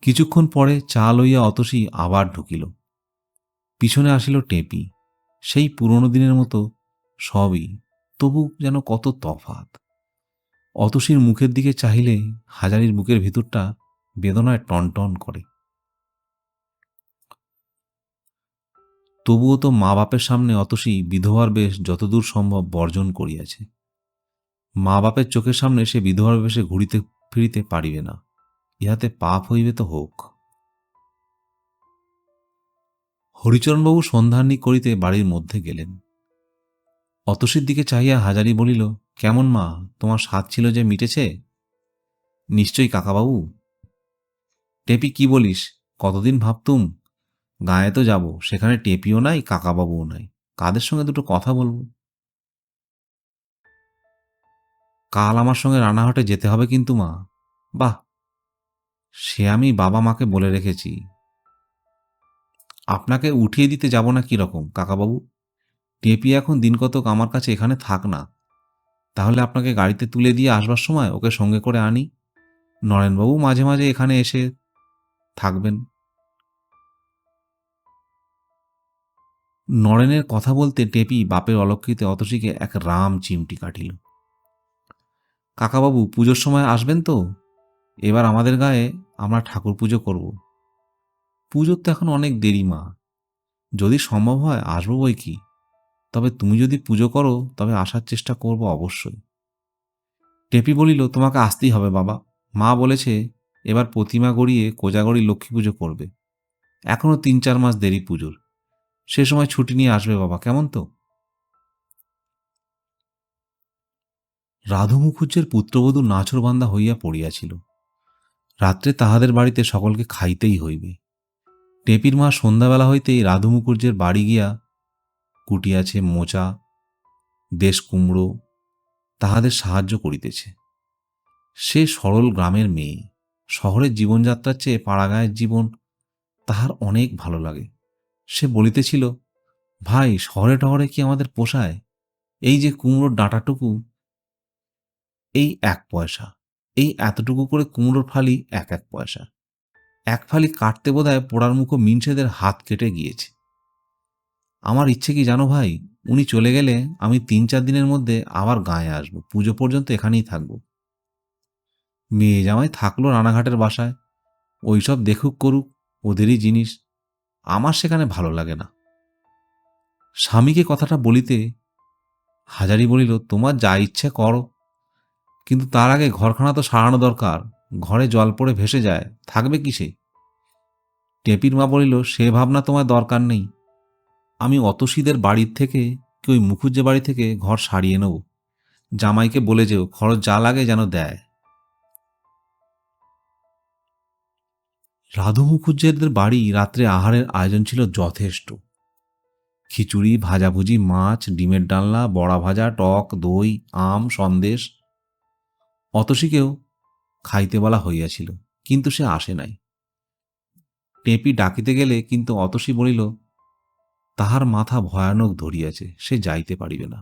কিছুক্ষণ পরে চা লইয়া অতসী আবার ঢুকিল। পিছনে আসিল টেপি, সেই পুরনো দিনের মতো সবই, তবু যেন কত তফাত। অতসীর মুখের দিকে চাহিলে হাজারির বুকের ভিতরটা বেদনায় টনটন করে। তবুও তো মা বাপের সামনে অতসী বিধবার বেশ যতদূর সম্ভব বর্জন করিয়াছে। মা বাপের চোখের সামনে সে বিধবার বেশে ঘুরিতে ফিরিতে পারিবে না, ইহাতে পাপ হইবে তো হোক। হরিচরণবাবু সন্ধানী করিতে বাড়ির মধ্যে গেলেন। অতসীর দিকে চাহিয়া হাজারি বলিল, কেমন মা, তোমার স্বাদ ছিল যে মিটেছে? নিশ্চয়ই কাকাবাবু। টেপি, কি বলিস? কতদিন ভাবতুম গায়ে তো যাব, সেখানে টেপিও নাই, কাকাবাবুও নাই, কাদের সঙ্গে দুটো কথা বলবো? কাল আমার সঙ্গে রানাঘাটে যেতে হবে কিন্তু মা। বাহ, সে আমি বাবা মাকে বলে রেখেছি। আপনাকে উঠিয়ে দিতে যাব না কি রকম কাকাবাবু? টেপি এখন দিন কতক আমার কাছে এখানে থাক না, তাহলে আপনাকে গাড়িতে তুলে দিয়ে আসবার সময় ওকে সঙ্গে করে আনি। নরেনবাবু মাঝে মাঝে এখানে এসে থাকবেন। নরেনের কথা বলতে টেপি বাপের অলক্ষিতে অতসীকে এক রাম চিমটি কাটিল। কাকাবাবু পুজোর সময় আসবেন তো? এবার আমাদের গায়ে আমরা ঠাকুর পুজো করব। পুজোর তো এখন অনেক দেরি মা, যদি সম্ভব হয় আসবো বই কি, তবে তুমি যদি পুজো করো তবে আসার চেষ্টা করব অবশ্যই। টেপি বলিল, তোমাকে আসতেই হবে বাবা, মা বলেছে এবার প্রতিমা গড়িয়ে কোজাগরি লক্ষ্মী পুজো করবে, এখনো ৩-৪ মাস দেরি পুজোর, সে সময় ছুটি নিয়ে আসবে বাবা, কেমন তো? রাধু মুখুজ্জের পুত্রবধূ নাছোড়বান্দা হইয়া পড়িয়াছিল। রাত্রে তাহাদের বাড়িতে সকলকে খাইতেই হইবে। টেপির মা সন্ধ্যাবেলা হইতেই রাধু মুখুজ্জের বাড়ি গিয়া কুটিয়াছে মোচা, দেশ কুমড়ো, তাহাদের সাহায্য করিতেছে। সে সরল গ্রামের মেয়ে, শহরের জীবনযাত্রার চেয়ে পাড়াগাঁয়ের জীবন তাহার অনেক ভালো লাগে। সে বলিতেছিল, ভাই শহরে টহরে কি আমাদের পোষায়? এই যে কুমড়োর ডাঁটাটুকু, এই ১ পয়সা, এই এতটুকু করে কুমড়োর ফালি ১-১ পয়সা, এক ফালি কাটতে বোধহয় পোড়ার মুখো মিনসেদের হাত কেটে গিয়েছে। আমার ইচ্ছে কি জানো ভাই, উনি চলে গেলে আমি ৩-৪ দিনের মধ্যে আবার গাঁয়ে আসব, পুজো পর্যন্ত এখানেই থাকব। মেয়ে জামাই থাকলো রানাঘাটের বাসায়, ওইসব দেখুক করুক, ওদেরই জিনিস, আমার সেখানে ভালো লাগে না। স্বামীকে কথাটা বলিতে হাজারি বলিল, তোমার যা ইচ্ছে করো, কিন্তু তার আগে ঘরখানা তো সারানো দরকার, ঘরে জল পড়ে ভেসে যায়, থাকবে কিসে? টেপির মা বলিল, সে ভাবনা তোমার দরকার নেই, আমি অতসীদের বাড়ির থেকে কি ওই মুখুজ্জে বাড়ি থেকে ঘর সারিয়ে নেব, জামাইকে বলে যেও খরচ যা লাগে যেন দেয়। রাধু মুখুজ্জেদের বাড়ি রাত্রে আহারের আয়োজন ছিল যথেষ্ট। খিচুড়ি, ভাজাভুজি, মাছ, ডিমের ডালনা, বড়া ভাজা, টক দই, আম, সন্দেশ। অতসীকেও খাইতে বলা হইয়াছিল, কিন্তু সে আসে নাই। টেপি ডাকিতে গেলে কিন্তু অতসী বলিল, তাহার মাথা ভয়ানক ধরিয়াছে, সে যাইতে পারিবে না।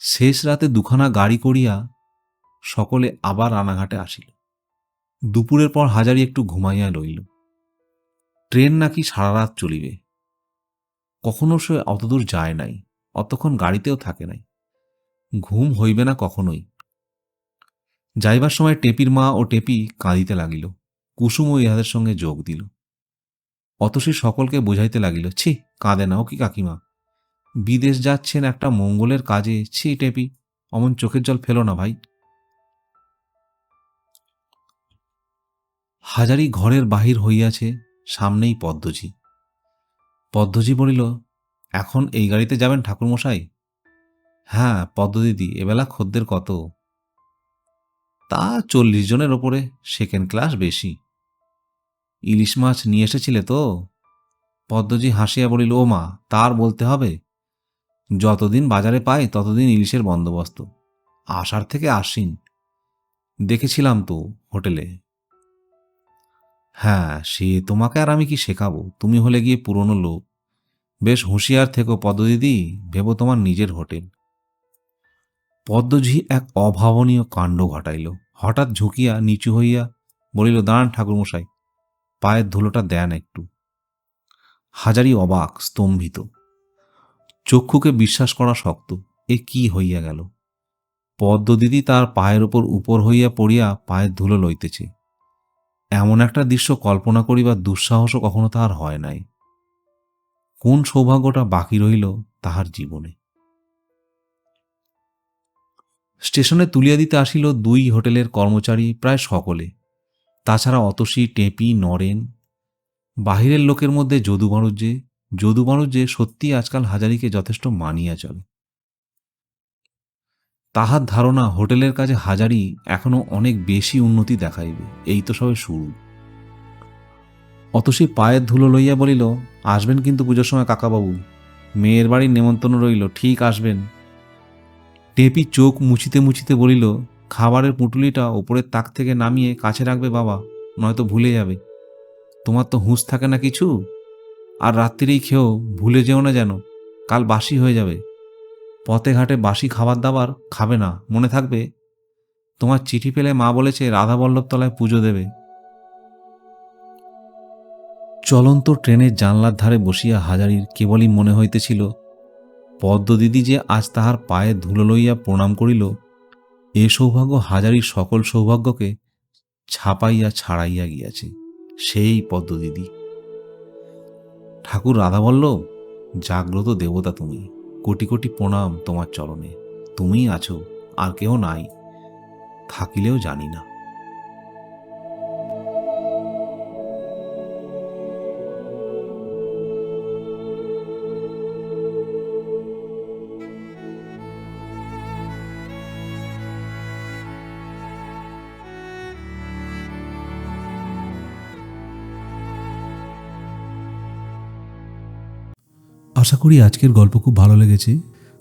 শেষ রাতে দুখানা গাড়ি করিয়া সকলে আবার রানাঘাটে আসিল। দুপুরের পর হাজারি একটু ঘুমাইয়া লইল। ট্রেন নাকি সারা রাত চলিবে। কখনো সে অতদূর যায় নাই, অতক্ষণ গাড়িতেও থাকে নাই, ঘুম হইবে না কখনোই। যাইবার সময় টেপির মা ও টেপি কাঁদিতে লাগিল। কুসুমও ইহাদের সঙ্গে যোগ দিল। অতসী সকলকে বুঝাইতে লাগিল, ছি, কাঁদে না, ও কি কাকিমা, বিদেশ যাচ্ছেন একটা মঙ্গলের কাজে, ছি টেপি, অমন চোখের জল ফেলো না ভাই। হাজারি ঘরের বাহির হইয়াছে, সামনেই পদ্মজি। পদ্মজি বলিল, এখন এই গাড়িতে যাবেন ঠাকুরমশাই? হ্যাঁ পদ্মদিদি, এবেলা খদ্দের কত? তা 40 জনের ওপরে, সেকেন্ড ক্লাস বেশি। ইলিশ মাছ নিয়ে এসেছিলে তো? পদ্মজি হাসিয়া বলিল, ও মা, তার বলতে হবে? যতদিন বাজারে পাই ততদিন ইলিশের বন্দোবস্ত। আষাঢ় থেকে আশ্বিন। দেখেছিলাম তো হোটেলে। হ্যাঁ, সে তোমাকে আর আমি কি শেখাবো, তুমি হলে গিয়ে পুরনো লোক। বেশ হুঁশিয়ার থেকো পদ্মদিদি, ভেবো তোমার নিজের হোটেল। পদ্মজি এক অভাবনীয় কাণ্ড ঘটাইল। হঠাৎ ঝুঁকিয়া নিচু হইয়া বলিল, দাঁড়ান ঠাকুরমশাই, পায়ের ধুলোটা দেন একটু। হাজারি অবাক, স্তম্ভিত। চক্ষুকে বিশ্বাস করা শক্ত। এ কি হইয়া গেল? পদ্মদিদি তার পায়ের উপর উপর হইয়া পড়িয়া পায়ের ধুলো লইতেছে। এমন একটা দৃশ্য কল্পনা করিবার দুঃসাহসও কখনো তাহার হয় নাই। কোন সৌভাগ্যটা বাকি রহিল তাহার জীবনে? স্টেশনে তুলিয়া দিতে আসিল 2 হোটেলের কর্মচারী, প্রায় সকলে। তাছাড়া অতসী, টেপি, নরেন। বাহিরের লোকের মধ্যে যদু বাণুজ্যে সত্যিই আজকাল হাজারিকে যথেষ্ট মানিয়া চলে। তাহার ধারণা হোটেলের কাজে হাজারি এখনো অনেক বেশি উন্নতি দেখাইবে, এই তো সবে শুরু। অতসী পায়ের ধুলো লইয়া বলিল, আসবেন কিন্তু পুজোর সময় কাকাবাবু, মেয়ের বাড়ির নেমন্তন্ন রইল, ঠিক আসবেন। টেপি চোখ মুছিতে মুছিতে বলিল, খাবারের পুঁটুলিটা ওপরের তাক থেকে নামিয়ে কাছে রাখবে বাবা, নয়তো ভুলে যাবে। তোমার তো হুঁশ থাকে না কিছু। আর রাত্রিরেই খেও, ভুলে যেও না যেন, কাল বাসি হয়ে যাবে। পথে ঘাটে বাসি খাবার দাবার খাবে না, মনে থাকবে। তোমার চিঠি পেলে মা বলেছে রাধাবল্লভতলায় পুজো দেবে। চলন্ত ট্রেনের জানলার ধারে বসিয়া হাজারির কেবলই মনে হইতেছিল, পদ্মদিদি যে আজ তাহার পায়ে ধুলো লইয়া প্রণাম করিল, এ সৌভাগ্য হাজারির সকল সৌভাগ্যকে ছাপাইয়া ছাড়াইয়া গিয়াছে। সেই পদ্মদিদি। ঠাকুর রাধাবল্লভ, জাগ্রত দেবতা তুমি, কোটি কোটি প্রণাম তোমার চরণে। তুমিই আছো, আর কেহ নাই, থাকিলেও জানি না। আশা করি আজকের গল্প খুব ভালো লেগেছে।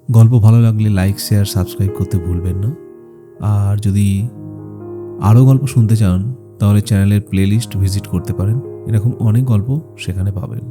গল্প ভালো লাগলে লাইক, শেয়ার, সাবস্ক্রাইব করতে ভুলবেন না। আর যদি আরও গল্প শুনতে চান তাহলে চ্যানেলের প্লেলিস্ট ভিজিট করতে পারেন, এরকম অনেক গল্প সেখানে পাবেন।